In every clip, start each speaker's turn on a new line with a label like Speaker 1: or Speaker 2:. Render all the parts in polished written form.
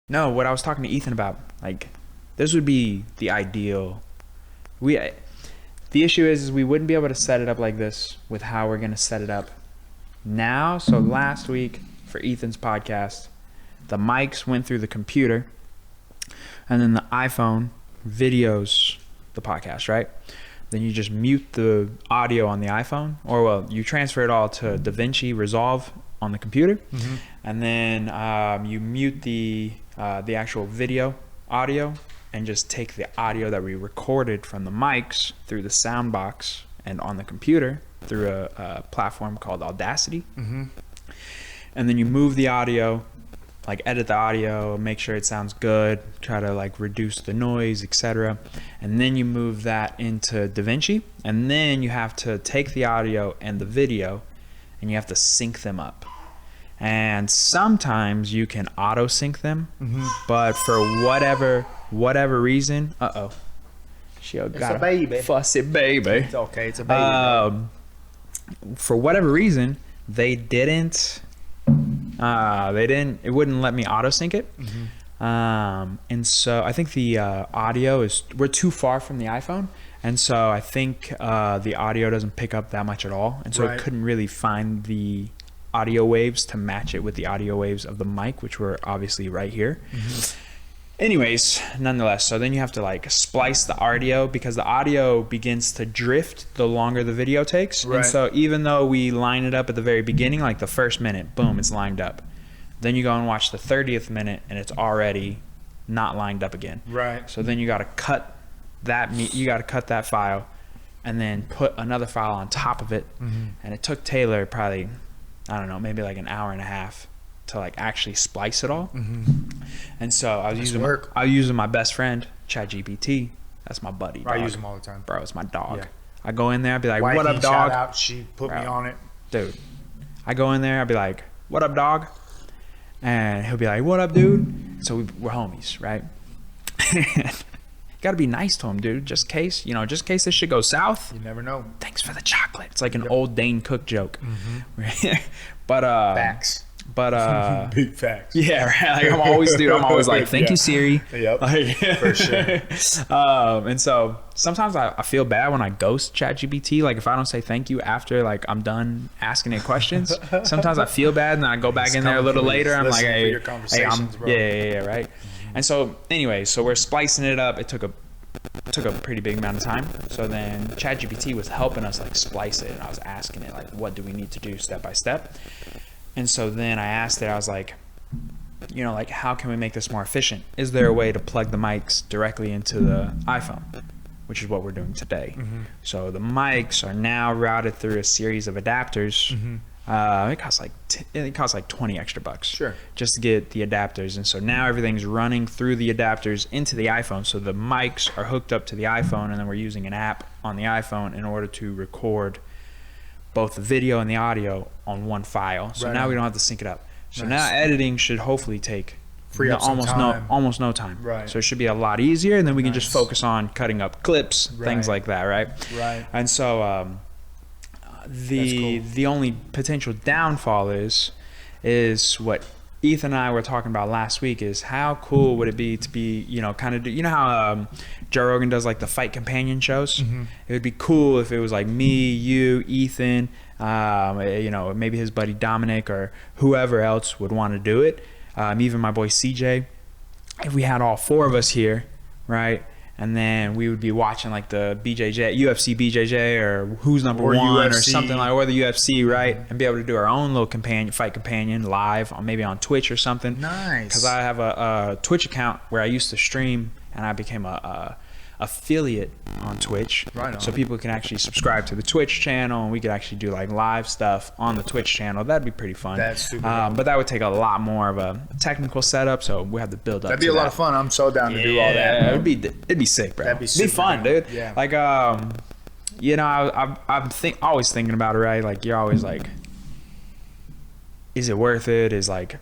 Speaker 1: No, what I was talking to Ethan about, like, this would be the ideal. The issue is we wouldn't be able to set it up like this with how we're going to set it up now. So last week for Ethan's podcast, the mics went through the computer, and then the iPhone videos the podcast, right? Then you just mute the audio on the iPhone, or well, you transfer it all to DaVinci Resolve on the computer, and then you mute the actual video audio and just take the audio that we recorded from the mics through the sound box and on the computer through a platform called Audacity. And then you move the audio, like edit the audio, make sure it sounds good, try to like reduce the noise, etc. And then you move that into DaVinci, and then you have to take the audio and the video and you have to sync them up. And sometimes you can auto sync them, but for whatever reason, she got
Speaker 2: a baby.
Speaker 1: Fussy baby.
Speaker 2: It's okay, it's a baby.
Speaker 1: For whatever reason, it wouldn't let me auto sync it. And so I think the audio we're too far from the iPhone, and so I think the audio doesn't pick up that much at all, and so it couldn't really find the audio waves to match it with the audio waves of the mic, which were obviously right here. Anyways, nonetheless, so then you have to like splice the audio, because the audio begins to drift the longer the video takes. And so even though we line it up at the very beginning, like the first minute, boom, it's lined up. Then you go and watch the 30th minute and it's already not lined up again. So then you got to cut that file and then put another file on top of it. And it took Taylor probably, I don't know, maybe like an hour and a half to like actually splice it all. And so I was using my best friend, ChatGPT. That's my buddy, dog.
Speaker 2: I use him all the time.
Speaker 1: Bro, it's my dog. I go in there, I'd be like,
Speaker 2: Wifey,
Speaker 1: what up, dog?
Speaker 2: Shout out, she put me on it.
Speaker 1: Dude, I go in there, I'd be like, what up, dog? And he'll be like, what up, dude? So we're homies, right? Gotta be nice to him, dude, just in case this shit goes south.
Speaker 2: You never know.
Speaker 1: Thanks for the chocolate. It's like an old Dane Cook joke. But
Speaker 2: facts.
Speaker 1: But
Speaker 2: big facts.
Speaker 1: Yeah, right. Like I'm always like, thank you, Siri.
Speaker 2: Like, for sure.
Speaker 1: And so sometimes I feel bad when I ghost ChatGPT. Like if I don't say thank you after like I'm done asking it questions, sometimes I feel bad, and then I go back in there a little later. I'm like, hey, right. And so anyway, so we're splicing it up. It took a pretty big amount of time. So then ChatGPT was helping us like splice it, and I was asking it like, what do we need to do step by step? And so then I asked it, I was like, like, how can we make this more efficient? Is there a way to plug the mics directly into the iPhone, which is what we're doing today? So the mics are now routed through a series of adapters. It costs like 20 extra bucks just to get the adapters. And so now everything's running through the adapters into the iPhone. So the mics are hooked up to the iPhone, and then we're using an app on the iPhone in order to record both the video and the audio on one file. So now we don't have to sync it up. So now editing should hopefully take almost no time. So it should be a lot easier, and then we can just focus on cutting up clips, things like that, right? And so the only potential downfall is what Ethan and I were talking about last week, is how cool would it be to be, kind of do, how Joe Rogan does like the fight companion shows? It would be cool if it was like me, you, Ethan, maybe his buddy Dominic or whoever else would want to do it. Even my boy CJ. If we had all four of us here, right? And then we would be watching like the UFC BJJ or Who's Number One UFC. Or something like, or the UFC, right? And be able to do our own little fight companion live, maybe on Twitch or something.
Speaker 2: Nice.
Speaker 1: Because I have a Twitch account where I used to stream, and I became a affiliate on Twitch.
Speaker 2: Right on.
Speaker 1: So people can actually subscribe to the Twitch channel, and we could actually do like live stuff on the Twitch channel. That'd be pretty fun.
Speaker 2: That's super cool.
Speaker 1: But that would take a lot more of a technical setup, so we have to build up.
Speaker 2: That'd be a lot of fun. I'm so down to do all that.
Speaker 1: Yeah, it'd be sick, bro.
Speaker 2: That'd be super
Speaker 1: fun,
Speaker 2: cool.
Speaker 1: dude.
Speaker 2: Yeah.
Speaker 1: Like I'm always thinking about it, right? Like you're always like, is it worth it? Is like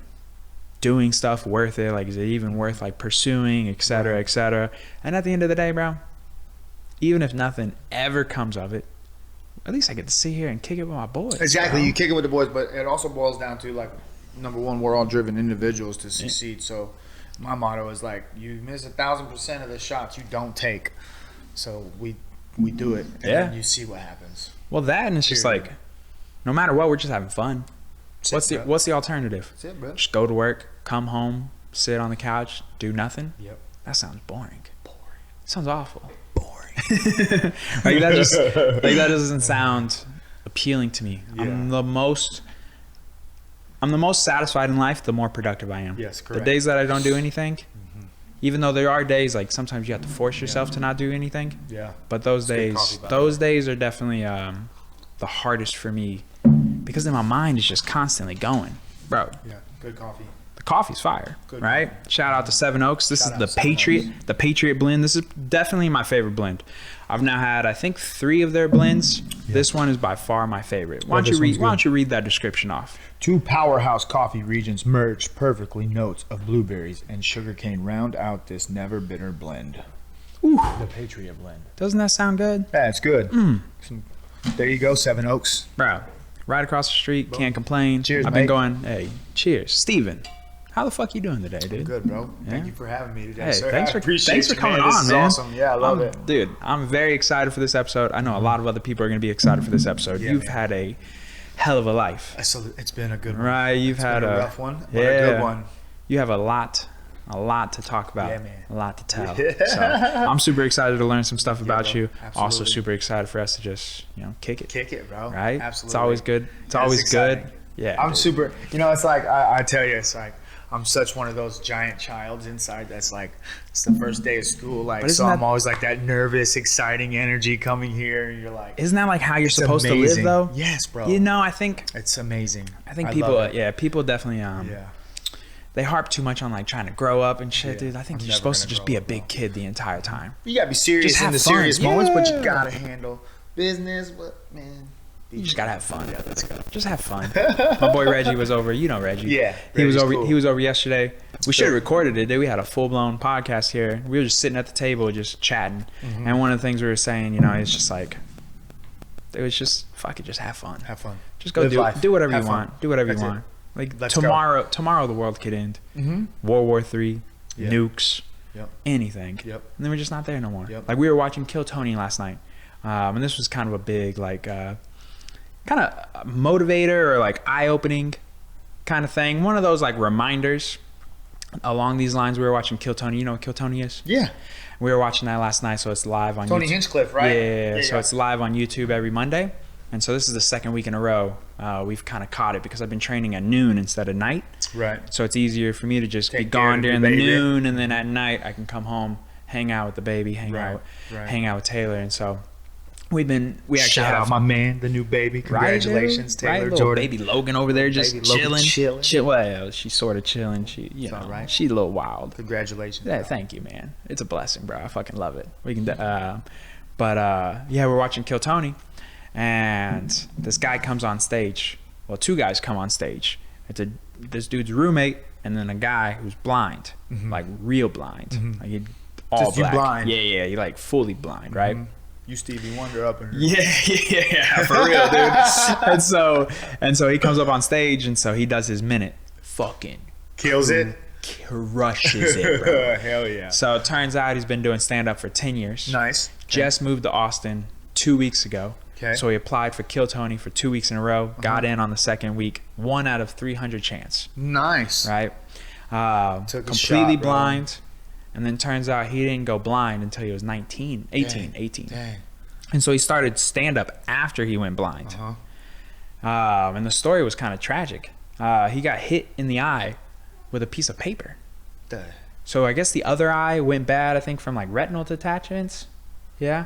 Speaker 1: doing stuff worth it? Like, is it even worth like pursuing, et cetera, et cetera? And at the end of the day, bro, even if nothing ever comes of it, at least I get to sit here and kick it with my boys.
Speaker 2: Exactly.
Speaker 1: Bro.
Speaker 2: You kick it with the boys, but it also boils down to like, number one, we're all driven individuals to succeed. So My motto is like, you miss 1,000% of the shots you don't take. So we do it, and then you see what happens.
Speaker 1: Well, that and it's just like, no matter what, we're just having fun. What's the alternative?
Speaker 2: That's it, bro.
Speaker 1: Just go to work, come home, sit on the couch, do nothing.
Speaker 2: Yep.
Speaker 1: That sounds boring. Sounds awful. Boring. like that doesn't sound appealing to me.
Speaker 2: Yeah.
Speaker 1: I'm the most satisfied in life the more productive I am.
Speaker 2: Yes, correct.
Speaker 1: The days that I don't do anything, even though there are days like sometimes you have to force yourself to not do anything.
Speaker 2: Yeah.
Speaker 1: But those days are definitely the hardest for me because then my mind is just constantly going, bro.
Speaker 2: Yeah. Good coffee.
Speaker 1: The coffee's fire, right? Shout out to Seven Oaks. This is the Patriot blend. This is definitely my favorite blend. I've now had, I think, 3 of their blends. Yeah. This one is by far my favorite. Why don't you read that description off?
Speaker 2: 2 powerhouse coffee regions merged perfectly. Notes of blueberries and sugarcane round out this never bitter blend.
Speaker 1: Ooh.
Speaker 2: The Patriot blend.
Speaker 1: Doesn't that sound good?
Speaker 2: Yeah, it's good. There you go, Seven Oaks.
Speaker 1: Bro, right across the street. Boom. Can't complain.
Speaker 2: Cheers,
Speaker 1: I've been going, hey, cheers. Steven. How the fuck you doing today, dude?
Speaker 2: I'm good, bro. Yeah? Thank you for having me today,
Speaker 1: hey,
Speaker 2: sir.
Speaker 1: Thanks for coming on,
Speaker 2: This is
Speaker 1: man.
Speaker 2: awesome. Yeah, I love it.
Speaker 1: Dude, I'm very excited for this episode. I know a lot of other people are going to be excited for this episode. You've had a hell of a life.
Speaker 2: It's been a good one.
Speaker 1: Right, you've had
Speaker 2: a rough one, but
Speaker 1: a
Speaker 2: good one.
Speaker 1: You have a lot to talk about.
Speaker 2: Yeah, man.
Speaker 1: A lot to tell. So I'm super excited to learn some stuff about you.
Speaker 2: Absolutely.
Speaker 1: Also super excited for us to just, kick it.
Speaker 2: Kick it, bro.
Speaker 1: Right?
Speaker 2: Absolutely.
Speaker 1: It's always good. It's always
Speaker 2: exciting.
Speaker 1: good. Yeah.
Speaker 2: I'm super, it's like, I tell you, it's like, I'm such one of those giant childs inside that's like, it's the first day of school. Like, so I'm always like that nervous, exciting energy coming here. And you're like,
Speaker 1: isn't that like how you're supposed to live though?
Speaker 2: Yes, bro.
Speaker 1: I think
Speaker 2: it's amazing.
Speaker 1: I think people definitely, they harp too much on like trying to grow up and shit, dude. I think you're supposed to just be a big kid the entire time.
Speaker 2: You gotta be serious in the serious moments, but you gotta handle business. But man,
Speaker 1: you just gotta have fun.
Speaker 2: Yeah, let's go.
Speaker 1: Just have fun. My boy Reggie was over. You know Reggie.
Speaker 2: Yeah,
Speaker 1: he was over. Cool. He was over yesterday. We should have recorded it. Dude. We had a full blown podcast here. We were just sitting at the table, just chatting. Mm-hmm. And one of the things we were saying, it's just like, it was just fuck it, just have fun.
Speaker 2: Have fun.
Speaker 1: Just go do whatever you want. Do whatever you want. Like tomorrow the world could end.
Speaker 2: Mm-hmm.
Speaker 1: World War III, nukes, anything.
Speaker 2: Yep.
Speaker 1: And then we're just not there no more.
Speaker 2: Yep.
Speaker 1: Like we were watching Kill Tony last night, and this was kind of a big like, kind of motivator or like eye-opening kind of thing. One of those like reminders along these lines. We were watching Kill Tony. You know what Kill Tony is?
Speaker 2: Yeah.
Speaker 1: We were watching that last night, so it's live on
Speaker 2: Tony
Speaker 1: YouTube.
Speaker 2: Hinchcliffe, right?
Speaker 1: Yeah. So it's live on YouTube every Monday. And so this is the second week in a row we've kind of caught it because I've been training at noon instead of night.
Speaker 2: Right.
Speaker 1: So it's easier for me to just be gone during the noon, and then at night I can come home, hang out with the baby, hang out with Taylor. And so we actually
Speaker 2: shout out my man, the new baby. Congratulations, Taylor Jordan.
Speaker 1: Baby Logan over there just chilling. Well, she's sort of chilling. She's a little wild.
Speaker 2: Congratulations.
Speaker 1: Yeah, thank you, man. It's a blessing, bro. I fucking love it. We can, we're watching Kill Tony. And this guy comes on stage. Well, 2 guys come on stage. It's this dude's roommate and then a guy who's blind, like real blind, like all
Speaker 2: just
Speaker 1: black.
Speaker 2: You blind.
Speaker 1: Yeah, you like fully blind, right?
Speaker 2: You Stevie Wonder up in here.
Speaker 1: Yeah, for real, dude. and so he comes up on stage, and so he does his minute. Fucking
Speaker 2: kills it.
Speaker 1: Crushes it, bro.
Speaker 2: Hell yeah.
Speaker 1: So it turns out he's been doing stand up for 10 years.
Speaker 2: Nice.
Speaker 1: Just moved to Austin 2 weeks ago.
Speaker 2: Okay.
Speaker 1: So he applied for Kill Tony for 2 weeks in a row, got in on the second week, 1 out of 300 chance.
Speaker 2: Nice.
Speaker 1: Right? Completely
Speaker 2: shot,
Speaker 1: blind. And then turns out he didn't go blind until he was 18.
Speaker 2: Dang.
Speaker 1: And so he started stand up after he went blind. And the story was kind of tragic. He got hit in the eye with a piece of paper. So I guess the other eye went bad, I think, from like retinal detachments. Yeah.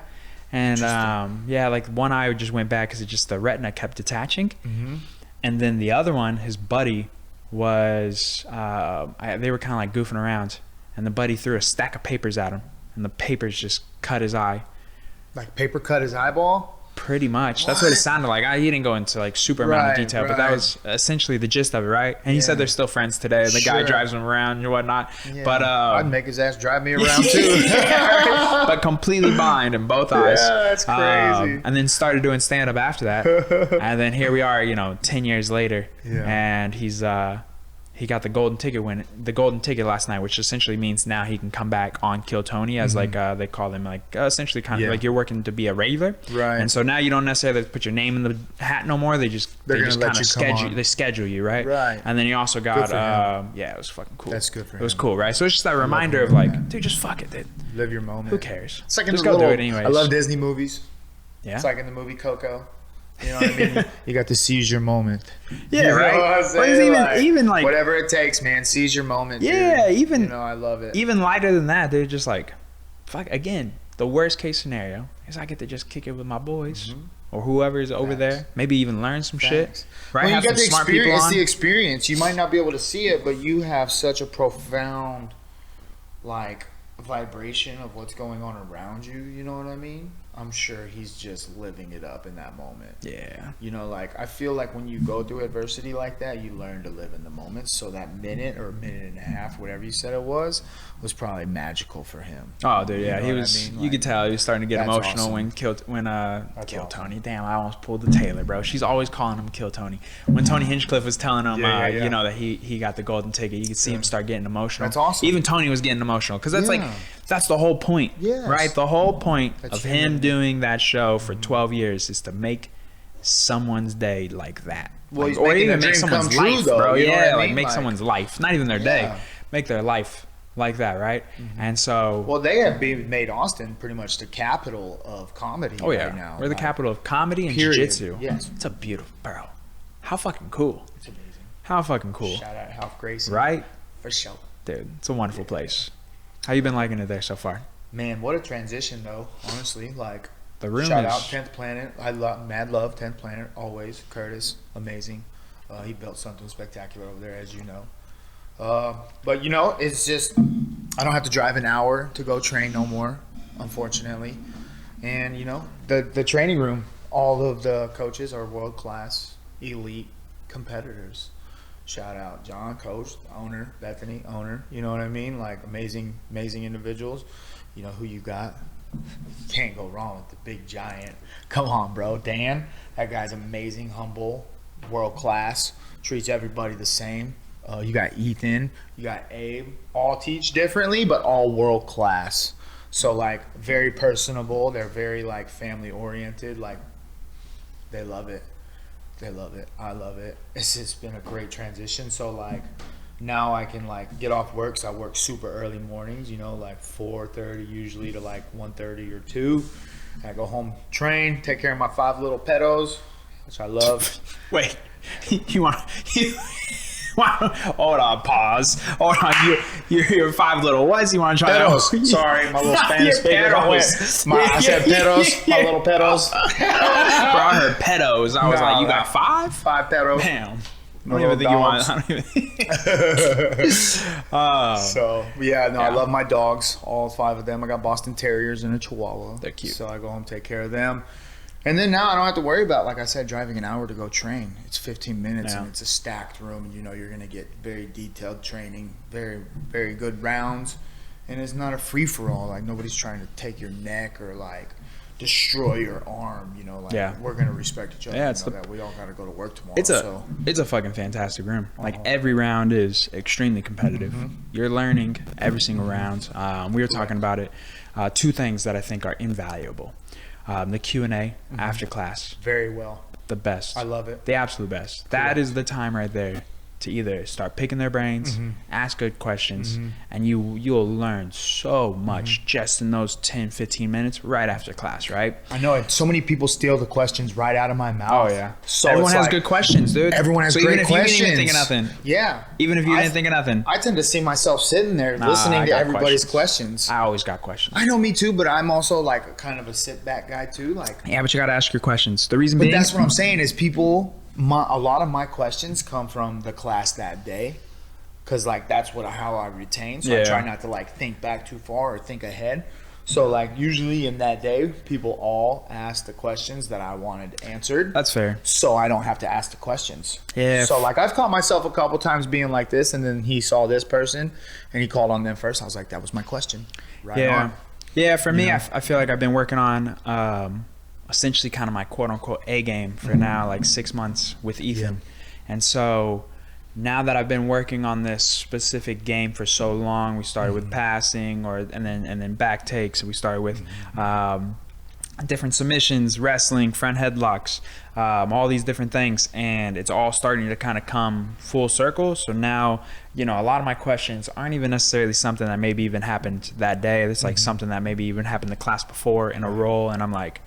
Speaker 1: And like one eye just went bad because the retina kept detaching. And then the other one, his buddy was, they were kind of like goofing around, and the buddy threw a stack of papers at him, and the papers just cut his eye.
Speaker 2: Like paper cut his eyeball?
Speaker 1: Pretty much. That's what it sounded like. He didn't go into like super amount of detail, but that was essentially the gist of it, right? And he said they're still friends today. The guy drives him around and whatnot.
Speaker 2: Yeah.
Speaker 1: But
Speaker 2: I'd make his ass drive me around too.
Speaker 1: But completely blind in both eyes.
Speaker 2: Yeah, that's crazy.
Speaker 1: And then started doing stand up after that. And then here we are, 10 years later, and he's he got the golden ticket last night, which essentially means now he can come back on Kill Tony as like they call him like essentially kind of like you're working to be a regular,
Speaker 2: right?
Speaker 1: And so now you don't necessarily put your name in the hat no more. They just kind of schedule you, right? And then you also got it was fucking cool.
Speaker 2: That's good for him.
Speaker 1: It was cool, right? So it's just that reminder of like, dude, just fuck it, dude.
Speaker 2: Live your moment.
Speaker 1: Who cares?
Speaker 2: It's like in
Speaker 1: just
Speaker 2: the
Speaker 1: go
Speaker 2: little,
Speaker 1: do it anyways.
Speaker 2: I love Disney movies.
Speaker 1: Yeah.
Speaker 2: It's like in the movie Coco. You know what I mean? You got to seize your moment.
Speaker 1: Yeah,
Speaker 2: you know
Speaker 1: right.
Speaker 2: What I'm saying?
Speaker 1: But even like
Speaker 2: whatever it takes, man. Seize your moment.
Speaker 1: Yeah,
Speaker 2: dude.
Speaker 1: even
Speaker 2: you know, I love it.
Speaker 1: Even lighter than that, they're just like, fuck. Again, the worst case scenario is I get to just kick it with my boys or whoever is over there. Maybe even learn some shit. Right?
Speaker 2: Well,
Speaker 1: have
Speaker 2: you got
Speaker 1: some
Speaker 2: the
Speaker 1: smart people
Speaker 2: experience.
Speaker 1: on.
Speaker 2: The experience. You might not be able to see it, but you have such a profound, like, vibration of what's going on around you. You know what I mean? I'm sure he's just living it up in that moment.
Speaker 1: Yeah.
Speaker 2: You know, like, I feel like when you go through adversity like that, you learn to live in the moment. So that minute or minute and a half, whatever you said it was probably magical for him.
Speaker 1: Oh, dude, yeah.
Speaker 2: You know
Speaker 1: He was,
Speaker 2: I mean?
Speaker 1: you could tell he was starting to get emotional
Speaker 2: awesome.
Speaker 1: when Kill
Speaker 2: awesome.
Speaker 1: Tony. Damn, I almost pulled the Taylor, bro. She's always calling him Kill Tony. When Tony Hinchcliffe was telling him, you know, that he got the golden ticket, you could see him start getting emotional.
Speaker 2: That's awesome.
Speaker 1: Even Tony was getting emotional because that's like, that's the whole point, right? The whole point of him doing that show for 12 years is to make someone's day like that.
Speaker 2: Well,
Speaker 1: like, or even make someone's life,
Speaker 2: though,
Speaker 1: bro.
Speaker 2: You know what I
Speaker 1: like
Speaker 2: mean?
Speaker 1: make someone's life, not even their day, make their life like that, right? And so,
Speaker 2: well, they have made Austin pretty much the capital of comedy.
Speaker 1: Oh yeah,
Speaker 2: right now.
Speaker 1: we're the capital of comedy and jiu-jitsu. Yes, it's a beautiful, bro. How fucking cool!
Speaker 2: It's amazing.
Speaker 1: How fucking cool!
Speaker 2: Shout out Ralph Gracie,
Speaker 1: right?
Speaker 2: For sure,
Speaker 1: dude. It's a wonderful place. How you been liking it there so far?
Speaker 2: Man, what a transition though. Honestly, like
Speaker 1: the room.
Speaker 2: Shout out 10th Planet. I love mad love 10th Planet always. Curtis, amazing. He built something spectacular over there, as you know. But you know, it's just I don't have to drive an hour to go train no more, unfortunately. And you know, the training room, all of the coaches are world class, elite competitors. Shout out John, coach, owner, Bethany, owner. You know what I mean? Like amazing individuals. You know who you got? Can't go wrong with the big giant. Come on, bro. Dan, that guy's amazing, humble, world class, treats everybody the same. You got Ethan, you got Abe, all teach differently, but all world class. So like very personable. They're very like family oriented. Like they love it. They love it. I love it. It's just been a great transition. So like now I can like get off work. So I work super early mornings, you know, like 4:30 usually to like 1:30 or 2. I go home, train, take care of my 5 little pedos, which I love.
Speaker 1: Wait, you want hold on, pause. Hold on, you're 5 little what? You want to try
Speaker 2: pedos.
Speaker 1: that?
Speaker 2: Sorry, my little Spanish speaker. I said pedos, my little pedos.
Speaker 1: Bro, I heard pedos. I was like, you got 5?
Speaker 2: 5 pedos.
Speaker 1: Damn. I don't even think you want. I don't even
Speaker 2: So yeah, no, I love my dogs, all 5 of them. I got Boston Terriers and a Chihuahua.
Speaker 1: They're cute.
Speaker 2: So I go home, take care of them. And then now I don't have to worry about, like I said, driving an hour to go train. It's 15 minutes and it's a stacked room, and you know you're going to get very detailed training, very, very good rounds. And it's not a free-for-all. Like nobody's trying to take your neck or like destroy your arm, you know, like we're going to respect each other.
Speaker 1: Yeah,
Speaker 2: it's that we all got to go to work tomorrow.
Speaker 1: It's a fucking fantastic room. Like every round is extremely competitive. You're learning every single round. We were talking about it. 2 things that I think are invaluable. The Q&A after class.
Speaker 2: Very well.
Speaker 1: The best.
Speaker 2: I love it.
Speaker 1: The absolute best. That is the time right there to either start picking their brains, ask good questions, and you'll learn so much just in those 10-15 minutes right after class, right?
Speaker 2: I know it. So many people steal the questions right out of my mouth.
Speaker 1: Oh yeah.
Speaker 2: So
Speaker 1: everyone has good questions, dude.
Speaker 2: Everyone has great questions.
Speaker 1: Even if you didn't even think of nothing.
Speaker 2: Yeah.
Speaker 1: Even if you didn't think of nothing.
Speaker 2: I tend to see myself sitting there listening to everybody's questions.
Speaker 1: I always got questions.
Speaker 2: I know, me too, but I'm also like kind of a sit back guy too. Like
Speaker 1: yeah, but you gotta ask your questions. The reason being,
Speaker 2: that's what I'm saying is a lot of my questions come from the class that day, because like that's how I retain. So I try not to like think back too far or think ahead. So like usually in that day, people all ask the questions that I wanted answered.
Speaker 1: That's fair.
Speaker 2: So I don't have to ask the questions.
Speaker 1: Yeah.
Speaker 2: So like I've caught myself a couple times being like this, and then he saw this person and he called on them first. I was like, that was my question. Right on.
Speaker 1: Yeah. For me, I feel like I've been working on essentially kind of my quote unquote A game for now like 6 months with Ethan. And so now that I've been working on this specific game for so long, we started with passing, and then back takes. We started with different submissions, wrestling, front headlocks, all these different things, and it's all starting to kind of come full circle. So now, a lot of my questions aren't even necessarily something that maybe even happened that day. It's like something that maybe even happened the class before in a role, and I'm like,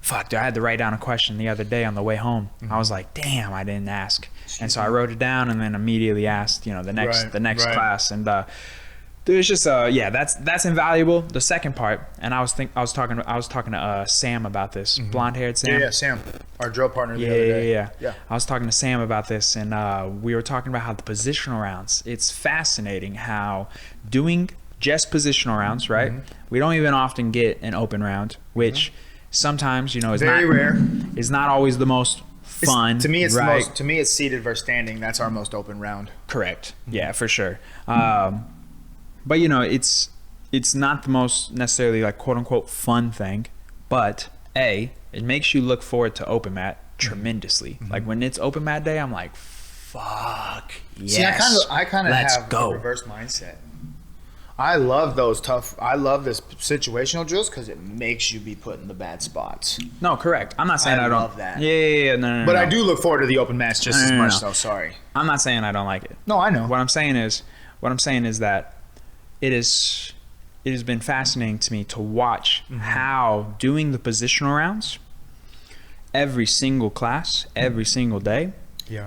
Speaker 1: fuck, dude, I had to write down a question the other day on the way home. I was like, damn, I didn't ask. And so I wrote it down and then immediately asked, the next class. And dude, it's just that's invaluable. The second part, and I was talking to Sam about this, blonde-haired Sam.
Speaker 2: Yeah, Sam, our drill partner the other day.
Speaker 1: Yeah. I was talking to Sam about this, and we were talking about how the positional rounds. It's fascinating how doing just positional rounds, right? We don't even often get an open round, which sometimes is
Speaker 2: very rare.
Speaker 1: It's not always the most fun.
Speaker 2: To me, it's
Speaker 1: right?
Speaker 2: to me, it's seated versus standing. That's our most open round.
Speaker 1: Correct. Yeah, for sure. But it's not the most necessarily like quote unquote fun thing, but it makes you look forward to open mat tremendously. Like when it's open mat day, I'm like, fuck yes.
Speaker 2: See, I kind of have
Speaker 1: go.
Speaker 2: a reverse mindset. I love those I love this situational drills because it makes you be put in the bad spots.
Speaker 1: No, correct. I'm not saying I don't
Speaker 2: love that.
Speaker 1: Yeah. No.
Speaker 2: But I do look forward to the open mats just as much. So sorry.
Speaker 1: I'm not saying I don't like it.
Speaker 2: No, I know.
Speaker 1: What I'm saying is that it has been fascinating to me to watch how doing the positional rounds every single class, every single day.
Speaker 2: Yeah.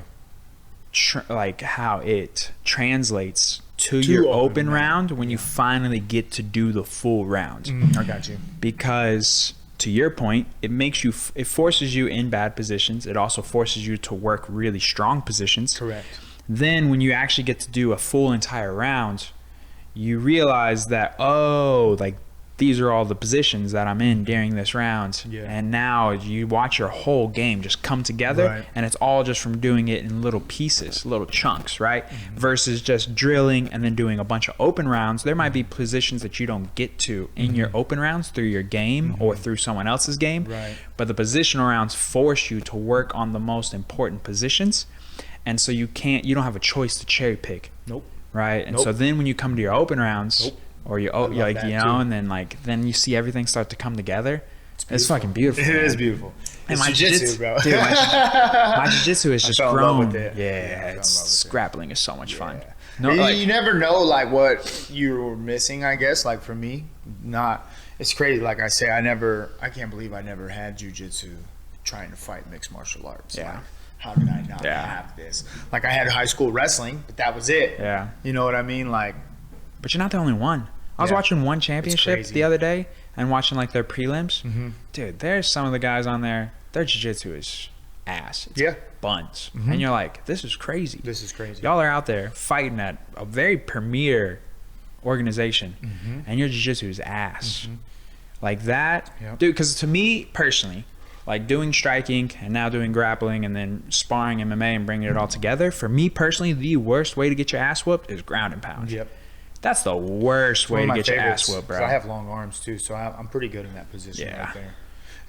Speaker 1: Like how it translates to your open round when you finally get to do the full round.
Speaker 2: I got you.
Speaker 1: Because to your point, it forces you in bad positions. It also forces you to work really strong positions.
Speaker 2: Correct.
Speaker 1: Then when you actually get to do a full entire round, you realize that, like these are all the positions that I'm in during this round. Yeah. And now you watch your whole game just come together, and it's all just from doing it in little pieces, little chunks, right? Versus just drilling and then doing a bunch of open rounds. There might be positions that you don't get to in your open rounds through your game or through someone else's game.
Speaker 2: Right.
Speaker 1: But the positional rounds force you to work on the most important positions. And so you don't have a choice to cherry pick.
Speaker 2: Nope.
Speaker 1: Right. And so then when you come to your open rounds, or and then you see everything start to come together. It's fucking beautiful.
Speaker 2: It is beautiful.
Speaker 1: And
Speaker 2: my jiu-jitsu, bro.
Speaker 1: Dude, my jiu-jitsu is just grown.
Speaker 2: It.
Speaker 1: It's grappling is so much fun.
Speaker 2: No, you never know like what you're missing. I guess like for me, it's crazy. Like I say, I can't believe I never had jiu-jitsu trying to fight mixed martial arts.
Speaker 1: Yeah.
Speaker 2: Like, how did I not have this? Like I had high school wrestling, but that was it.
Speaker 1: Yeah.
Speaker 2: You know what I mean? Like.
Speaker 1: But you're not the only one. I was watching one championship the other day and watching like their prelims. Dude, there's some of the guys on there. Their jiu-jitsu is ass. It's buns. And you're like, this is crazy.
Speaker 2: This is crazy.
Speaker 1: Y'all are out there fighting at a very premier organization, and your jiu-jitsu is ass. Like that, dude. Because to me personally, like doing striking and now doing grappling and then sparring MMA and bringing it all together. For me personally, the worst way to get your ass whooped is ground and pound.
Speaker 2: Yep.
Speaker 1: That's the worst way to get your ass whooped, bro.
Speaker 2: I have long arms too, so I'm pretty good in that position right there.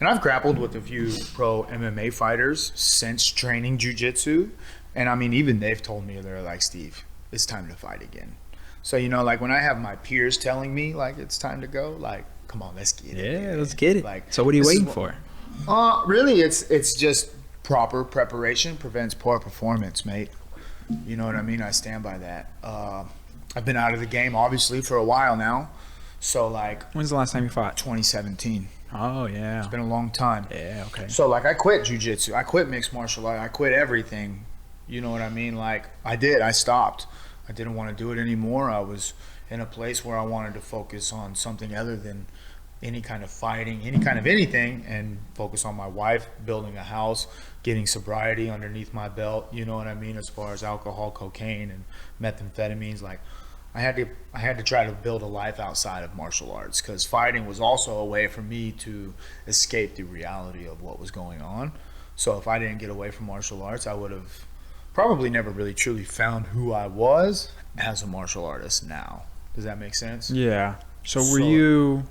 Speaker 2: And I've grappled with a few pro MMA fighters since training jiu-jitsu. And I mean, even they've told me, they're like, Steve, it's time to fight again. So, like when I have my peers telling me like it's time to go, like, come on, let's get it.
Speaker 1: Yeah, let's get it.
Speaker 2: Like,
Speaker 1: so what are you waiting for?
Speaker 2: Really, it's just proper preparation prevents poor performance, mate. You know what I mean? I stand by that. I've been out of the game, obviously, for a while now. So, like...
Speaker 1: When's the last time you fought?
Speaker 2: 2017.
Speaker 1: Oh, yeah.
Speaker 2: It's been a long time.
Speaker 1: Yeah, okay.
Speaker 2: So, like, I quit jiu-jitsu. I quit mixed martial art. I quit everything. You know what I mean? Like, I did. I stopped. I didn't want to do it anymore. I was in a place where I wanted to focus on something other than any kind of fighting, any kind of anything, and focus on my wife, building a house, getting sobriety underneath my belt. You know what I mean? As far as alcohol, cocaine, and methamphetamines, like... I had to try to build a life outside of martial arts because fighting was also a way for me to escape the reality of what was going on. So if I didn't get away from martial arts, I would have probably never really truly found who I was as a martial artist now. Does that make sense?
Speaker 1: Yeah. So were you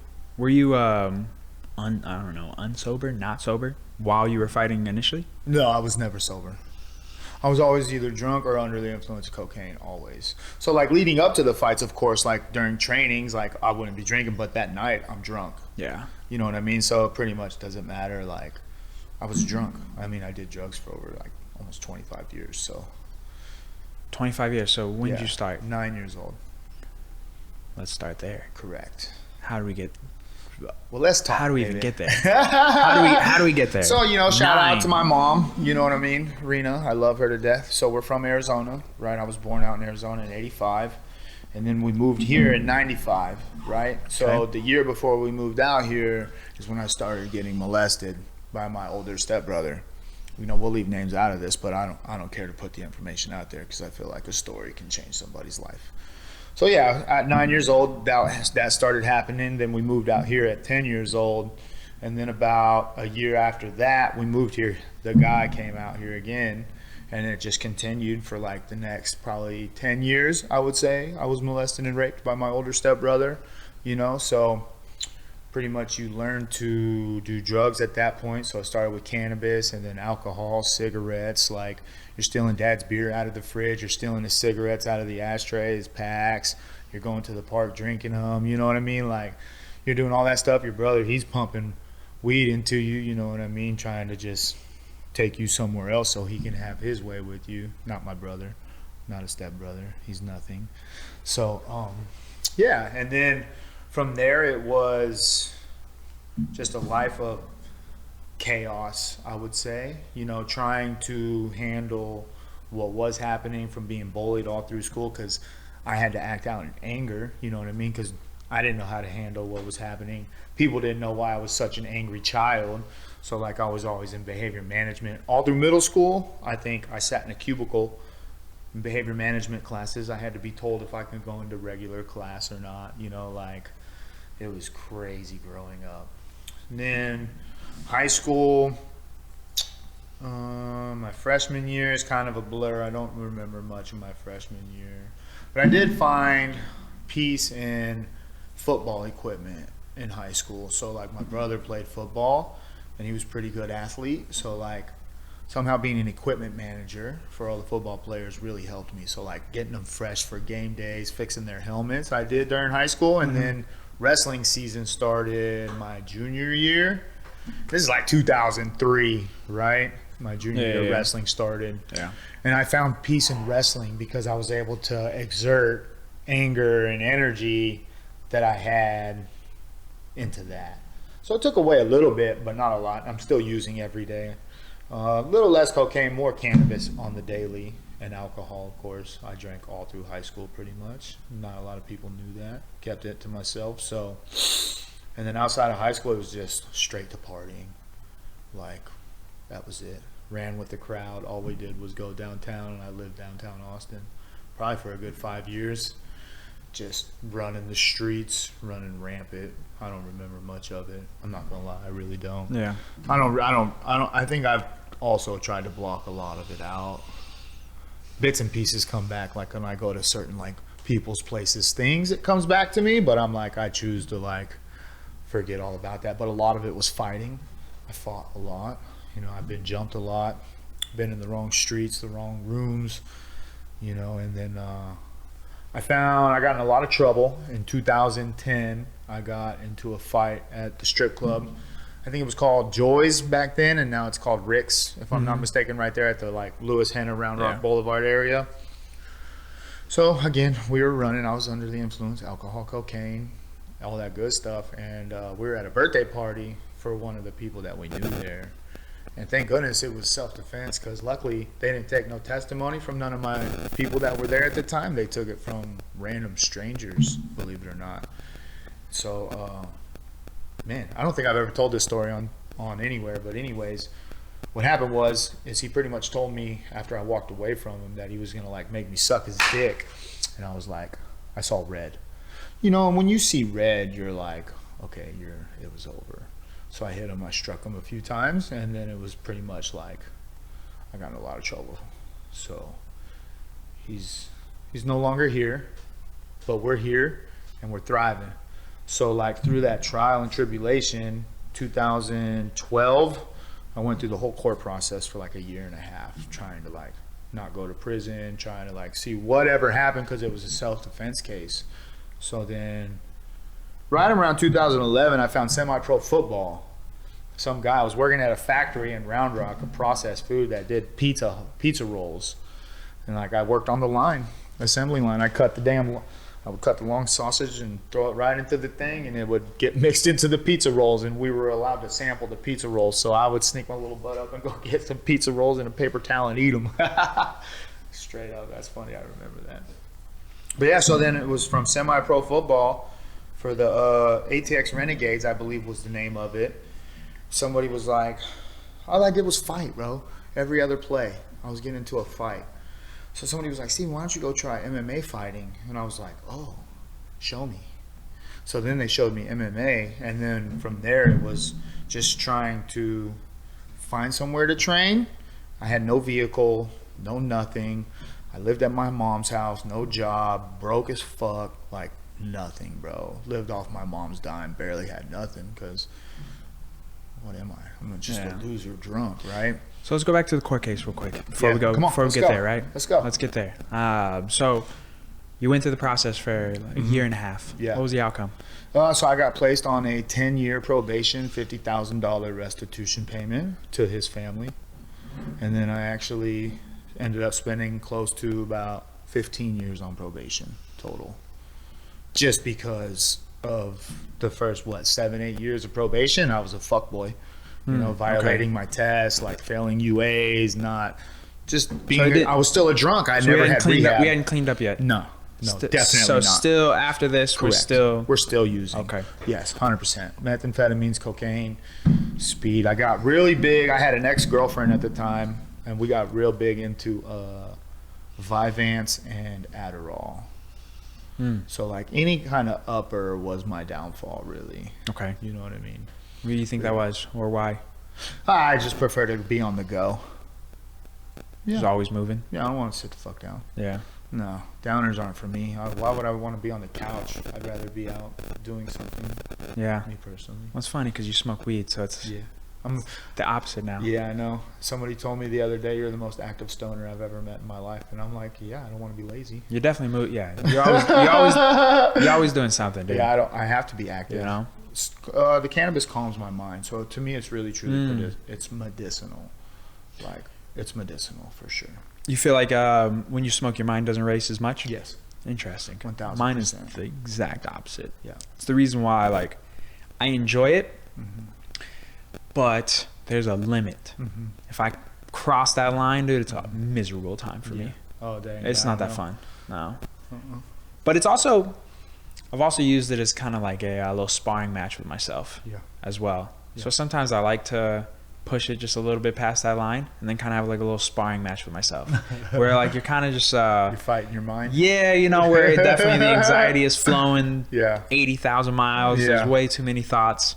Speaker 1: unsober, not sober while you were fighting initially?
Speaker 2: No, I was never sober. I was always either drunk or under the influence of cocaine, always. So like leading up to the fights, of course, like during trainings, like I wouldn't be drinking, but that night I'm drunk.
Speaker 1: Yeah.
Speaker 2: You know what I mean? So it pretty much doesn't matter. Like I was drunk. I mean, I did drugs for over like almost 25 years. So
Speaker 1: 25 years. So when did
Speaker 2: yeah,
Speaker 1: you start?
Speaker 2: 9 years old.
Speaker 1: Let's start there.
Speaker 2: Correct.
Speaker 1: How do we get?
Speaker 2: Well, let's talk.
Speaker 1: How do we even
Speaker 2: baby.
Speaker 1: get there? How do we get there?
Speaker 2: So, you know, shout
Speaker 1: 9.
Speaker 2: out to my mom. You know what I mean? Rena. I love her to death. So we're from Arizona, right? I was born out in Arizona in 85. And then we moved here in 95, right? So
Speaker 1: Okay.
Speaker 2: the year before we moved out here is when I started getting molested by my older stepbrother. You know, we'll leave names out of this, but I don't care to put the information out there because I feel like a story can change somebody's life. So yeah, at 9 years old, that started happening. Then we moved out here at 10 years old. And then about a year after that, we moved here. The guy came out here again, and it just continued for like the next probably 10 years, I would say. I was molested and raped by my older stepbrother, you know, so pretty much you learn to do drugs at that point. So I started with cannabis and then alcohol, cigarettes. Like you're stealing dad's beer out of the fridge, you're stealing his cigarettes out of the ashtray, his packs. You're going to the park drinking them. You know what I mean? Like you're doing all that stuff. Your brother, he's pumping weed into you. You know what I mean? Trying to just take you somewhere else so he can have his way with you. Not my brother, not a stepbrother. He's nothing. So yeah, and then from there, it was just a life of chaos, I would say. You know, trying to handle what was happening from being bullied all through school because I had to act out in anger, you know what I mean? Because I didn't know how to handle what was happening. People didn't know why I was such an angry child. So, like, I was always in behavior management. All through middle school, I think I sat in a cubicle in behavior management classes. I had to be told if I could go into regular class or not, you know, like. It was crazy growing up. And then high school, my freshman year is kind of a blur. I don't remember much of my freshman year. But I did find peace in football equipment in high school. So like my brother played football and he was a pretty good athlete. So like somehow being an equipment manager for all the football players really helped me. So like getting them fresh for game days, fixing their helmets, I did during high school. And then wrestling season started my junior year. This is like 2003, right? My junior year wrestling started. Yeah. And I found peace in wrestling because I was able to exert anger and energy that I had into that. So it took away a little bit, but not a lot. I'm still using every day. A little less cocaine, more cannabis on the daily. And alcohol, of course. I drank all through high school pretty much. Not a lot of people knew that. Kept it to myself. So, and then outside of high school, it was just straight to partying. Like, that was it. Ran with the crowd. All we did was go downtown, and I lived downtown Austin. Probably for a good 5 years. Just running the streets, running rampant. I don't remember much of it. I'm not gonna lie, I really don't.
Speaker 1: Yeah.
Speaker 2: I think I've also tried to block a lot of it out. Bits and pieces come back, like when I go to certain like people's places, things, it comes back to me, but I'm like, I choose to like forget all about that. But a lot of it was fighting. I fought a lot, you know. I've been jumped a lot, been in the wrong streets, the wrong rooms, you know. And then I got in a lot of trouble in 2010. I got into a fight at the strip club. I think it was called Joy's back then, and now it's called Rick's, if I'm not mistaken, right there at the like Lewis Henner Round Rock Boulevard area. So again, we were running. I was under the influence, alcohol, cocaine, all that good stuff, and we were at a birthday party for one of the people that we knew there. And thank goodness it was self-defense, because luckily they didn't take no testimony from none of my people that were there at the time. They took it from random strangers, believe it or not. So, man, I don't think I've ever told this story on anywhere, but anyways, what happened is he pretty much told me after I walked away from him that he was gonna like make me suck his dick, and I was like, I saw red. You know, and when you see red, you're like, okay, it was over. So I hit him, I struck him a few times, and then it was pretty much like I got in a lot of trouble. So he's no longer here, but we're here and we're thriving. So like through that trial and tribulation, 2012, I went through the whole court process for like a year and a half trying to like not go to prison, trying to like see whatever happened because it was a self-defense case. So then right around 2011, I found semi-pro football. Some guy, I was working at a factory in Round Rock, a processed food that did pizza rolls. And like I worked on the line, assembly line. I would cut the long sausage and throw it right into the thing, and it would get mixed into the pizza rolls, and we were allowed to sample the pizza rolls. So I would sneak my little butt up and go get some pizza rolls in a paper towel and eat them. Straight up, that's funny, I remember that. But yeah, so then it was from semi-pro football for the ATX Renegades, I believe was the name of it. Somebody was like, all I did was fight, bro. Every other play, I was getting into a fight. So somebody was like, Steve, why don't you go try MMA fighting? And I was like, oh, show me. So then they showed me MMA, and then from there it was just trying to find somewhere to train. I had no vehicle, no nothing. I lived at my mom's house, no job, broke as fuck, like nothing, bro. Lived off my mom's dime, barely had nothing because what am I? I'm just a loser drunk, right?
Speaker 1: So let's go back to the court case real quick before we go. Before we get there, right?
Speaker 2: Let's go.
Speaker 1: Let's get there. So you went through the process for like a year and a half.
Speaker 2: Yeah.
Speaker 1: What was the outcome?
Speaker 2: So I got placed on a 10-year probation, $50,000 restitution payment to his family, and then I actually ended up spending close to about 15 years on probation total, just because of the first 7-8 years of probation. I was a fuckboy. You know, violating my tests, like failing UAs, not just being. I was still a drunk. I never had rehab.
Speaker 1: We hadn't cleaned up yet.
Speaker 2: No, definitely
Speaker 1: so
Speaker 2: not.
Speaker 1: So still after this,
Speaker 2: Correct. we're still using.
Speaker 1: Okay.
Speaker 2: Yes, 100%. Methamphetamines, cocaine, speed. I got really big. I had an ex-girlfriend at the time, and we got real big into Vyvanse and Adderall. So like any kind of upper was my downfall, really.
Speaker 1: Okay.
Speaker 2: You know what I mean?
Speaker 1: What do you think that was, or why?
Speaker 2: I just prefer to be on the go.
Speaker 1: Just always moving.
Speaker 2: Yeah, I don't want to sit the fuck down.
Speaker 1: Yeah.
Speaker 2: No, downers aren't for me. Why would I want to be on the couch? I'd rather be out doing something.
Speaker 1: Yeah.
Speaker 2: Me personally.
Speaker 1: Well, it's funny because you smoke weed, so it's I'm the opposite now.
Speaker 2: Yeah, I know. Somebody told me the other day, you're the most active stoner I've ever met in my life, and I'm like, yeah, I don't want to be lazy.
Speaker 1: You're definitely Yeah. You're always doing something, dude.
Speaker 2: Yeah, I have to be active.
Speaker 1: You know.
Speaker 2: The cannabis calms my mind, so to me, it's really truly it's medicinal. Like it's medicinal for sure.
Speaker 1: You feel like when you smoke, your mind doesn't race as much?
Speaker 2: Yes.
Speaker 1: Interesting.
Speaker 2: 1000%.
Speaker 1: Mine is the exact opposite.
Speaker 2: Yeah.
Speaker 1: It's the reason why I enjoy it, but there's a limit. If I cross that line, dude, it's a miserable time for me.
Speaker 2: Oh, dang.
Speaker 1: It's not that fun. No. But it's also, I've also used it as kind of like a little sparring match with myself as well. So sometimes I like to push it just a little bit past that line and then kind of have like a little sparring match with myself where like you're kind of just
Speaker 2: you're fighting your mind.
Speaker 1: Yeah, you know, where definitely the anxiety is flowing 80,000 miles. There's way too many thoughts.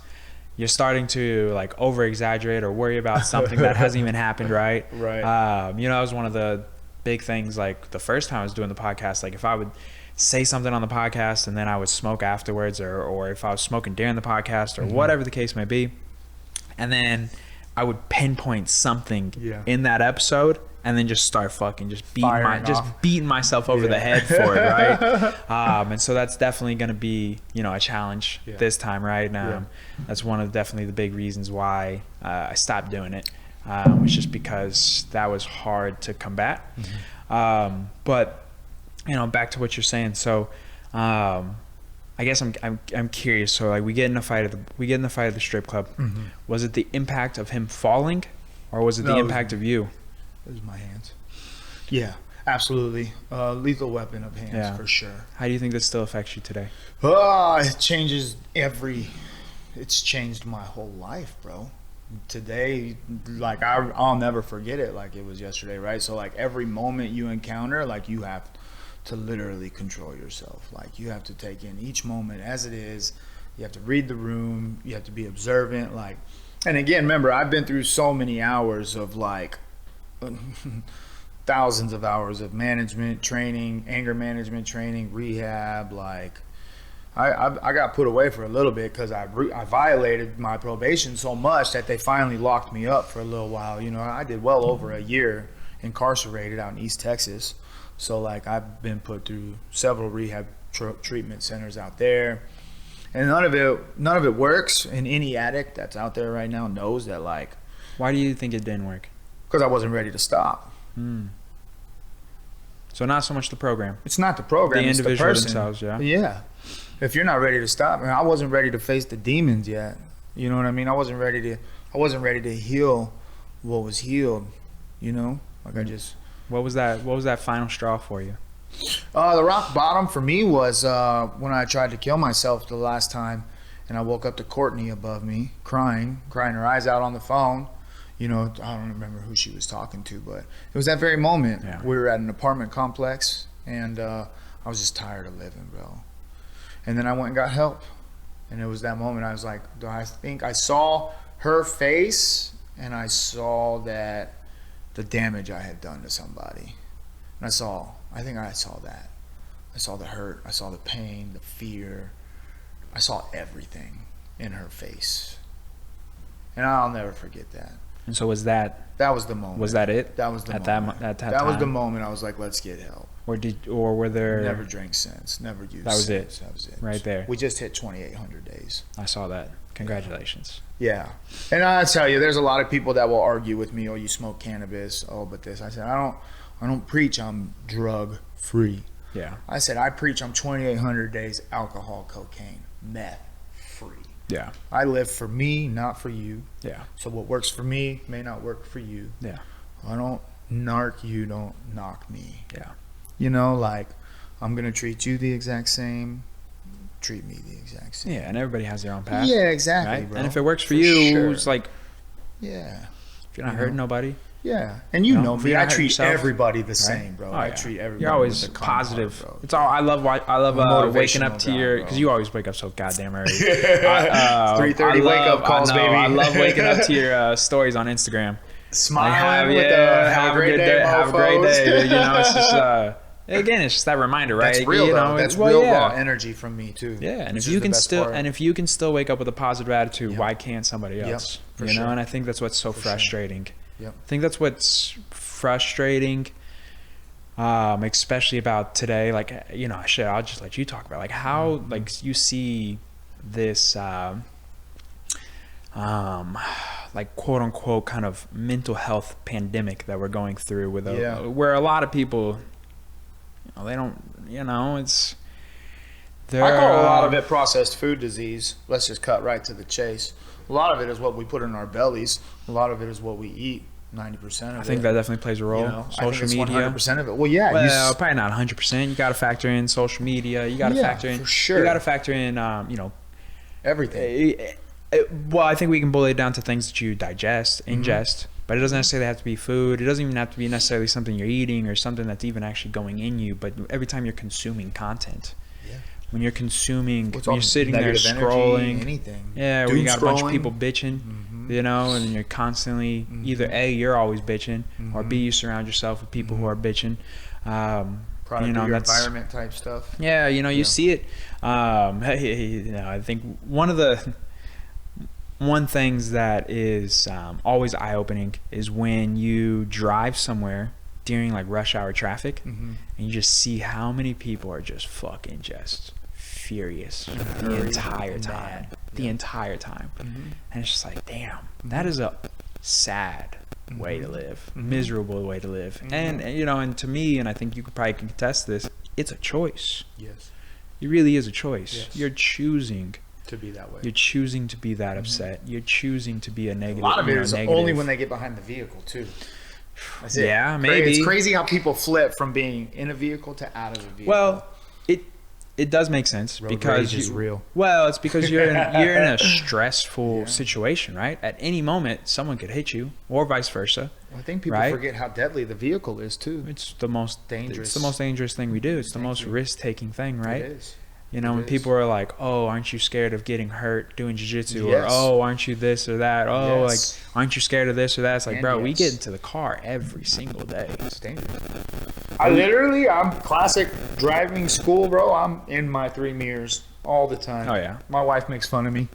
Speaker 1: You're starting to like over exaggerate or worry about something that hasn't even happened, right?
Speaker 2: Right.
Speaker 1: You know, it was one of the big things like the first time I was doing the podcast, like if I would say something on the podcast and then I would smoke afterwards, or if I was smoking during the podcast or whatever the case may be, and then I would pinpoint something in that episode and then just start fucking beating myself over the head for it, right? And so that's definitely going to be, you know, a challenge this time, right? That's one of definitely the big reasons why I stopped doing it. Was just because that was hard to combat. But you know, back to what you're saying. So I guess I'm curious. So like we get in a fight at the strip club. Was it the impact of him falling, or was it the impact of you?
Speaker 2: It was my hands. Yeah, absolutely. Lethal weapon of hands for sure.
Speaker 1: How do you think this still affects you today?
Speaker 2: It changes it's changed my whole life, bro. Today, like I'll never forget it like it was yesterday, right? So like every moment you encounter, like you have to literally control yourself. Like you have to take in each moment as it is. You have to read the room. You have to be observant. Like, and again, remember, I've been through so many hours of like thousands of hours of management training, anger management training, rehab. Like I got put away for a little bit because I violated my probation so much that they finally locked me up for a little while. You know, I did well over a year incarcerated out in East Texas. So like I've been put through several rehab treatment centers out there, and none of it works. And any addict that's out there right now knows that. Like,
Speaker 1: Why do you think it didn't work?
Speaker 2: because I wasn't ready to stop.
Speaker 1: So not so much the program.
Speaker 2: It's not the program,
Speaker 1: The
Speaker 2: it's the
Speaker 1: individual
Speaker 2: person.
Speaker 1: themselves, yeah.
Speaker 2: Yeah. If you're not ready to stop, I wasn't ready to face the demons yet. You know what I mean? I wasn't ready to heal what was healed. You know, like I just.
Speaker 1: What was that final straw for you?
Speaker 2: The rock bottom for me was when I tried to kill myself the last time, and I woke up to Courtney above me, crying her eyes out on the phone. You know, I don't remember who she was talking to, but it was that very moment.
Speaker 1: Yeah.
Speaker 2: We were at an apartment complex, and I was just tired of living, bro. And then I went and got help, and it was that moment I was like, I think I saw her face, and I saw that the damage I had done to somebody. And I think I saw that. I saw the hurt, I saw the pain, the fear. I saw everything in her face. And I'll never forget that.
Speaker 1: And so was that
Speaker 2: was the moment.
Speaker 1: Was that it?
Speaker 2: That was the
Speaker 1: at
Speaker 2: moment.
Speaker 1: That
Speaker 2: that was the
Speaker 1: time?
Speaker 2: moment I was like, let's get help.
Speaker 1: Or were there?
Speaker 2: Never drank since. Never used.
Speaker 1: That was
Speaker 2: since.
Speaker 1: it.
Speaker 2: That was it.
Speaker 1: Right there.
Speaker 2: We just hit 2,800 days.
Speaker 1: I saw that. Congratulations.
Speaker 2: Yeah. And I tell you, there's a lot of people that will argue with me. Oh, you smoke cannabis. Oh, but this. I said, I don't preach I'm drug free.
Speaker 1: Yeah.
Speaker 2: I said, I preach I'm 2,800 days alcohol, cocaine, meth free.
Speaker 1: Yeah.
Speaker 2: I live for me, not for you.
Speaker 1: Yeah.
Speaker 2: So what works for me may not work for you.
Speaker 1: Yeah.
Speaker 2: I don't narc you, don't knock me.
Speaker 1: Yeah.
Speaker 2: You know, like, I'm going to treat you the exact same. Treat me the exact same.
Speaker 1: Yeah, and everybody has their own path.
Speaker 2: Yeah, exactly,
Speaker 1: Right?
Speaker 2: bro.
Speaker 1: And if it works for you,
Speaker 2: sure.
Speaker 1: it's like,
Speaker 2: Yeah.
Speaker 1: if you're not
Speaker 2: You
Speaker 1: hurting
Speaker 2: know?
Speaker 1: nobody.
Speaker 2: Yeah. And you know
Speaker 1: if
Speaker 2: me,
Speaker 1: you're
Speaker 2: I
Speaker 1: not hurting
Speaker 2: treat
Speaker 1: yourself,
Speaker 2: everybody the
Speaker 1: right?
Speaker 2: same, bro.
Speaker 1: Oh,
Speaker 2: I
Speaker 1: yeah.
Speaker 2: treat everybody
Speaker 1: You're always
Speaker 2: with a calm
Speaker 1: positive.
Speaker 2: heart, bro.
Speaker 1: It's all I love waking up
Speaker 2: Motivational
Speaker 1: to your,
Speaker 2: guy,
Speaker 1: because
Speaker 2: bro.
Speaker 1: you always wake up so goddamn early.
Speaker 2: 3:30 wake up calls,
Speaker 1: I know,
Speaker 2: baby.
Speaker 1: I love waking up to your stories on Instagram.
Speaker 2: Smiling with the have a great day,
Speaker 1: have a great
Speaker 2: mofos.
Speaker 1: day. You know, it's just again, it's just that reminder, right?
Speaker 2: That's real,
Speaker 1: you
Speaker 2: though.
Speaker 1: know,
Speaker 2: That's
Speaker 1: well,
Speaker 2: real
Speaker 1: yeah.
Speaker 2: raw energy from me, too.
Speaker 1: Yeah, and
Speaker 2: Which
Speaker 1: if
Speaker 2: is
Speaker 1: you
Speaker 2: the
Speaker 1: can
Speaker 2: best
Speaker 1: still
Speaker 2: part.
Speaker 1: wake up with a positive attitude,
Speaker 2: Yep.
Speaker 1: why can't somebody
Speaker 2: Yep,
Speaker 1: else?
Speaker 2: for
Speaker 1: You know,
Speaker 2: sure.
Speaker 1: and I think that's what's so
Speaker 2: For sure.
Speaker 1: frustrating.
Speaker 2: Yep.
Speaker 1: I think that's what's frustrating, especially about today. Like, you know, shit, I'll just let you talk about like how like you see this like quote unquote kind of mental health pandemic that we're going through with where a lot of people, you know, they don't, you know, it's
Speaker 2: I call a lot of it processed food disease. Let's just cut right to the chase. A lot of it is what we put in our bellies. A lot of it is what we eat. 90% of it.
Speaker 1: I think that definitely plays a role.
Speaker 2: You know,
Speaker 1: Social
Speaker 2: I think
Speaker 1: media.
Speaker 2: it's 100% of it. Well, yeah.
Speaker 1: Well, probably not 100%. You got to factor in social media. You got to factor in.
Speaker 2: For sure.
Speaker 1: You got to factor in. You know,
Speaker 2: everything.
Speaker 1: Well, I think we can boil it down to things that you digest, ingest. But it doesn't necessarily have to be food. It doesn't even have to be necessarily something you're eating or something that's even actually going in you. But every time you're consuming content, when you're consuming, when you're sitting there scrolling,
Speaker 2: anything.
Speaker 1: Yeah, where you got a bunch of people bitching, you know, and you're constantly either A, you're always bitching, or B, you surround yourself with people who are bitching.
Speaker 2: Product
Speaker 1: you know,
Speaker 2: of your
Speaker 1: that's
Speaker 2: environment type stuff.
Speaker 1: Yeah, you know, you see it. You know, I think one things that is always eye-opening is when you drive somewhere during like rush hour traffic and you just see how many people are just fucking just furious the entire time. And it's just like, damn, that is a sad way to live, miserable way to live. And you know, and to me, and I think you could probably contest this, it's a choice.
Speaker 2: Yes.
Speaker 1: It really is a choice.
Speaker 2: Yes.
Speaker 1: You're choosing
Speaker 2: to be that way.
Speaker 1: You're choosing to be that upset. You're choosing to be a negative.
Speaker 2: A lot of it is
Speaker 1: negative.
Speaker 2: only when they get behind the vehicle too. That's it.
Speaker 1: Yeah, maybe.
Speaker 2: It's crazy how people flip from being in a vehicle to out of a vehicle.
Speaker 1: Well, it does make sense
Speaker 2: Road
Speaker 1: because
Speaker 2: rage is real.
Speaker 1: Well, it's because you're in a stressful situation, right? At any moment, someone could hit you, or vice versa.
Speaker 2: I think people forget how deadly the vehicle is too.
Speaker 1: It's the most
Speaker 2: dangerous.
Speaker 1: It's the most dangerous thing we do. It's the most risk-taking thing, right?
Speaker 2: It is.
Speaker 1: You know, when people are like, "Oh, aren't you scared of getting hurt doing jiu-jitsu?"
Speaker 2: Yes.
Speaker 1: Or, "Oh, aren't you this or that?" "Oh,
Speaker 2: Yes.
Speaker 1: like, aren't you scared of this or that?" It's like,
Speaker 2: And
Speaker 1: bro, we
Speaker 2: yes.
Speaker 1: get into the car every single day.
Speaker 2: It's dangerous. I'm classic driving school, bro. I'm in my 3 mirrors all the time.
Speaker 1: Oh yeah.
Speaker 2: My wife makes fun of me.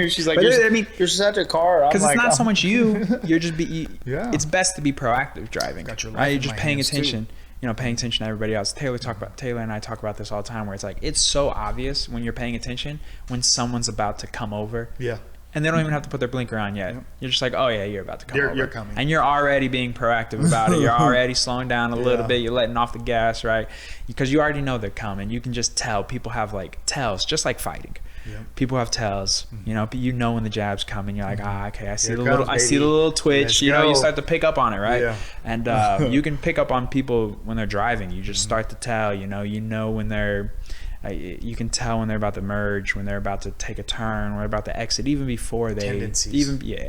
Speaker 2: She's like,
Speaker 1: But
Speaker 2: you're,
Speaker 1: I mean,
Speaker 2: you're such a car.
Speaker 1: because
Speaker 2: Like,
Speaker 1: it's not so
Speaker 2: oh.
Speaker 1: much you. You're just
Speaker 2: Yeah.
Speaker 1: It's best to be proactive driving.
Speaker 2: Got your life
Speaker 1: right? You're
Speaker 2: in
Speaker 1: just
Speaker 2: my
Speaker 1: paying
Speaker 2: hands, too.
Speaker 1: attention. You know, paying attention to everybody else. Taylor and I talk about this all the time. Where it's like it's so obvious when you're paying attention when someone's about to come over.
Speaker 2: Yeah.
Speaker 1: And they don't even have to put their blinker on yet.
Speaker 2: Yep.
Speaker 1: You're just like, oh yeah, you're about to come over.
Speaker 2: You're coming.
Speaker 1: And you're already being proactive about it. You're already slowing down a little
Speaker 2: Yeah.
Speaker 1: bit. You're letting off the gas, right? Because you already know they're coming. You can just tell. People have like tells, just like fighting.
Speaker 2: Yep.
Speaker 1: People have tells. You know, but you know when the jab's coming. You're like, okay, I see
Speaker 2: Here
Speaker 1: the
Speaker 2: it
Speaker 1: little,
Speaker 2: comes,
Speaker 1: I see the
Speaker 2: baby.
Speaker 1: little twitch.
Speaker 2: Let's
Speaker 1: You know,
Speaker 2: go.
Speaker 1: you start to pick up on it, right?
Speaker 2: Yeah.
Speaker 1: And you can pick up on people when they're driving. You just start to tell. You know when they're. You can tell when they're about to merge, when they're about to take a turn, when they're about to exit, even before they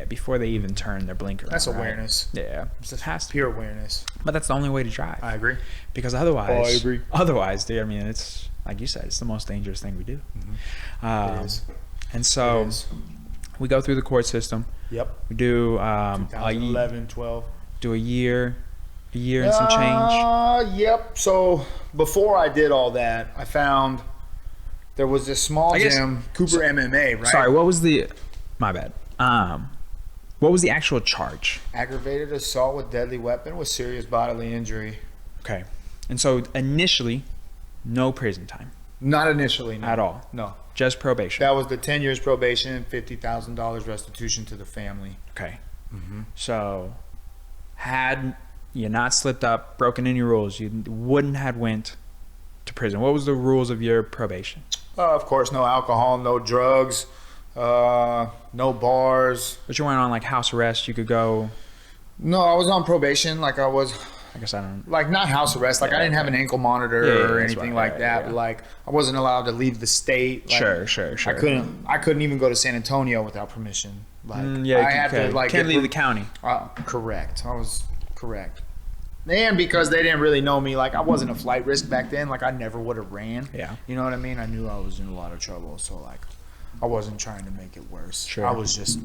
Speaker 1: before they even turn their blinker.
Speaker 2: That's
Speaker 1: on, right?
Speaker 2: awareness.
Speaker 1: Yeah,
Speaker 2: It's
Speaker 1: it has to.
Speaker 2: pure awareness.
Speaker 1: But that's the only way to drive.
Speaker 2: I agree.
Speaker 1: Because otherwise,
Speaker 2: Oh, I agree.
Speaker 1: Otherwise, dude, I mean, it's like you said, it's the most dangerous thing we do.
Speaker 2: It is.
Speaker 1: And so
Speaker 2: It is.
Speaker 1: we go through the court system.
Speaker 2: Yep.
Speaker 1: We do
Speaker 2: 2011, 12.
Speaker 1: do a year and some change.
Speaker 2: Yep. So before I did all that, I found there was this small
Speaker 1: I guess-
Speaker 2: gym, Cooper MMA, right?
Speaker 1: Sorry, what was the? My bad. What was the actual charge?
Speaker 2: Aggravated assault with deadly weapon with serious bodily injury.
Speaker 1: Okay, and so initially, no prison time
Speaker 2: Not initially, no.
Speaker 1: at all,
Speaker 2: No.
Speaker 1: just probation.
Speaker 2: That was the 10 years probation and $50,000 restitution to the family.
Speaker 1: Okay, so had you not slipped up, broken any rules, you wouldn't have went to prison. What was the rules of your probation?
Speaker 2: Of course, no alcohol, no drugs, no bars.
Speaker 1: But you weren't on like house arrest. You could go.
Speaker 2: No, I was on probation. Like I was,
Speaker 1: I guess I don't.
Speaker 2: like not house arrest. Like I didn't have an ankle monitor
Speaker 1: Yeah,
Speaker 2: or
Speaker 1: that's
Speaker 2: anything
Speaker 1: right,
Speaker 2: like that.
Speaker 1: yeah.
Speaker 2: But like I wasn't allowed to leave the state. Like,
Speaker 1: Sure.
Speaker 2: I couldn't even go to San Antonio without permission. Like
Speaker 1: Yeah,
Speaker 2: I had to like
Speaker 1: can't
Speaker 2: get
Speaker 1: leave the county.
Speaker 2: Correct. I was correct. And because they didn't really know me, like I wasn't a flight risk back then. Like I never would have ran.
Speaker 1: Yeah.
Speaker 2: You know what I mean? I knew I was in a lot of trouble, so like I wasn't trying to make it worse.
Speaker 1: Sure.
Speaker 2: I was just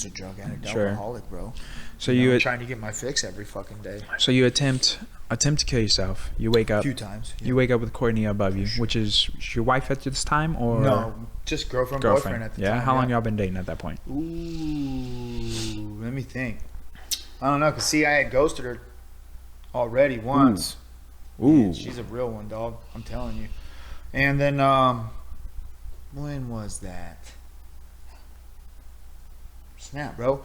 Speaker 2: a drug addict,
Speaker 1: Sure.
Speaker 2: alcoholic, bro.
Speaker 1: So
Speaker 2: You know,
Speaker 1: you
Speaker 2: trying to get my fix every fucking day.
Speaker 1: so you attempt to kill yourself. You wake
Speaker 2: A
Speaker 1: up.
Speaker 2: few times.
Speaker 1: You wake up with Courtney above you, which is your wife at this time or
Speaker 2: No, just girlfriend, boyfriend at the time.
Speaker 1: How long y'all been dating at that point?
Speaker 2: Ooh, let me think. I don't know, cause see, I had ghosted her already once.
Speaker 1: Ooh.
Speaker 2: She's a real one, dog. I'm telling you. And then, when was that? Snap, bro.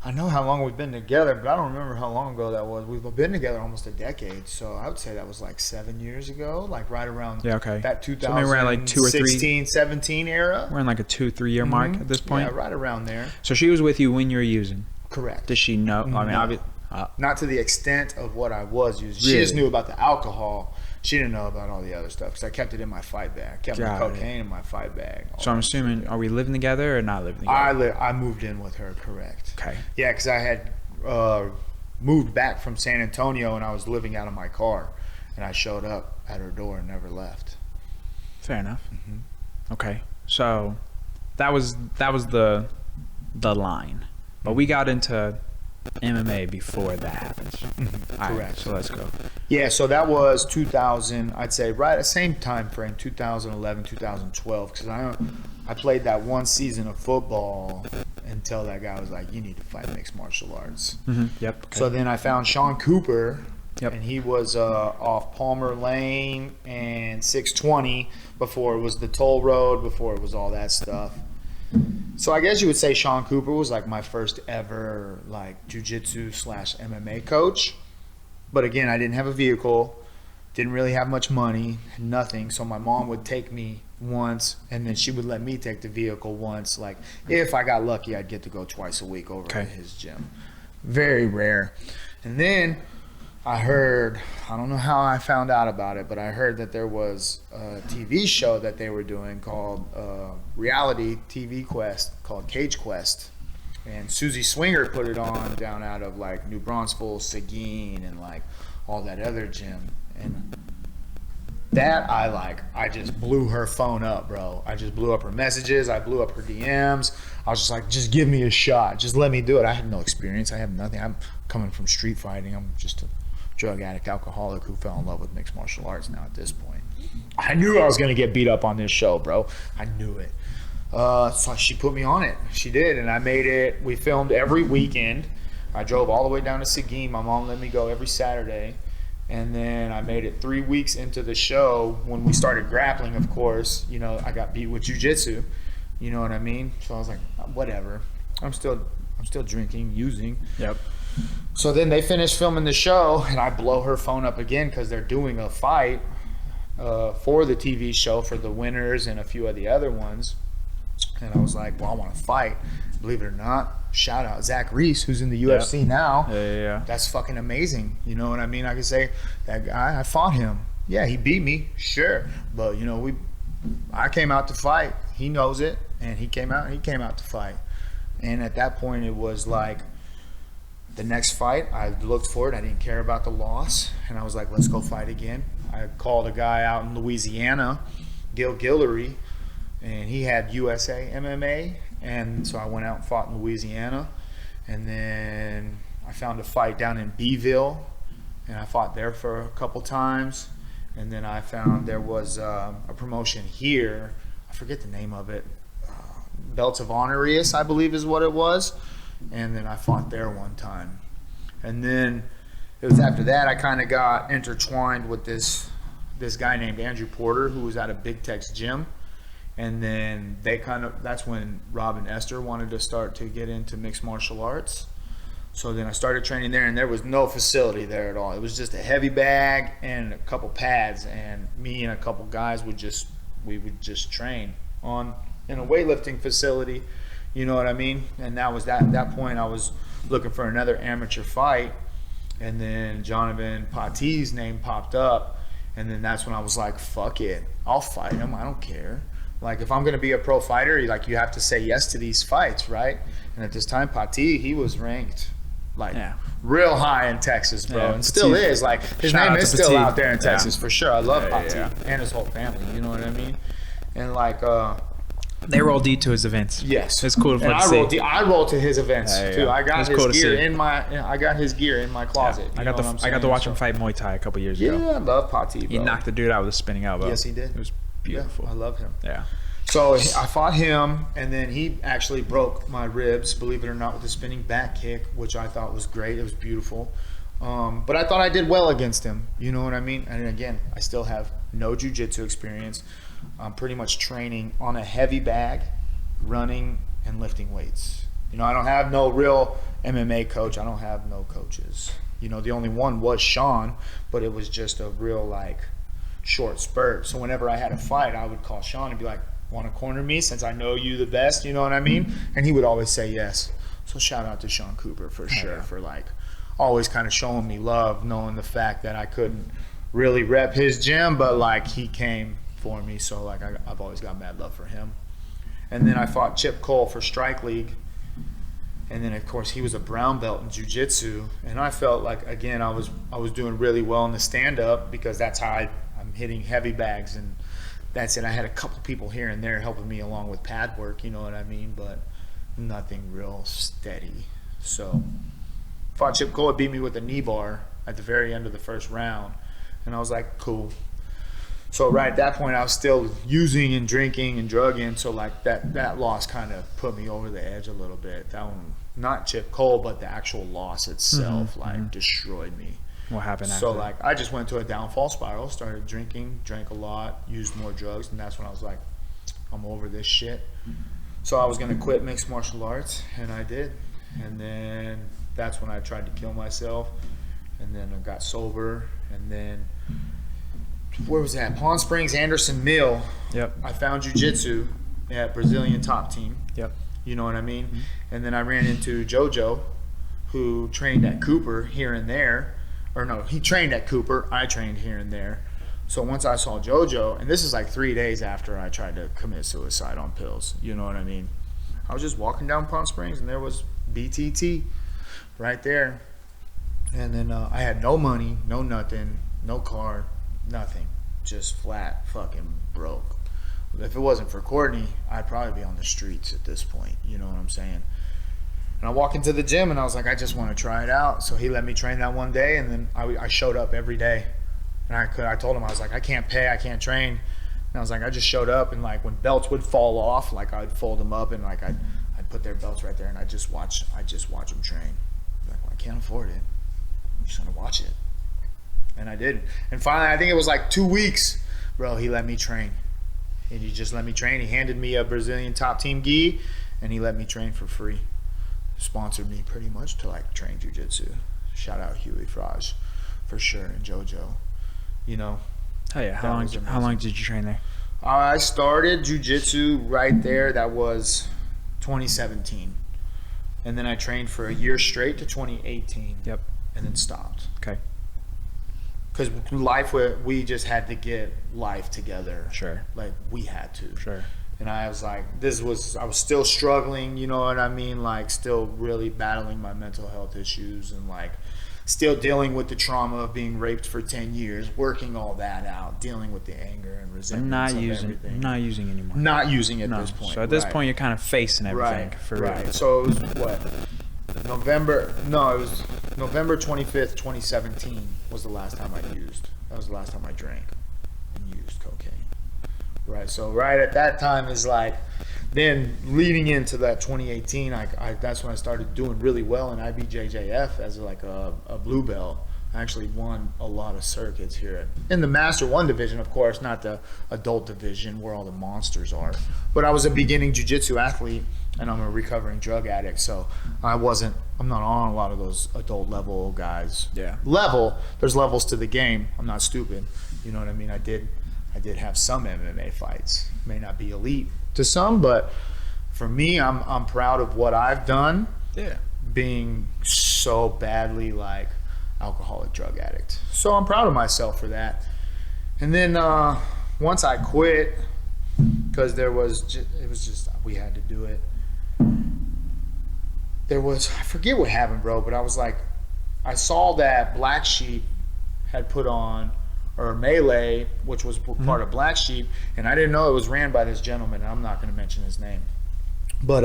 Speaker 2: I know how long we've been together, but I don't remember how long ago that was. We've been together almost a decade, so I would say that was like 7 years ago, like right around
Speaker 1: Yeah, okay.
Speaker 2: that
Speaker 1: So maybe we're at like 2 or 3.
Speaker 2: 2016, 17 era.
Speaker 1: We're in like a 2-3 year mark at this point.
Speaker 2: Yeah, right around there.
Speaker 1: So she was with you when you were using.
Speaker 2: Correct.
Speaker 1: Does she know? I mean,
Speaker 2: No.
Speaker 1: obviously.
Speaker 2: Not to the extent of what I was using. She
Speaker 1: Really?
Speaker 2: just knew about the alcohol. She didn't know about all the other stuff because I kept it in my fight bag. I kept my
Speaker 1: Got it.
Speaker 2: cocaine in my fight bag. all
Speaker 1: So I'm
Speaker 2: that
Speaker 1: assuming,
Speaker 2: shit.
Speaker 1: are we living together or not living together?
Speaker 2: I moved in with her, correct.
Speaker 1: Okay.
Speaker 2: Yeah, because I had moved back from San Antonio and I was living out of my car. And I showed up at her door and never left.
Speaker 1: Fair enough. Okay. So that was the line, but we got into MMA before that happened. All right,
Speaker 2: Correct.
Speaker 1: so let's go.
Speaker 2: Yeah, so that was 2000, I'd say right at the same time frame, 2011, 2012, because I played that one season of football until that guy was like, you need to fight mixed martial arts.
Speaker 1: Yep. Okay.
Speaker 2: So then I found Sean Cooper,
Speaker 1: Yep.
Speaker 2: and he was off Palmer Lane and 620 before it was the toll road, before it was all that stuff. So I guess you would say Sean Cooper was like my first ever like jiu-jitsu / MMA coach. But again, I didn't have a vehicle, didn't really have much money, nothing. So my mom would take me once and then she would let me take the vehicle once. Like if I got lucky, I'd get to go twice a week over to his gym. Very rare. And then I heard, I don't know how I found out about it, but I heard that there was a TV show that they were doing called reality TV quest called Cage Quest. And Susie Swinger put it on down out of like New Braunfels, Seguin, and like all that other gym. And that I just blew her phone up, bro. I just blew up her messages. I blew up her DMs. I was just like, just give me a shot. Just let me do it. I had no experience. I have nothing. I'm coming from street fighting. I'm just a drug addict, alcoholic who fell in love with mixed martial arts now at this point. I knew I was going to get beat up on this show, bro. I knew it. So she put me on it. She did, and I made it. We filmed every weekend. I drove all the way down to Seguin. My mom let me go every Saturday. And then I made it 3 weeks into the show when we started grappling, of course. You know, I got beat with jiu-jitsu. You know what I mean? So I was like, whatever. I'm still drinking, using.
Speaker 1: Yep.
Speaker 2: So then they finished filming the show, and I blow her phone up again because they're doing a fight for the TV show for the winners and a few of the other ones. And I was like, well, I want to fight. Believe it or not, shout out Zach Reese, who's in the UFC now.
Speaker 1: Yeah.
Speaker 2: That's fucking amazing. You know what I mean? I can say, that guy, I fought him. Yeah, he beat me, sure. But, you know, I came out to fight. He knows it. And he came out to fight. And at that point, it was like, the next fight, I looked for it. I didn't care about the loss. And I was like, let's go fight again. I called a guy out in Louisiana, Gil Guillory, and he had USA MMA. And so I went out and fought in Louisiana. And then I found a fight down in Beeville, and I fought there for a couple times. And then I found there was a promotion here. I forget the name of it. Belts of Honorius, I believe is what it was. And then I fought there one time. And then it was after that I kind of got intertwined with this guy named Andrew Porter, who was at a Big Tex gym. And then that's when Rob and Esther wanted to start to get into mixed martial arts. So then I started training there, and there was no facility there at all. It was just a heavy bag and a couple pads, and me and a couple guys would just train in a weightlifting facility. You know what I mean? And that was at that point I was looking for another amateur fight, and then Jonathan Pati's name popped up, and then that's when I was like, fuck it, I'll fight him. I don't care. Like, if I'm going to be a pro fighter, you have to say yes to these fights, right? And at this time, Pati, he was ranked real high in Texas, bro, and still is. Like, his name is still out there in Texas for sure. I love Pati and his whole family. You know what I mean? And like,
Speaker 1: they roll D to his events.
Speaker 2: yes,
Speaker 1: it's cool to see.
Speaker 2: I roll to his events too. I got his gear in my closet.
Speaker 1: I got to watch him fight Muay Thai a couple years ago.
Speaker 2: Yeah, I love Pati, bro.
Speaker 1: He knocked the dude out with a spinning elbow.
Speaker 2: Yes, he did.
Speaker 1: It was beautiful.
Speaker 2: Yeah, I love him.
Speaker 1: Yeah.
Speaker 2: So I fought him, and then he actually broke my ribs, believe it or not, with a spinning back kick, which I thought was great. It was beautiful. But I thought I did well against him. You know what I mean? And again, I still have no jiu-jitsu experience. I'm pretty much training on a heavy bag, running and lifting weights. You know, I don't have no real MMA coach. I don't have no coaches. You know, the only one was Sean, but it was just a real, like, short spurt. So whenever I had a fight, I would call Sean and be like, want to corner me since I know you the best, you know what I mean? And he would always say yes. So shout out to Sean Cooper for sure, for like always kind of showing me love, knowing the fact that I couldn't really rep his gym, but like he came for me. So like I've always got mad love for him. And then I fought Chip Cole for Strike League. And then of course he was a brown belt in jiu-jitsu, and I felt like, again, I was doing really well in the stand-up because that's how I'm hitting heavy bags, and that's it. I had a couple people here and there helping me along with pad work, you know what I mean, but nothing real steady. So fought Chip Cole, beat me with a knee bar at the very end of the first round, and I was like, cool. So right at that point I was still using and drinking and drugging, so like that loss kind of put me over the edge a little bit. That one, not Chip Cole, but the actual loss itself, destroyed me.
Speaker 1: What happened after?
Speaker 2: So like I just went to a downfall spiral, started drinking, drank a lot, used more drugs, and that's when I was like, I'm over this shit. So I was gonna quit mixed martial arts, and I did. And then that's when I tried to kill myself, and then I got sober, and then where was that? Palm Springs, Anderson Mill.
Speaker 1: Yep.
Speaker 2: I found jiu-jitsu at Brazilian Top Team.
Speaker 1: Yep.
Speaker 2: You know what I mean? And then I ran into JoJo, who trained at Cooper here and there. Or no, he trained at Cooper. I trained here and there. So once I saw JoJo, and this is like 3 days after I tried to commit suicide on pills. You know what I mean? I was just walking down Palm Springs, and there was BTT right there. And then I had no money, no nothing, no car, nothing. Just flat fucking broke. If it wasn't for Courtney, I'd probably be on the streets at this point. You know what I'm saying? And I walk into the gym and I was like, I just want to try it out. So he let me train that one day, and then I showed up every day. And I told him, I was like, I can't pay, I can't train. And I was like, I just showed up, and like when belts would fall off, like I'd fold them up and like I'd put their belts right there, and I just watch them train. Like, well, I can't afford it. I'm just gonna watch it. And I did. And finally, I think it was like 2 weeks, bro, he let me train. And he just let me train. He handed me a Brazilian top team gi, and he let me train for free. Sponsored me pretty much to like train jiu-jitsu. Shout out Huey Fraj for sure, and JoJo. You know.
Speaker 1: Oh yeah. How long did you train there?
Speaker 2: I started jiu-jitsu right there. That was 2017. And then I trained for a year straight to 2018.
Speaker 1: Yep.
Speaker 2: And then stopped.
Speaker 1: Okay.
Speaker 2: Because we just had to get life together.
Speaker 1: Sure.
Speaker 2: Like, we had to.
Speaker 1: Sure.
Speaker 2: And I was like, I was still struggling, you know what I mean? Like, still really battling my mental health issues, and like, still dealing with the trauma of being raped for 10 years, working all that out, dealing with the anger and resentment of everything.
Speaker 1: Not using anymore.
Speaker 2: Not using at this point.
Speaker 1: So at this point, you're kind of facing everything for real.
Speaker 2: Right. So it was what? November 25th, 2017 was the last time I used. That was the last time I drank and used cocaine. Right. So right at that time is like, then leading into that 2018, that's when I started doing really well in IBJJF as like a blue belt. I actually won a lot of circuits here in the Master 1 division, of course, not the adult division where all the monsters are. But I was a beginning jiu-jitsu athlete, and I'm a recovering drug addict, so I'm not on a lot of those adult level guys.
Speaker 1: Yeah.
Speaker 2: There's levels to the game. I'm not stupid. You know what I mean? I did have some MMA fights. May not be elite to some, but for me, I'm proud of what I've done.
Speaker 1: Yeah. Being
Speaker 2: so badly like alcoholic drug addict. So I'm proud of myself for that. And then once I quit, because we had to do it. I forget what happened, bro, but I saw that Black Sheep had put on, or Melee, which was part of Black Sheep, and I didn't know it was ran by this gentleman, and I'm not going to mention his name. But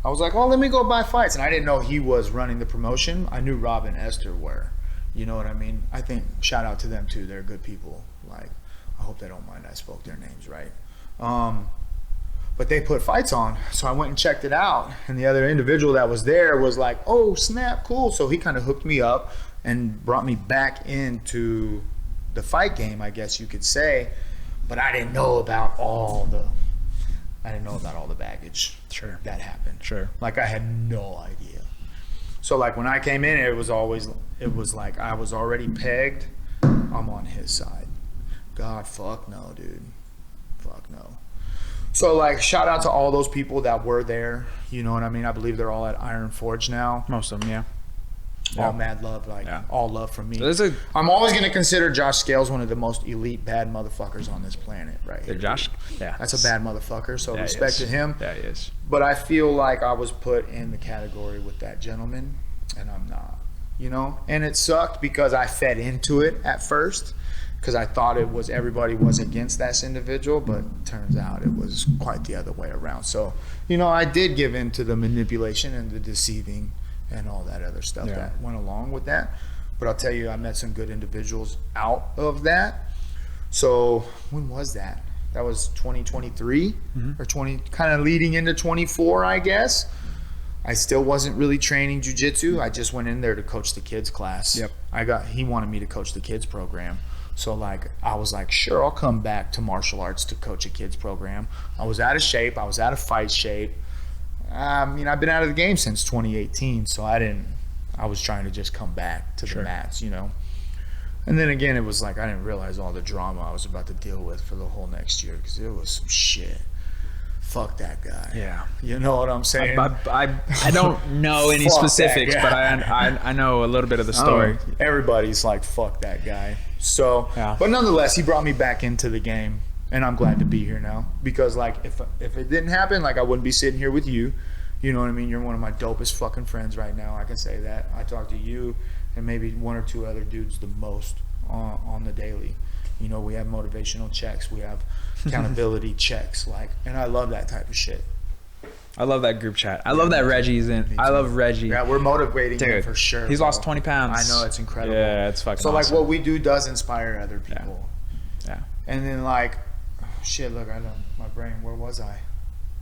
Speaker 2: I was like, oh, let me go buy fights. And I didn't know he was running the promotion. I knew Rob and Esther were. You know what I mean? I think, shout out to them too. They're good people. Like, I hope they don't mind I spoke their names right. But they put fights on. So I went and checked it out. And the other individual that was there was like, oh, snap, cool. So he kind of hooked me up and brought me back into the fight game, I guess you could say. But I didn't know about all the baggage that happened.
Speaker 1: Sure.
Speaker 2: Like, I had no idea. So like when I came in, it was like I was already pegged. I'm on his side. God, fuck no, dude. Fuck no. So like, shout out to all those people that were there. You know what I mean? I believe they're all at Iron Forge now.
Speaker 1: Most of them, yeah.
Speaker 2: All mad love, all love from me. I'm always going to consider Josh Scales one of the most elite bad motherfuckers on this planet, right here.
Speaker 1: Josh? Yeah.
Speaker 2: That's a bad motherfucker, so respect to him.
Speaker 1: Yeah, he is.
Speaker 2: But I feel like I was put in the category with that gentleman, and I'm not, you know? And it sucked because I fed into it at first, because I thought everybody was against that individual, but turns out it was quite the other way around. So, you know, I did give in to the manipulation and the deceiving and all that other stuff that went along with that. But I'll tell you, I met some good individuals out of that. So when was that? That was 2023 or kind of leading into 24, I guess. I still wasn't really training jiu-jitsu. I just went in there to coach the kids class. Yep. He wanted me to coach the kids program. So like, I was like, sure, I'll come back to martial arts to coach a kids program. I was out of shape. I was out of fight shape. I've been out of the game since 2018, so I was trying to just come back to the mats, you know. And then again, it was like, I didn't realize all the drama I was about to deal with for the whole next year, because it was some shit. Fuck that guy. Yeah. You know what I'm saying?
Speaker 1: I don't know any specifics, but I know a little bit of the story.
Speaker 2: Everybody's like, fuck that guy. So, but nonetheless, he brought me back into the game. And I'm glad to be here now, because like if it didn't happen, like I wouldn't be sitting here with you. You know what I mean? You're one of my dopest fucking friends right now. I can say that. I talk to you and maybe one or two other dudes the most on the daily. You know, we have motivational checks, we have accountability checks, like, and I love that type of shit.
Speaker 1: I love that group chat. I love that Reggie's in. I love Reggie.
Speaker 2: Yeah, we're motivating him
Speaker 1: Dude,
Speaker 2: for sure.
Speaker 1: He's
Speaker 2: bro.
Speaker 1: lost 20 pounds.
Speaker 2: I know, it's incredible.
Speaker 1: Yeah, it's fucking
Speaker 2: so
Speaker 1: awesome.
Speaker 2: like what we do does inspire other people.
Speaker 1: Yeah.
Speaker 2: And then like, shit, look, I know my brain. Where was I?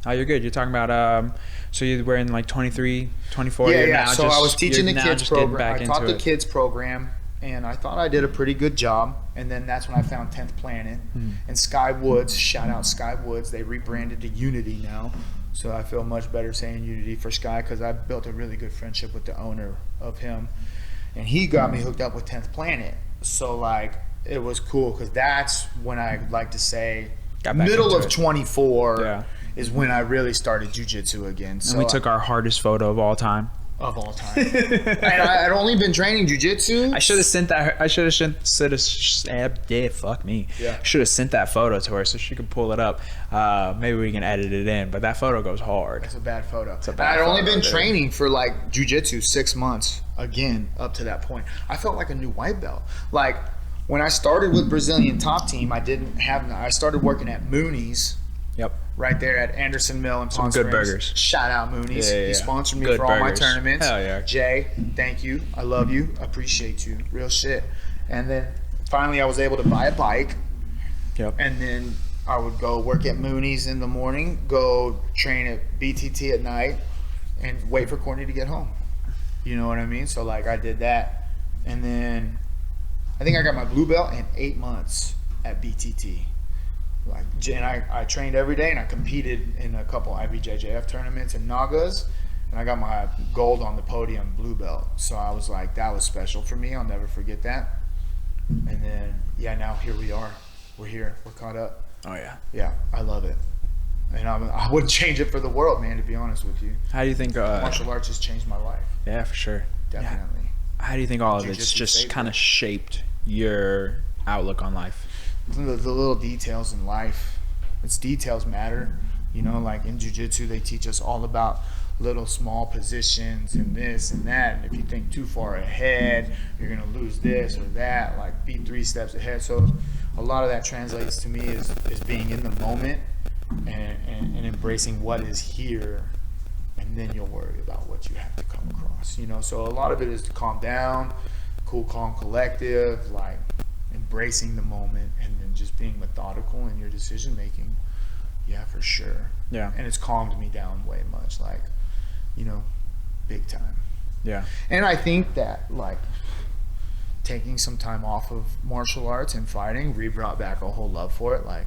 Speaker 1: Oh, you're good. You're talking about so you were in like 23, 24.
Speaker 2: Yeah,
Speaker 1: you're
Speaker 2: yeah.
Speaker 1: now
Speaker 2: So I was teaching the
Speaker 1: now
Speaker 2: kids
Speaker 1: just getting
Speaker 2: program.
Speaker 1: back
Speaker 2: I taught
Speaker 1: into
Speaker 2: the
Speaker 1: it.
Speaker 2: kids program, and I thought I did a pretty good job. And then that's when I found 10th Planet and Sky Woods. Shout out Sky Woods. They rebranded to Unity now. So I feel much better saying Unity for Sky because I built a really good friendship with the owner of him. And he got me hooked up with 10th Planet. So like it was cool because that's when I like to say
Speaker 1: Got back
Speaker 2: middle
Speaker 1: into
Speaker 2: of
Speaker 1: it.
Speaker 2: 24 is when I really started jiu-jitsu again. So
Speaker 1: And we took our hardest photo of all time.
Speaker 2: of all time. And I'd only been training jiu-jitsu.
Speaker 1: I should have sent that. I should have sent. Yeah, fuck me.
Speaker 2: Yeah.
Speaker 1: Should have sent that photo to her so she could pull it up. Maybe we can edit it in, but that photo goes hard.
Speaker 2: It's a bad photo.
Speaker 1: a bad
Speaker 2: I'd only
Speaker 1: photo,
Speaker 2: been
Speaker 1: dude.
Speaker 2: training for like jiu-jitsu 6 months again up to that point. I felt like a new white belt. Like when I started with Brazilian Top Team, I started working at Mooney's
Speaker 1: Yep.
Speaker 2: right there at Anderson Mill in Palm
Speaker 1: Some good
Speaker 2: Springs.
Speaker 1: burgers.
Speaker 2: Shout out Mooney's.
Speaker 1: Yeah, yeah,
Speaker 2: He
Speaker 1: yeah.
Speaker 2: sponsored me
Speaker 1: Good
Speaker 2: for all my
Speaker 1: burgers.
Speaker 2: tournaments.
Speaker 1: Hell yeah.
Speaker 2: Jay, thank you. I love you. Appreciate you. Real shit. And then finally I was able to buy a bike.
Speaker 1: Yep.
Speaker 2: And then I would go work at Mooney's in the morning, go train at BTT at night, and wait for Courtney to get home. You know what I mean? So like I did that, and then I think I got my blue belt in 8 months at BTT. Like, and I trained every day, and I competed in a couple IBJJF tournaments in Nagas, and I got my gold on the podium blue belt. So I was like, that was special for me. I'll never forget that. And then yeah, now here we are. We're here. We're caught up.
Speaker 1: Oh yeah.
Speaker 2: Yeah, I love it. And I wouldn't change it for the world, man, to be honest with you.
Speaker 1: How do you think?
Speaker 2: Martial arts has changed my life.
Speaker 1: Yeah, for sure.
Speaker 2: Definitely.
Speaker 1: Yeah. How do you think all of it's
Speaker 2: Jiu-jitsu
Speaker 1: just
Speaker 2: saved
Speaker 1: kind
Speaker 2: me.
Speaker 1: of shaped your outlook on life?
Speaker 2: The little details in life. It's details matter. You know, like in jiu-jitsu, they teach us all about little small positions and this and that. And if you think too far ahead, you're going to lose this or that. Like be 3 steps ahead. So a lot of that translates to me as being in the moment and embracing what is here. And then you'll worry about what you have to come across. You know, so a lot of it is to calm down, cool, calm, collective, like embracing the moment and then just being methodical in your decision making. Yeah, for sure.
Speaker 1: Yeah.
Speaker 2: And it's calmed me down way much, like, you know, big time.
Speaker 1: Yeah.
Speaker 2: And I think that like taking some time off of martial arts and fighting brought back a whole love for it. Like,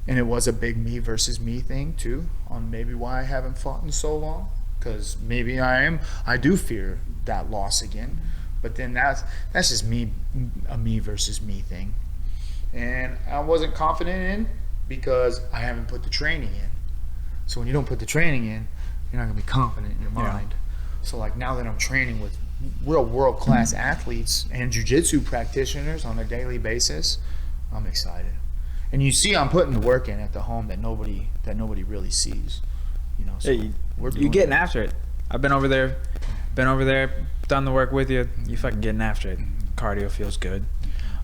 Speaker 2: and it was a big me versus me thing too, on maybe why I haven't fought in so long. Because maybe I do fear that loss again. But then that's just me, a me versus me thing. And I wasn't confident in because I haven't put the training in. So when you don't put the training in, you're not gonna be confident in your mind. So like now that I'm training with real world-class athletes and jiu-jitsu practitioners on a daily basis, I'm excited. And you see I'm putting the work in at the home that nobody really sees. You know, so
Speaker 1: Hey,
Speaker 2: we're
Speaker 1: you
Speaker 2: doing
Speaker 1: getting
Speaker 2: it.
Speaker 1: after it. I've been over there, done the work with you. You fucking getting after it. Cardio feels good.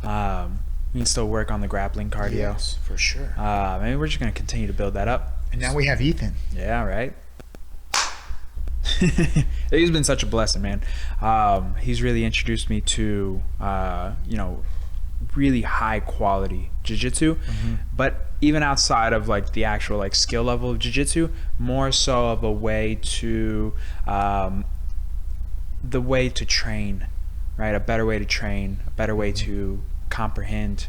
Speaker 1: You can still work on the grappling cardio.
Speaker 2: Yes, for sure.
Speaker 1: Maybe we're just gonna continue to build that up.
Speaker 2: And now we have Ethan.
Speaker 1: Yeah, right. He's been such a blessing, man. He's really introduced me to, really high quality jiu-jitsu, but even outside of like the actual like skill level of jiu-jitsu, more so of a way to, the way to train, right? A better way to train, a better way to comprehend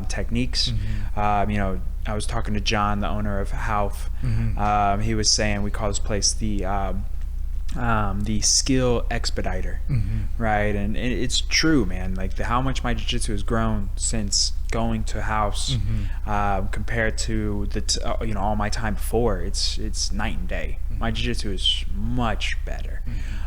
Speaker 1: techniques. I was talking to John, the owner of Half. He was saying we call this place the skill expediter, right? And it's true, man. Like how much my jiu-jitsu has grown since going to House, compared to all my time before. It's night and day. My jiu-jitsu is much better,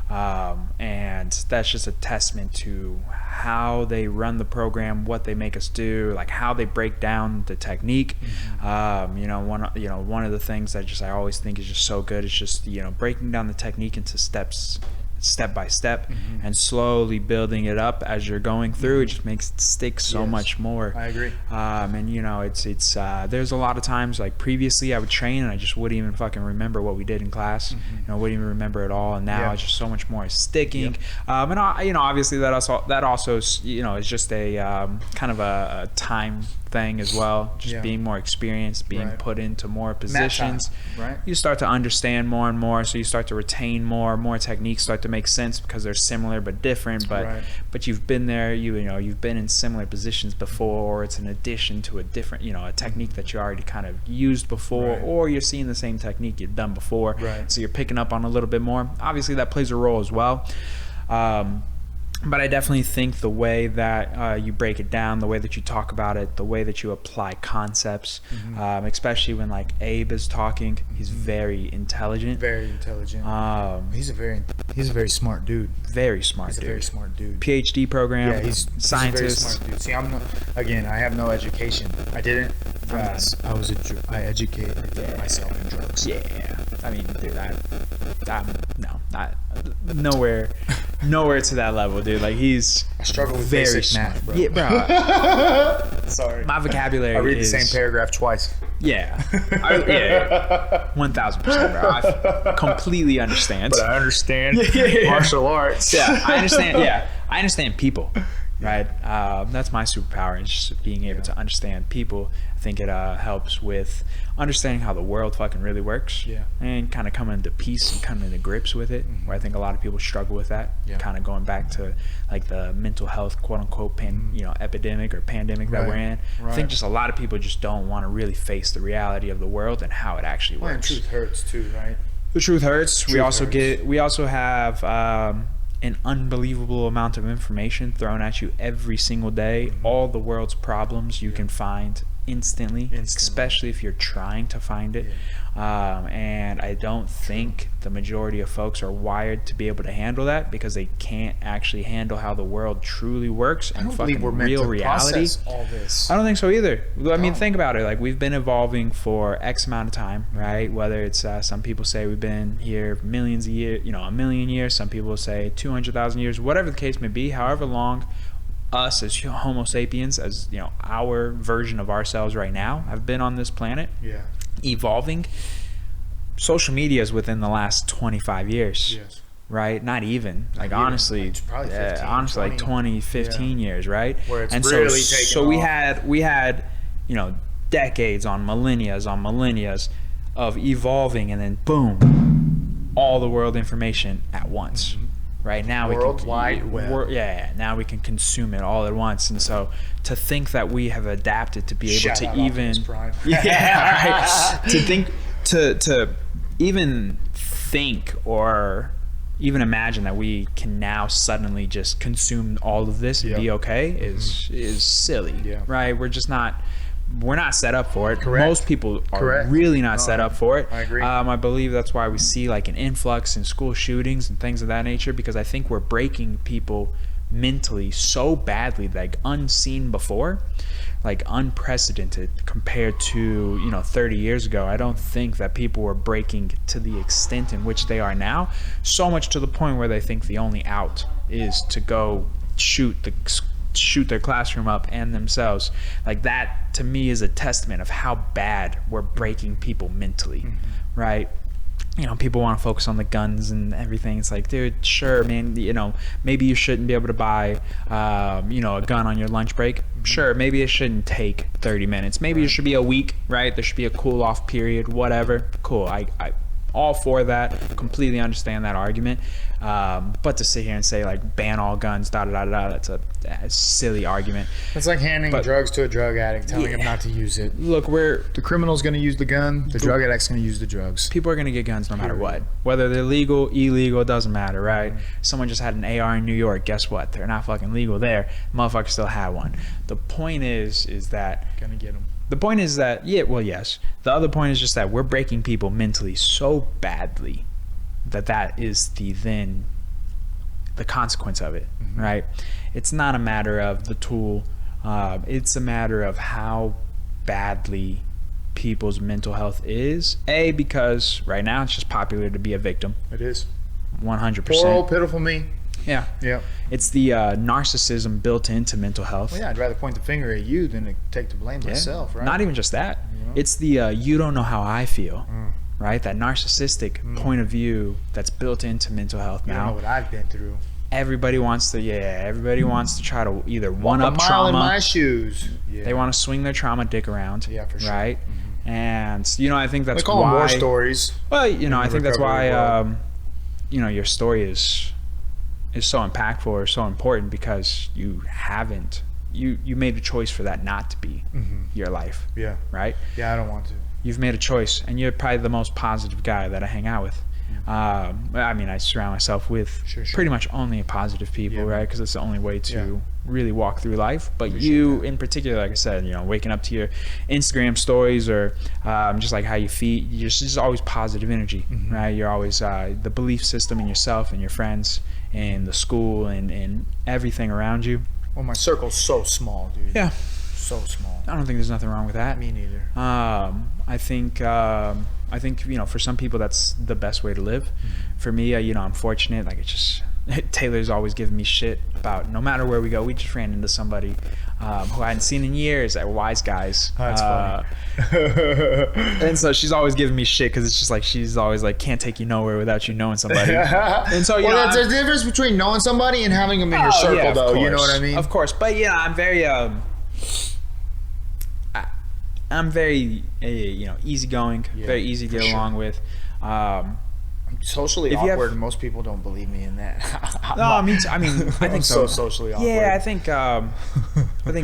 Speaker 1: and that's just a testament to how they run the program, what they make us do, like how they break down the technique. One of the things that I always think is just so good is just breaking down the technique into steps step by step and slowly building it up as you're going through. It just makes it stick so much more.
Speaker 2: I agree.
Speaker 1: And you know, it's there's a lot of times like previously I would train and I just wouldn't even fucking remember what we did in class. You know, wouldn't even remember it all. And now it's just so much more sticking. And you know, obviously that also you know is just a kind of a time thing as well, just being more experienced, being put into more positions, you start to understand more and more, so you start to retain more techniques start to make sense because they're similar but different, but you've been there, you know, you've been in similar positions before, or it's an addition to a different, you know, a technique that you already kind of used before, or you're seeing the same technique you've done before, so you're picking up on a little bit more. Obviously that plays a role as well. But I definitely think the way that you break it down, the way that you talk about it, the way that you apply concepts, especially when like Abe is talking, he's very intelligent.
Speaker 2: Very intelligent. He's a very smart dude.
Speaker 1: Very smart
Speaker 2: dude. He's a very smart dude.
Speaker 1: PhD program.
Speaker 2: Yeah, he's
Speaker 1: scientist.
Speaker 2: a very smart dude. See, I have no education. I didn't. I educated myself in drugs.
Speaker 1: Yeah. I mean, dude, nowhere to that level, dude. Like I
Speaker 2: struggle with
Speaker 1: very
Speaker 2: basic
Speaker 1: smart,
Speaker 2: math, bro.
Speaker 1: Yeah, bro.
Speaker 2: Sorry.
Speaker 1: My vocabulary.
Speaker 2: I read the same paragraph twice.
Speaker 1: Yeah. 1000%, bro. I completely understand.
Speaker 2: But I understand martial arts.
Speaker 1: Yeah, I understand. Yeah, I understand people. Right. That's my superpower. Is just being able to understand people. I think it helps with understanding how the world fucking really works. Yeah. And kind of coming to peace and coming to grips with it. Where I think a lot of people struggle with that. Yeah. Kind of going back to like the mental health quote unquote epidemic or pandemic that we're in. I think just a lot of people just don't want to really face the reality of the world and how it actually works.
Speaker 2: And truth hurts too, right?
Speaker 1: The truth hurts. We also have an unbelievable amount of information thrown at you every single day. All the world's problems you can find instantly, especially if you're trying to find it. And I don't think the majority of folks are wired to be able to handle that because they can't actually handle how the world truly works and fucking real reality.
Speaker 2: All this.
Speaker 1: I don't think so either. I mean, think about it. Like, we've been evolving for X amount of time, right? Whether it's some people say we've been here millions of years, a million years. Some people say 200,000 years. Whatever the case may be, however long us as Homo sapiens, as our version of ourselves right now, have been on this planet, evolving. Social media is within the last 25 years. Right? Not even. Like, honestly,
Speaker 2: it's probably 15,
Speaker 1: honestly,
Speaker 2: 20.
Speaker 1: like 20, 15 years, right?
Speaker 2: Where it's
Speaker 1: and
Speaker 2: really
Speaker 1: so we had decades on millennia of evolving, and then boom, all the world information at once. Right now,
Speaker 2: World Wide Web.
Speaker 1: Now we can consume it all at once, and so to think that we have adapted to be able to even, to even think or even imagine that we can now suddenly just consume all of this and be okay is silly, right? We're not set up for it.
Speaker 2: Correct.
Speaker 1: Most people are really not set up for it.
Speaker 2: I agree.
Speaker 1: I believe that's why we see like an influx in school shootings and things of that nature, because I think we're breaking people mentally so badly, like unseen before, like unprecedented compared to 30 years ago. I don't think that people were breaking to the extent in which they are now, so much to the point where they think the only out is to go shoot their classroom up and themselves. Like, that to me is a testament of how bad we're breaking people mentally, right? People want to focus on the guns and everything. It's like, dude, sure, man, maybe you shouldn't be able to buy a gun on your lunch break. Sure, maybe it shouldn't take 30 minutes. Maybe it should be a week, right? There should be a cool off period, whatever. Cool. I all for that. Completely understand that argument. But to sit here and say like ban all guns, that's a silly argument.
Speaker 2: It's like handing drugs to a drug addict, telling him not to use it.
Speaker 1: Look,
Speaker 2: the criminal's going to use the gun, the drug addict's going to use the drugs.
Speaker 1: People are going to get guns no matter what. Whether they're legal, illegal, doesn't matter, right? Someone just had an AR in New York. Guess what? They're not fucking legal there. Motherfucker still had one. The point is that
Speaker 2: gonna get them.
Speaker 1: The point is that, yes. The other point is just that we're breaking people mentally so badly that is the consequence of it, right? It's not a matter of the tool. It's a matter of how badly people's mental health is. Because right now it's just popular to be a victim.
Speaker 2: It is.
Speaker 1: 100%.
Speaker 2: Poor old pitiful me.
Speaker 1: Yeah.
Speaker 2: Yeah.
Speaker 1: It's the narcissism built into mental health.
Speaker 2: Well, yeah, I'd rather point the finger at you than to take the blame myself, right?
Speaker 1: Not even just that.
Speaker 2: You know?
Speaker 1: It's the you don't know how I feel, right? That narcissistic point of view that's built into mental health
Speaker 2: You
Speaker 1: now.
Speaker 2: don't know what I've been through.
Speaker 1: Everybody wants to try to either
Speaker 2: Walk
Speaker 1: one
Speaker 2: a
Speaker 1: up
Speaker 2: mile
Speaker 1: trauma.
Speaker 2: in my shoes. Yeah.
Speaker 1: They want to swing their trauma dick around.
Speaker 2: Yeah, for sure.
Speaker 1: Right? And I think that's
Speaker 2: They call them
Speaker 1: why
Speaker 2: war stories.
Speaker 1: Well, I think that's
Speaker 2: recovery
Speaker 1: why your story is so impactful or so important, because you made a choice for that not to be your life.
Speaker 2: Yeah.
Speaker 1: Right?
Speaker 2: Yeah, I don't want to.
Speaker 1: You've made a choice, and you're probably the most positive guy that I hang out with. I surround myself with pretty much only positive people, right? Because it's the only way to really walk through life. But in particular, like I said, waking up to your Instagram stories or just like how you feel, you're just always positive energy, right? You're always the belief system in yourself and your friends and the school and everything around you.
Speaker 2: Well, my circle's so small, dude.
Speaker 1: Yeah.
Speaker 2: So small.
Speaker 1: I don't think there's nothing wrong with that.
Speaker 2: Me neither.
Speaker 1: I think for some people that's the best way to live. For me, I'm fortunate. Like, it's just Taylor's always giving me shit about no matter where we go. We just ran into somebody who I hadn't seen in years at Wise Guys.
Speaker 2: Oh, that's funny.
Speaker 1: And so she's always giving me shit because it's just like she's always like, can't take you nowhere without you knowing somebody. And so
Speaker 2: there's a difference between knowing somebody and having them in your circle, though. You know what I mean?
Speaker 1: Of course, but I'm very easygoing, very easy to get along with. I'm
Speaker 2: socially awkward, and most people don't believe me in that.
Speaker 1: I think
Speaker 2: I'm so socially awkward.
Speaker 1: Yeah, I think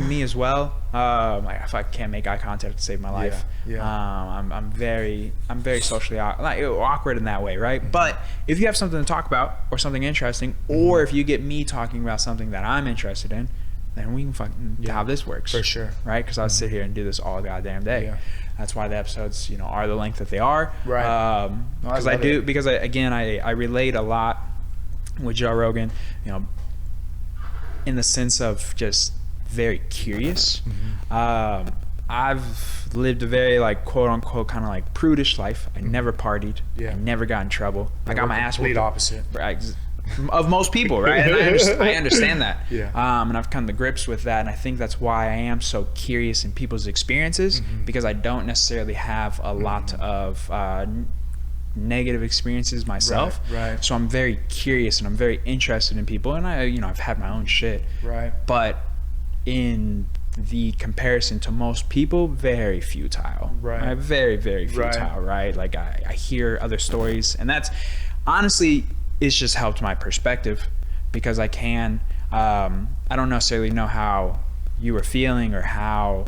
Speaker 1: me as well. If I can't make eye contact to save my life, I'm very socially awkward in that way, right? But if you have something to talk about or something interesting, or if you get me talking about something that I'm interested in, then we can fucking how this works.
Speaker 2: For sure.
Speaker 1: Right? Because I'll sit here and do this all goddamn day.
Speaker 2: Yeah.
Speaker 1: That's why the episodes, are the length that they are.
Speaker 2: Right.
Speaker 1: Because I relate a lot with Joe Rogan, in the sense of just very curious. I've lived a very quote unquote kind of prudish life. I never partied. I never got in trouble. I got my ass whooped.
Speaker 2: Complete opposite.
Speaker 1: Right. Of most people, right? And I understand that.
Speaker 2: Yeah.
Speaker 1: And I've come to grips with that, and I think that's why I am so curious in people's experiences, because I don't necessarily have a lot of negative experiences myself.
Speaker 2: Right.
Speaker 1: So I'm very curious and I'm very interested in people, and I've had my own shit.
Speaker 2: Right.
Speaker 1: But in the comparison to most people, very futile.
Speaker 2: Right.
Speaker 1: Very, very futile. Right. Like I hear other stories, and that's honestly, it's just helped my perspective, because I can I don't necessarily know how you were feeling or how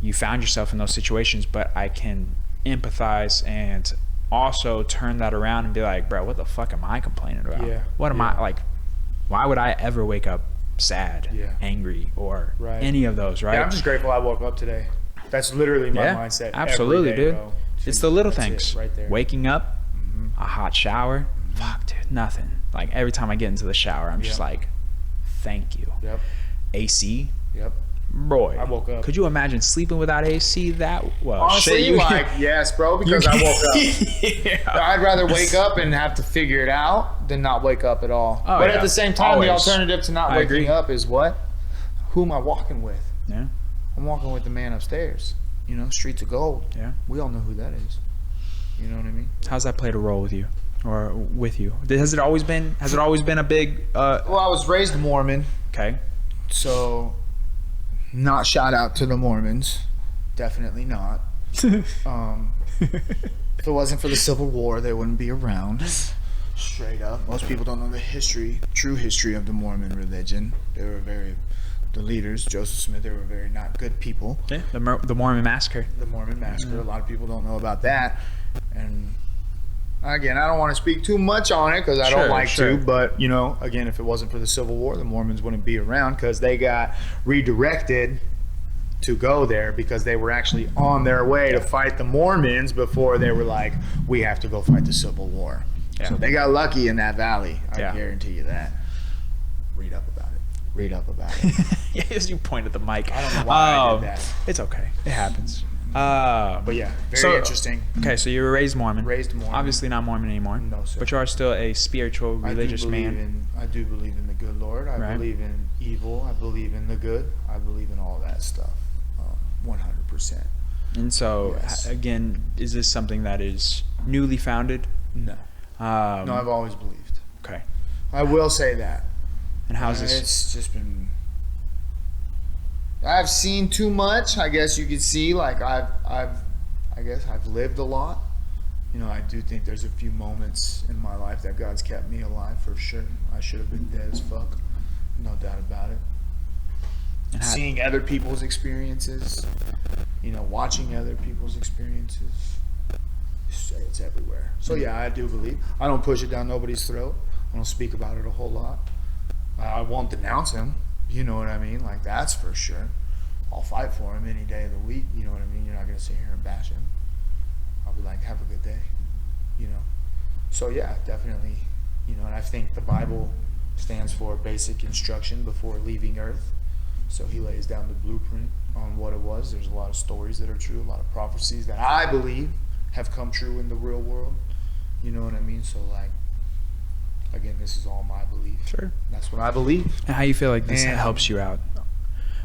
Speaker 1: you found yourself in those situations, but I can empathize and also turn that around and be like, bro, what the fuck am I complaining about? What am I why would I ever wake up sad, angry, or any of those, right?
Speaker 2: Yeah, I'm just grateful I woke up today. That's literally my mindset.
Speaker 1: Absolutely,
Speaker 2: every day,
Speaker 1: dude.
Speaker 2: Bro.
Speaker 1: It's the little things.
Speaker 2: Right there.
Speaker 1: Waking up, a hot shower. Fuck, dude, nothing. Like every time I get into the shower, I'm just like, thank you.
Speaker 2: Yep.
Speaker 1: AC.
Speaker 2: Yep.
Speaker 1: Boy,
Speaker 2: I woke up.
Speaker 1: Could you imagine sleeping without AC that well?
Speaker 2: Honestly,
Speaker 1: shit,
Speaker 2: yes, bro, because I woke up. I'd rather wake up and have to figure it out than not wake up at all. But at the same time, the alternative to not waking up is what? Who am I walking with?
Speaker 1: Yeah.
Speaker 2: I'm walking with the man upstairs. Streets of gold.
Speaker 1: Yeah.
Speaker 2: We all know who that is. You know what I mean?
Speaker 1: How's that played a role with you? Or with you? Has it always been a big
Speaker 2: Well, I was raised Mormon.
Speaker 1: Okay.
Speaker 2: So not shout out to the Mormons. Definitely not. If it wasn't for the Civil War, they wouldn't be around. Straight up. Most people don't know the true history of the Mormon religion. The leaders, Joseph Smith, they were very not good people.
Speaker 1: Yeah. The Mormon Massacre.
Speaker 2: The Mormon Massacre. A lot of people don't know about that. And again, I don't want to speak too much on it because I don't like to, but again, if it wasn't for the Civil War, the Mormons wouldn't be around, because they got redirected to go there because they were actually on their way to fight the Mormons before they were like, we have to go fight the Civil War. Yeah. So they got lucky in that valley. I guarantee you that. Read up about it.
Speaker 1: Yeah, as you point at the mic.
Speaker 2: I don't know why I did that.
Speaker 1: It's okay. It happens.
Speaker 2: But yeah, very interesting.
Speaker 1: Okay, so you were raised Mormon.
Speaker 2: Raised Mormon.
Speaker 1: Obviously not Mormon anymore.
Speaker 2: No, sir.
Speaker 1: But you are still a spiritual, religious man.
Speaker 2: I do believe in the good Lord. I
Speaker 1: Right.
Speaker 2: believe in evil. I believe in the good. I believe in all that stuff. 100%.
Speaker 1: And so,
Speaker 2: Yes.
Speaker 1: again, is this something that is newly founded?
Speaker 2: No. No, I've always believed.
Speaker 1: Okay.
Speaker 2: I will say that.
Speaker 1: And how's this?
Speaker 2: It's just been. I've seen too much. I guess you could see. Like I guess I've lived a lot. You know, I do think there's a few moments in my life that God's kept me alive for sure. I should have been dead as fuck, no doubt about it.
Speaker 1: And
Speaker 2: Seeing other people's experiences, you know, watching other people's experiences, it's everywhere. So yeah, I do believe. I don't push it down nobody's throat. I don't speak about it a whole lot. I won't denounce him. You know what I mean? Like, that's for sure. I'll fight for him any day of the week. You know what I mean? You're not going to sit here and bash him. I'll be like, have a good day. You know? So, yeah, definitely. You know, and I think the Bible stands for basic instruction before leaving earth. So he lays down the blueprint on what it was. There's a lot of stories that are true, a lot of prophecies that I believe have come true in the real world. You know what I mean? So, like, again, this is all my belief.
Speaker 1: Sure.
Speaker 2: That's what I believe.
Speaker 1: And how you feel like this
Speaker 2: And-
Speaker 1: helps you out?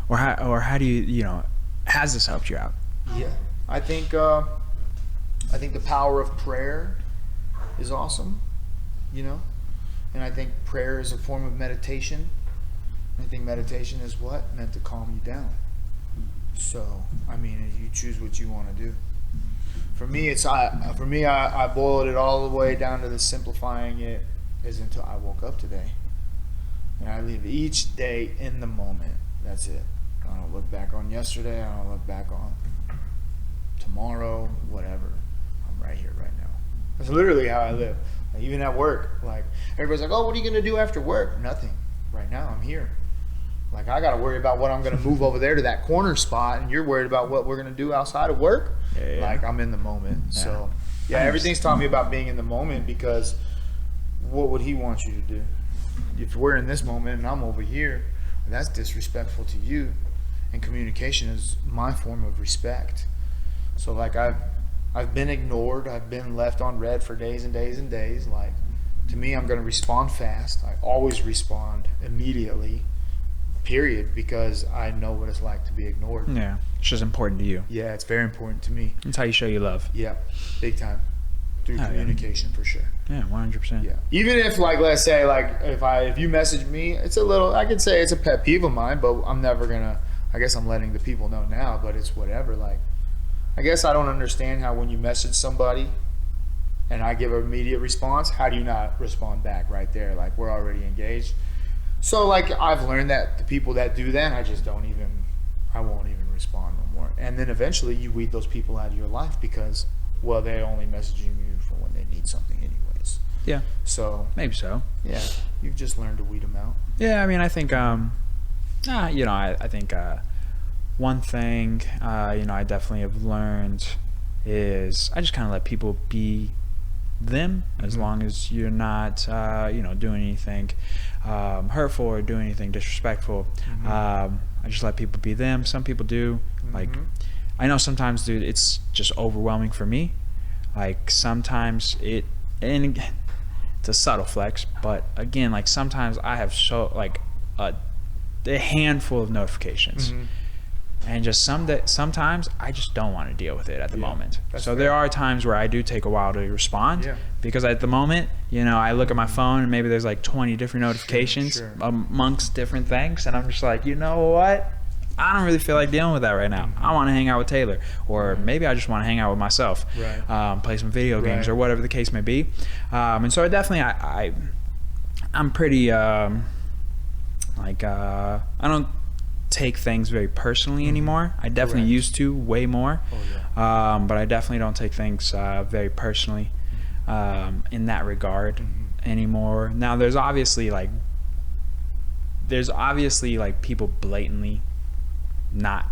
Speaker 1: Or how do you know, has this helped you out?
Speaker 2: Yeah, I think the power of prayer is awesome, you know, and I think prayer is a form of meditation. I think meditation is what meant to calm you down. So I mean, you choose what you want to do. For me, I boiled it all the way down to the simplifying it is until I woke up today, and I live each day in the moment. That's it. I don't look back on yesterday. I don't look back on tomorrow, whatever. I'm right here, right now. That's literally how I live. Like, even at work, like everybody's like, "Oh, what are you gonna do after work?" Nothing. Right now, I'm here. Like, I gotta worry about what I'm gonna move over there to that corner spot, and you're worried about what we're gonna do outside of work.
Speaker 1: Yeah.
Speaker 2: Like, I'm in the moment.
Speaker 1: Yeah.
Speaker 2: So yeah, everything's taught me about being in the moment, because what would he want you to do? If we're in this moment and I'm over here, that's disrespectful to you. And communication is my form of respect. So like I've been ignored, I've been left on red for days and days and days. Like, to me, I'm gonna respond fast. I always respond immediately, period, because I know what it's like to be ignored.
Speaker 1: Yeah, it's just important to you.
Speaker 2: Yeah, it's very important to me.
Speaker 1: It's how you show you love.
Speaker 2: Yeah, big time. Through
Speaker 1: yeah.
Speaker 2: communication, for sure.
Speaker 1: Yeah, 100%.
Speaker 2: Yeah. Even if, like, let's say, like, if you message me, it's a little, I could say it's a pet peeve of mine, but I'm never gonna, I guess I'm letting the people know now, but it's whatever. Like, I guess I don't understand how when you message somebody and I give an immediate response, how do you not respond back right there? Like, we're already engaged. So, like, I've learned that the people that do that, I won't even respond no more. And then eventually you weed those people out of your life because, well, they're only messaging you for when they need something anyways.
Speaker 1: Yeah,
Speaker 2: So,
Speaker 1: maybe so.
Speaker 2: yeah, you've just learned to weed them out.
Speaker 1: Yeah, I mean, I think, I think one thing, I definitely have learned is I just kind of let people be them, as
Speaker 2: Mhm.
Speaker 1: long as you're not, doing anything hurtful or doing anything disrespectful.
Speaker 2: Mhm.
Speaker 1: I just let people be them. Some people do. Like,
Speaker 2: Mhm.
Speaker 1: I know sometimes, dude, it's just overwhelming for me. Like, sometimes and it's a subtle flex, but again, like, sometimes I have a handful of notifications.
Speaker 2: Mhm.
Speaker 1: And just sometimes I just don't want to deal with it at the
Speaker 2: Yeah,
Speaker 1: moment.
Speaker 2: that's
Speaker 1: So
Speaker 2: fair.
Speaker 1: there are times where I do take a while to respond,
Speaker 2: Yeah.
Speaker 1: because at the moment, I look at my phone and maybe there's like 20 different notifications
Speaker 2: sure.
Speaker 1: amongst different things, and I'm just like, you know what? I don't really feel like dealing with that right now. I want to hang out with Taylor, or maybe I just want to hang out with myself,
Speaker 2: Right.
Speaker 1: play some video games,
Speaker 2: Right.
Speaker 1: or whatever the case may be. And so I'm pretty I don't take things very personally anymore. I definitely
Speaker 2: Correct.
Speaker 1: used to, way more.
Speaker 2: Oh, yeah.
Speaker 1: But I definitely don't take things very personally in that regard
Speaker 2: Mhm.
Speaker 1: anymore. Now, there's obviously people blatantly not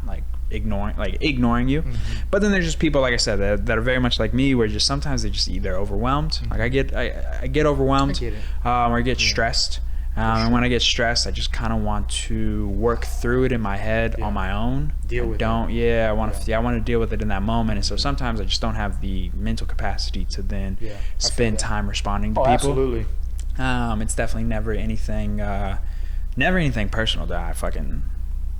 Speaker 1: ignoring you,
Speaker 2: Mhm.
Speaker 1: but then there's just people, like I said, that are very much like me, where just sometimes they're just either overwhelmed. Like I get overwhelmed,
Speaker 2: I get it.
Speaker 1: or I get
Speaker 2: Yeah.
Speaker 1: stressed, And when I get stressed, I just kind of want to work through it in my head on my own.
Speaker 2: Deal with it.
Speaker 1: I want to deal with it in that moment. And so sometimes I just don't have the mental capacity to then spend time responding to people.
Speaker 2: Absolutely.
Speaker 1: It's definitely never anything personal that I fucking.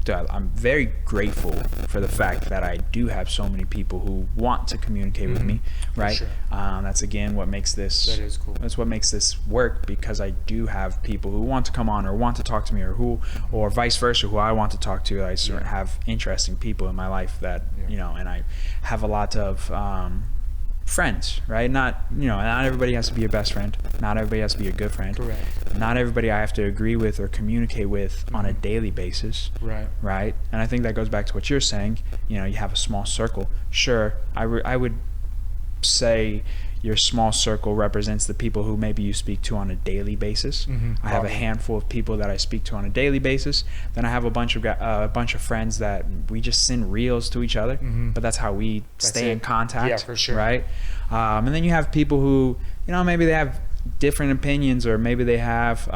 Speaker 1: I'm very grateful for the fact that I do have so many people who want to communicate with me, right?
Speaker 2: Sure.
Speaker 1: That's again what makes this.
Speaker 2: That is cool.
Speaker 1: That's what makes this work, because I do have people who want to come on or want to talk to me, or vice versa, who I want to talk to. I sort of have interesting people in my life that and I have a lot of friends, right? Not everybody has to be your best friend. Not everybody has to be a good friend.
Speaker 2: Correct.
Speaker 1: Not everybody I have to agree with or communicate with on a daily basis. Right. And I think that goes back to what you're saying. You have a small circle. Sure, I would say your small circle represents the people who maybe you speak to on a daily basis. I have a handful of people that I speak to on a daily basis. Then I have a bunch of friends that we just send reels to each other, but that's how we stay in contact. Yeah, for sure. Right. And then you have people who, maybe they have different opinions, or maybe they have,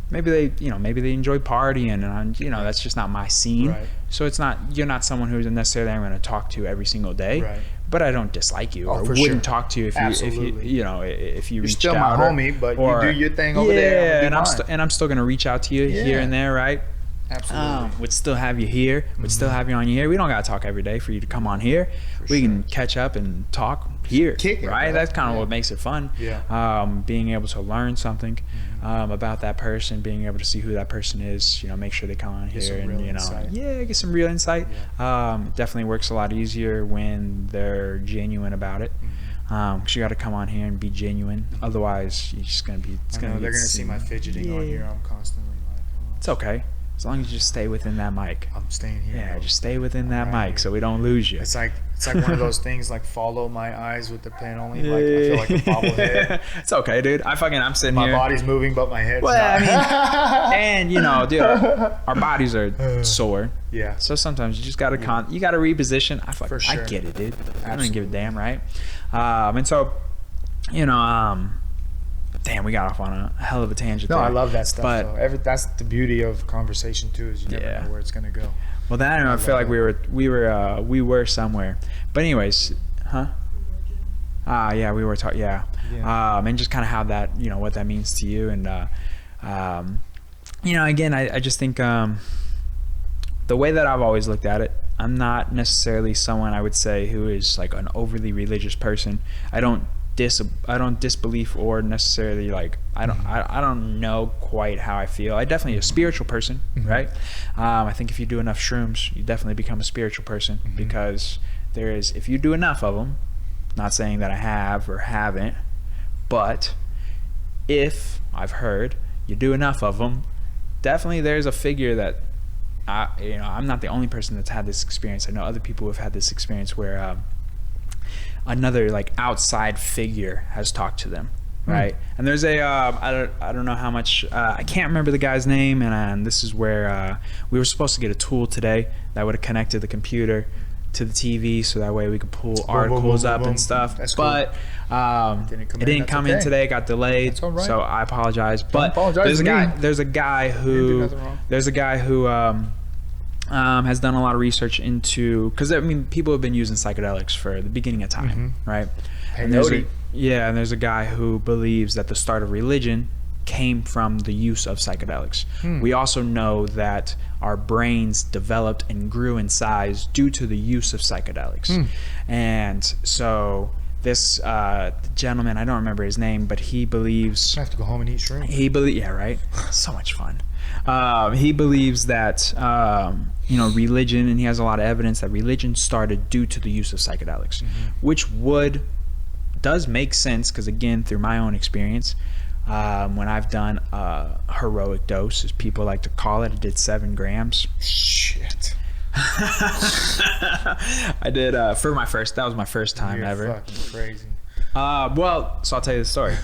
Speaker 1: maybe they enjoy partying, and that's just not my scene. Right. So you're not someone who's necessarily I'm going to talk to every single day. Right. But I don't dislike you, or wouldn't talk to you if you reached out. You're still my
Speaker 2: homie, but you do your thing over there.
Speaker 1: And I'm still gonna reach out to you here and there, right?
Speaker 2: Absolutely.
Speaker 1: Would still have you here. Would still have you on here. We don't gotta talk every day for you to come on here. We can catch up and talk here, right? That's kind of what makes it fun. Being able to learn something about that person, being able to see who that person is. Make sure they come on here and get some real insight. Definitely works a lot easier when they're genuine about it. Because you got to come on here and be genuine. Otherwise, you're just gonna be.
Speaker 2: They're gonna see my fidgeting on here. I'm constantly like.
Speaker 1: It's okay. As long as you just stay within that mic.
Speaker 2: I'm staying here.
Speaker 1: Yeah, just stay within that mic so we don't lose you.
Speaker 2: It's like one of those things like follow my eyes with the pen only. Like I feel like a bobblehead.
Speaker 1: It's okay, dude. I'm sitting here.
Speaker 2: My body's moving, but my head's not.
Speaker 1: And dude, our bodies are sore.
Speaker 2: Yeah.
Speaker 1: So sometimes you just gotta you gotta reposition. I get it, dude. I don't give a damn, right? And so, damn, we got off on a hell of a tangent.
Speaker 2: No, I love that stuff. But that's the beauty of conversation too, is you never know where it's gonna go.
Speaker 1: Well, I feel like we were somewhere. But anyways, huh? Yeah, we were talking. Yeah. And just kind of how that, what that means to you, and again, I just think the way that I've always looked at it, I'm not necessarily someone I would say who is like an overly religious person. I don't disbelief or necessarily like I don't know quite how I feel. I definitely a spiritual person, right? I think if you do enough shrooms, you definitely become a spiritual person, because if you do enough of them, not saying that I have or haven't, but if I've heard you do enough of them, definitely there's a figure that I'm not the only person that's had this experience. I know other people who have had this experience where another like outside figure has talked to them, right? And there's I don't know how much I can't remember the guy's name, and this is where we were supposed to get a tool today that would have connected the computer to the TV, so that way we could pull articles up and stuff. That's but cool. It didn't come in today. It got delayed. That's all right. So I apologize. But there's a guy who has done a lot of research into, because people have been using psychedelics for the beginning of time, right? And there's a guy who believes that the start of religion came from the use of psychedelics. We also know that our brains developed and grew in size due to the use of psychedelics. And so this gentleman, I don't remember his name, but he believes I have to go home and eat shrimp. Yeah, right. So much fun. He believes that religion, and he has a lot of evidence that religion started due to the use of psychedelics, which does make sense, because again, through my own experience, when I've done a heroic dose, as people like to call it, I did 7 grams. Shit. I did that was my first time ever. Fucking crazy. So I'll tell you the story.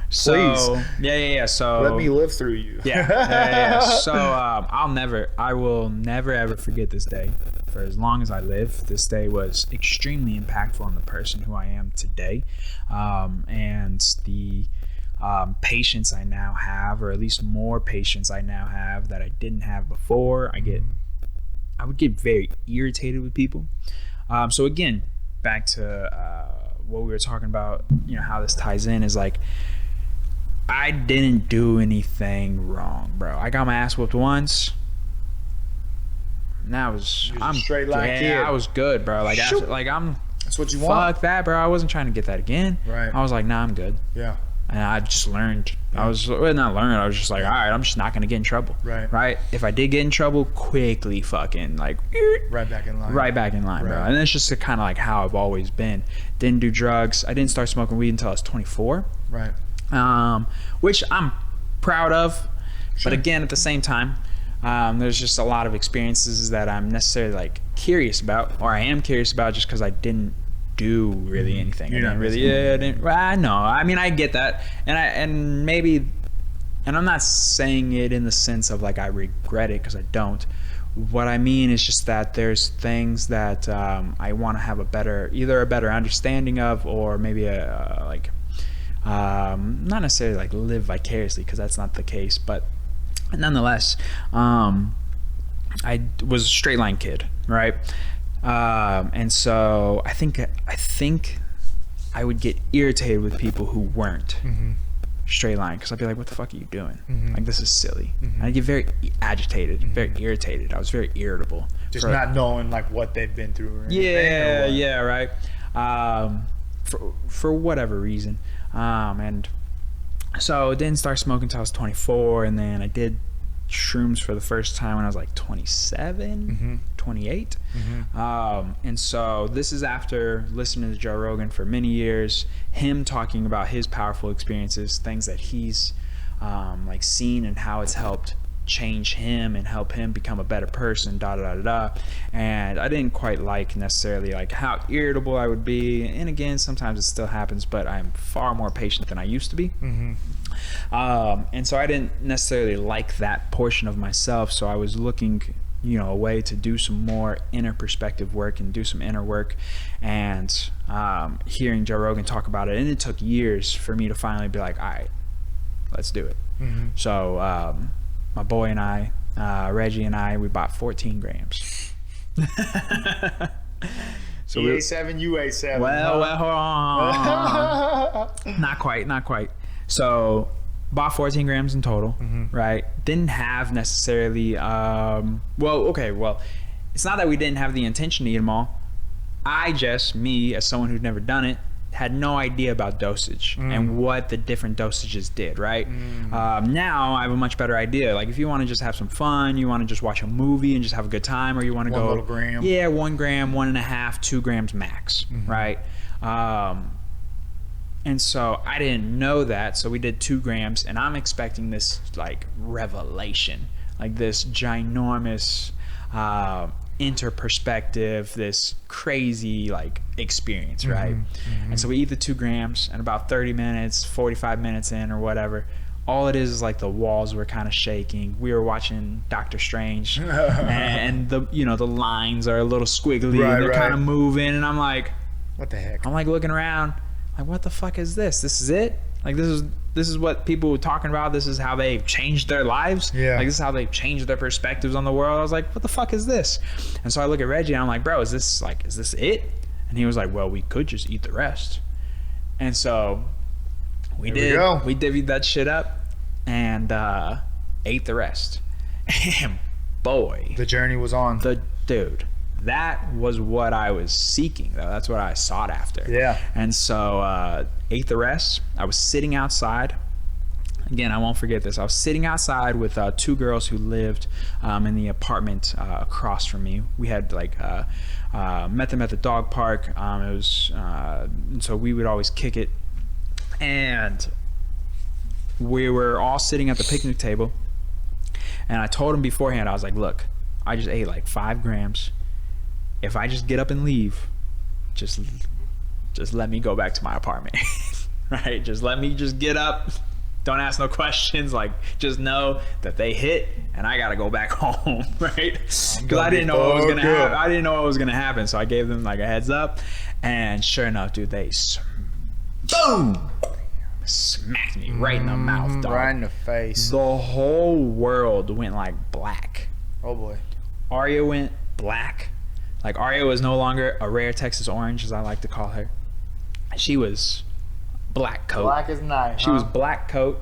Speaker 1: So, yeah. So
Speaker 2: let me live through you.
Speaker 1: Yeah. So I will never ever forget this day for as long as I live. This day was extremely impactful on the person who I am today. And the patience I now have, or at least more patience I now have that I didn't have before. I would get very irritated with people. So again, back to what we were talking about, you know, how this ties in is like, I didn't do anything wrong, bro. I got my ass whooped once. Now I'm
Speaker 2: straight line kid.
Speaker 1: I was good, bro. Like,
Speaker 2: Shoot.
Speaker 1: that's
Speaker 2: what you want.
Speaker 1: Fuck that, bro. I wasn't trying to get that again.
Speaker 2: Right.
Speaker 1: I was like, nah, I'm good.
Speaker 2: Yeah.
Speaker 1: And I just learned. I was not learned. I was just like, all right, I'm just not gonna get in trouble. Right. If I did get in trouble, quickly fucking like
Speaker 2: right back in line.
Speaker 1: Right back in line, bro. And that's just kind of like how I've always been. Didn't do drugs. I didn't start smoking weed until I was 24.
Speaker 2: Right.
Speaker 1: Which I'm proud of,
Speaker 2: Sure.
Speaker 1: but again, at the same time, there's just a lot of experiences that I'm necessarily like curious about, or I am curious about, just because I didn't do really anything. I know. I mean, I get that, and maybe, and I'm not saying it in the sense of like I regret it, because I don't. What I mean is just that there's things that I want to have either a better understanding of, or maybe not necessarily like live vicariously, because that's not the case, but nonetheless, I was a straight line kid, right? And so I think I would get irritated with people who weren't straight line, because I'd be like, what the fuck are you doing? Like, this is silly. And I'd get very agitated, very irritated. I was very irritable.
Speaker 2: Just not knowing like what they've been through or anything.
Speaker 1: Yeah, right. For whatever reason. And so I didn't start smoking until I was 24, and then I did shrooms for the first time when I was like 27, 28. And so this is after listening to Joe Rogan for many years, him talking about his powerful experiences, things that he's like seen and how it's helped change him and help him become a better person, and I didn't quite like necessarily like how irritable I would be, and again, sometimes it still happens, but I'm far more patient than I used to be. And so I didn't necessarily like that portion of myself, so I was looking, you know, a way to do some more inner perspective work and do some inner work, and hearing Joe Rogan talk about it, and it took years for me to finally be like, all right, let's do it. So my boy and I, Reggie and I, we bought 14 grams.
Speaker 2: So he ate 7, you ate 7.
Speaker 1: Well, not quite. So bought 14 grams in total, right? Didn't have necessarily, it's not that we didn't have the intention to eat them all. Me, as someone who'd never done it, had no idea about dosage and what the different dosages did, right? Now I have a much better idea. Like, if you want to just have some fun, you want to just watch a movie and just have a good time, or you want to go
Speaker 2: 1 little gram.
Speaker 1: Yeah, 1 gram, 1.5, 2 grams max, right? And so I didn't know that, so we did 2 grams, and I'm expecting this like revelation, like this ginormous interperspective, this crazy like experience, right? And so we eat the 2 grams, and about 30 minutes, 45 minutes in or whatever, all it is like the walls were kind of shaking. We were watching Doctor Strange, and the lines are a little squiggly, and they're kind of moving, and I'm like,
Speaker 2: what the heck?
Speaker 1: I'm like looking around, like, what the fuck is this? This is it? Like, this is what people were talking about. This is how they've changed their lives.
Speaker 2: Yeah.
Speaker 1: Like, this is how they've changed their perspectives on the world. I was like, what the fuck is this? And so I look at Reggie, and I'm like, bro, is this it? And he was like, well, we could just eat the rest. And so we divvied that shit up and ate the rest. And boy,
Speaker 2: the journey was on.
Speaker 1: Dude, that was what I was seeking, though. That's what I sought after.
Speaker 2: Yeah.
Speaker 1: And so ate the rest. I was sitting outside. Again, I won't forget this. I was sitting outside with 2 girls who lived in the apartment across from me. We had like met them at the dog park. And so we would always kick it. And we were all sitting at the picnic table. And I told them beforehand, I was like, look, I just ate like 5 grams. If I just get up and leave, just let me go back to my apartment. Right? Just let me just get up. Don't ask no questions. Like, just know that they hit and I gotta go back home, right? Because I didn't know what was gonna happen. I didn't know what was gonna happen, so I gave them like a heads up. And sure enough, dude, they boom. smacked me right in the mouth, dog.
Speaker 2: Right in the face.
Speaker 1: The whole world went like black.
Speaker 2: Oh boy.
Speaker 1: Arya went black. Like, Arya was no longer a rare Texas orange, as I like to call her. She was black coat.
Speaker 2: Black as night.
Speaker 1: She was black coat.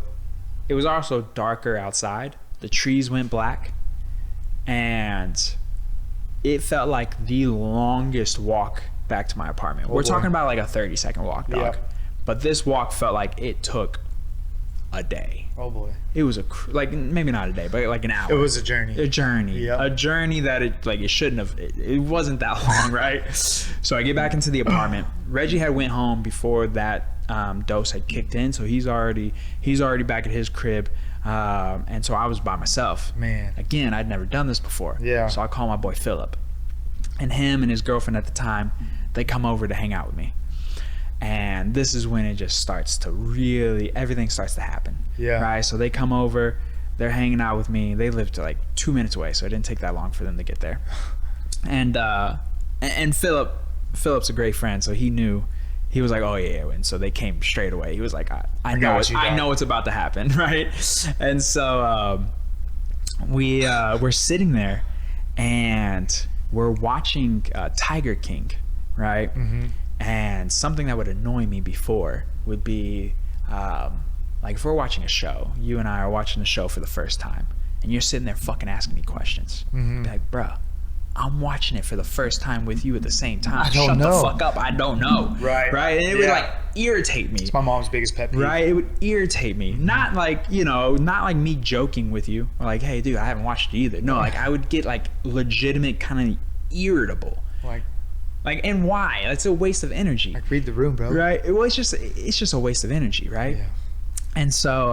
Speaker 1: It was also darker outside. The trees went black. And it felt like the longest walk back to my apartment. We're talking about like a 30-second walk, dog.
Speaker 2: Yep.
Speaker 1: But this walk felt like it took a day.
Speaker 2: Oh boy.
Speaker 1: It was like maybe not a day, but like an hour.
Speaker 2: It was a journey.
Speaker 1: A journey.
Speaker 2: Yep.
Speaker 1: A journey that it shouldn't have. It wasn't that long, right? So I get back into the apartment. Reggie had went home before that dose had kicked in, so he's already back at his crib, and so I was by myself.
Speaker 2: Man.
Speaker 1: Again, I'd never done this before.
Speaker 2: Yeah.
Speaker 1: So I call my boy Philip, and him and his girlfriend at the time, they come over to hang out with me. And this is when it just starts to really, everything starts to happen.
Speaker 2: Yeah.
Speaker 1: Right? So they come over, they're hanging out with me. They lived like 2 minutes away, so it didn't take that long for them to get there. And Philip's a great friend, so he knew. He was like, oh yeah. And so they came straight away. He was like, I know what's about to happen, right? And so we're sitting there and we're watching Tiger King, right? Mm-hmm. And something that would annoy me before would be, like if we're watching a show, you and I are watching the show for the first time, and you're sitting there fucking asking me questions.
Speaker 2: Mm-hmm.
Speaker 1: Be like, bruh, I'm watching it for the first time with you at the same time.
Speaker 2: I don't know.
Speaker 1: Shut the fuck up. I don't know.
Speaker 2: Right.
Speaker 1: Right? And it would like irritate me.
Speaker 2: It's my mom's biggest pet peeve.
Speaker 1: Right? It would irritate me. Not like, not like me joking with you or like, hey, dude, I haven't watched it either. No, like I would get like legitimate kind of irritable. Like, and why? It's a waste of energy.
Speaker 2: Like, read the room, bro.
Speaker 1: Right? Well, it's just a waste of energy, right?
Speaker 2: Yeah.
Speaker 1: And so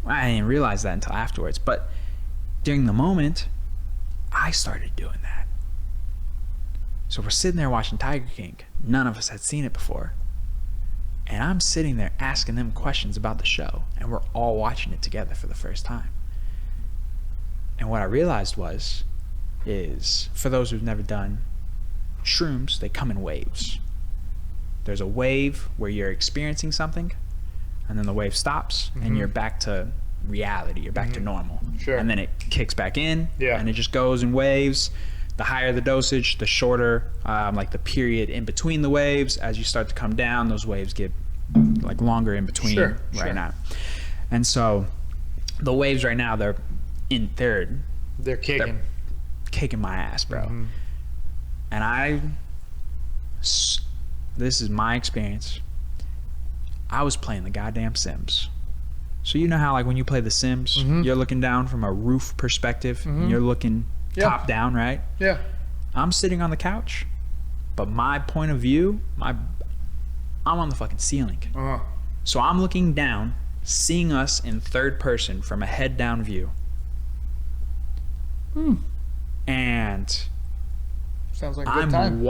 Speaker 1: I didn't realize that until afterwards. But during the moment, I started doing that. So we're sitting there watching Tiger King. None of us had seen it before. And I'm sitting there asking them questions about the show. And we're all watching it together for the first time. And what I realized is, for those who've never done shrooms, they come in waves. There's a wave where you're experiencing something, and then the wave stops,
Speaker 2: mm-hmm.
Speaker 1: and you're back to reality. You're back to normal.
Speaker 2: Sure.
Speaker 1: And then it kicks back in,
Speaker 2: yeah.
Speaker 1: and it just goes in waves. The higher the dosage, the shorter, like the period in between the waves. As you start to come down, those waves get like longer in between right now. And so the waves right now, they're kicking.
Speaker 2: They're
Speaker 1: kicking my ass, bro.
Speaker 2: Mm-hmm.
Speaker 1: And this is my experience. I was playing the goddamn Sims. So you know how like when you play the Sims,
Speaker 2: mm-hmm.
Speaker 1: you're looking down from a roof perspective, mm-hmm. and you're looking top down, right?
Speaker 2: Yeah.
Speaker 1: I'm sitting on the couch, but my point of view, I'm on the fucking ceiling.
Speaker 2: Uh-huh.
Speaker 1: So I'm looking down, seeing us in third person from a head down view. And
Speaker 2: sounds like a good time.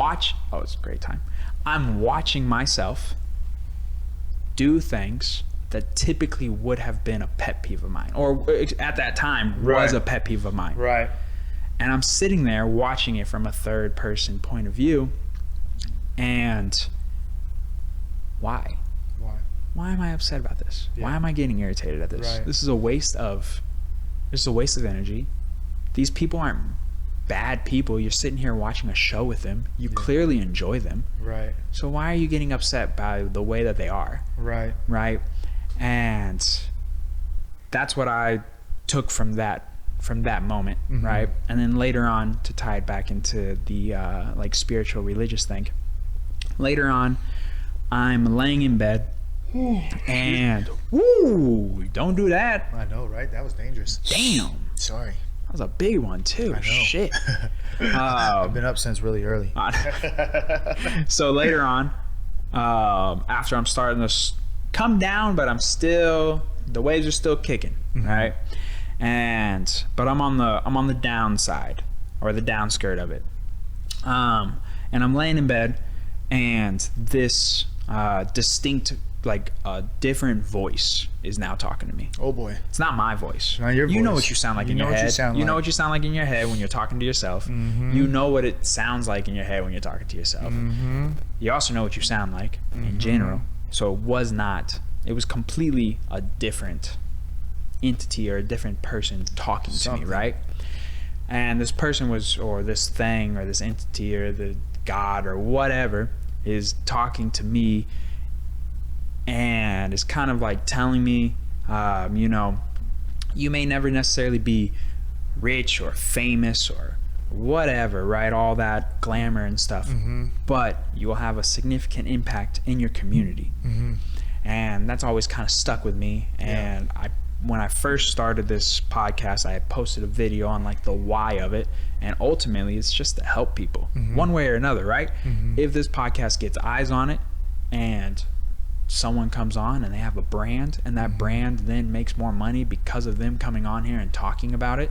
Speaker 1: Oh, it's a great time. I'm watching myself do things that typically would have been a pet peeve of mine, or at that time was a pet peeve of mine.
Speaker 2: Right.
Speaker 1: And I'm sitting there watching it from a third person point of view, and why? Why am I upset about this? Yeah. Why am I getting irritated at this?
Speaker 2: Right.
Speaker 1: This is a waste of energy. These people aren't bad people. You're sitting here watching a show with them. You clearly enjoy them.
Speaker 2: Right.
Speaker 1: So why are you getting upset by the way that they are?
Speaker 2: Right.
Speaker 1: Right. And that's what I took from that moment, mm-hmm. right? And then later on, to tie it back into the like spiritual religious thing, later on I'm laying in bed and don't do that.
Speaker 2: I know, right? That was dangerous.
Speaker 1: Damn.
Speaker 2: Sorry.
Speaker 1: That was a big one too.
Speaker 2: I know.
Speaker 1: Shit.
Speaker 2: I've been up since really early.
Speaker 1: So later on, after I'm starting to come down, but the waves are still kicking, mm-hmm. right? But I'm on the downside, or the downskirt of it. And I'm laying in bed, and this distinct, like a different voice is now talking to me.
Speaker 2: Oh boy.
Speaker 1: It's not my voice.
Speaker 2: Not your voice.
Speaker 1: You know what you sound like in your head. You know what you sound like in your head when you're talking to yourself.
Speaker 2: Mm-hmm.
Speaker 1: You know what it sounds like in your head when you're talking to yourself.
Speaker 2: Mm-hmm.
Speaker 1: You also know what you sound like
Speaker 2: mm-hmm.
Speaker 1: in general. So it it was completely a different entity or a different person talking to me, right? And this person was, or this thing or this entity or the God or whatever is talking to me, and it's kind of like telling me, you know, you may never necessarily be rich or famous or whatever, right? All that glamour and stuff, but you will have a significant impact in your community. And that's always kind of stuck with me. And when I first started this podcast, I had posted a video on like the why of it, and ultimately it's just to help people one way or another, right? If this podcast gets eyes on it and someone comes on and they have a brand, and that brand then makes more money because of them coming on here and talking about it,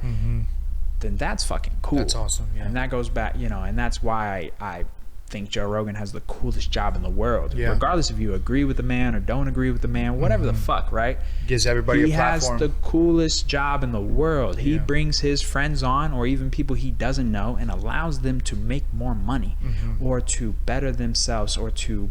Speaker 1: then that's fucking cool.
Speaker 2: That's awesome. Yeah.
Speaker 1: And that goes back, you know, and that's why I think Joe Rogan has the coolest job in the world. Regardless if you agree with the man or don't agree with the man, whatever the fuck, right?
Speaker 2: Gives everybody a platform.
Speaker 1: He has the coolest job in the world. He brings his friends on, or even people he doesn't know, and allows them to make more money or to better themselves or to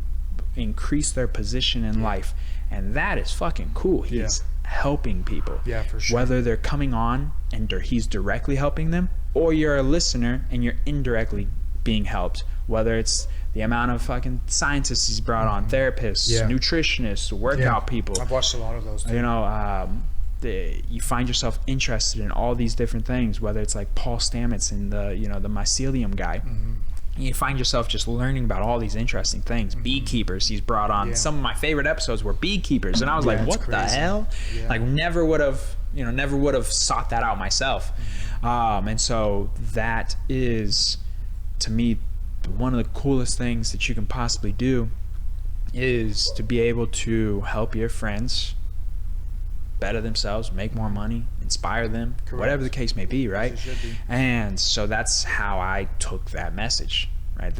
Speaker 1: increase their position in life. And that is fucking cool. He's helping people. Yeah, for sure. Whether they're coming on and he's directly helping them, or you're a listener and you're indirectly being helped. Whether it's the amount of fucking scientists he's brought on, therapists, nutritionists, workout people.
Speaker 2: I've watched a lot of those too.
Speaker 1: You know, you find yourself interested in all these different things, whether it's like Paul Stamets and the, you know, the mycelium guy. You find yourself just learning about all these interesting things. Beekeepers he's brought on. Some of my favorite episodes were beekeepers, and I was like, what the hell? Like, never would have sought that out myself. And so that is, to me, one of the coolest things that you can possibly do is to be able to help your friends better themselves, make more money, inspire them, whatever the case may be, right? And so that's how I took that message, right?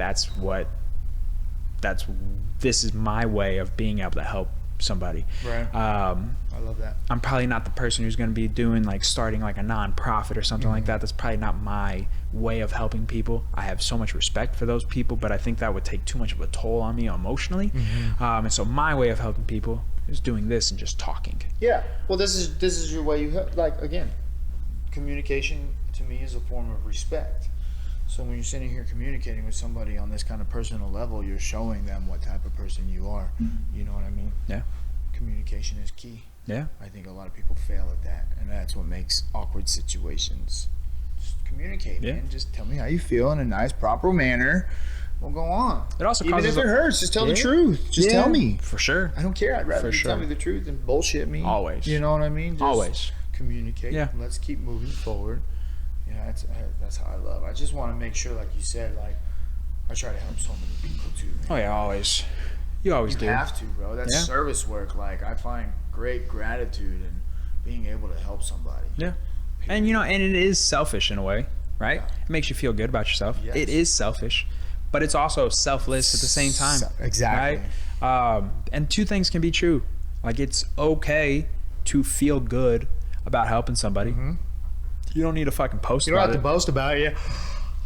Speaker 1: This is my way of being able to help somebody.
Speaker 2: Right. I love that.
Speaker 1: I'm probably not the person who's going to be doing like starting like a non-profit or something like that. That's probably not my way of helping people. I have so much respect for those people, but I think that would take too much of a toll on me emotionally. And so my way of helping people is doing this and just talking.
Speaker 2: Yeah. Well, this is your way. You help, like, again, communication to me is a form of respect. So when you're sitting here communicating with somebody on this kind of personal level, you're showing them what type of person you are. You know what I mean?
Speaker 1: Yeah.
Speaker 2: Communication is key.
Speaker 1: Yeah.
Speaker 2: I think a lot of people fail at that, and that's what makes awkward situations. Just communicate, man. Just tell me how you feel in a nice, proper manner. We'll go on.
Speaker 1: It also
Speaker 2: even if it hurts, just tell the truth. Just tell me.
Speaker 1: For sure.
Speaker 2: I don't care. I'd rather you tell me the truth than bullshit me.
Speaker 1: Always.
Speaker 2: You know what I mean? Just
Speaker 1: always.
Speaker 2: Communicate. Yeah. And let's keep moving forward. Yeah, that's how I love. I just want to make sure, like you said, like I try to help so many people too, man.
Speaker 1: Oh yeah, always. You always do.
Speaker 2: You have to, bro. That's service work. Like, I find great gratitude in being able to help somebody.
Speaker 1: Yeah. And, you know, and it is selfish in a way, right? It makes you feel good about yourself. Yes. It is selfish, but it's also selfless at the same time.
Speaker 2: Exactly.
Speaker 1: Right? And two things can be true. Like, it's okay to feel good about helping somebody. You don't need to fucking post about it.
Speaker 2: You don't have to boast about it.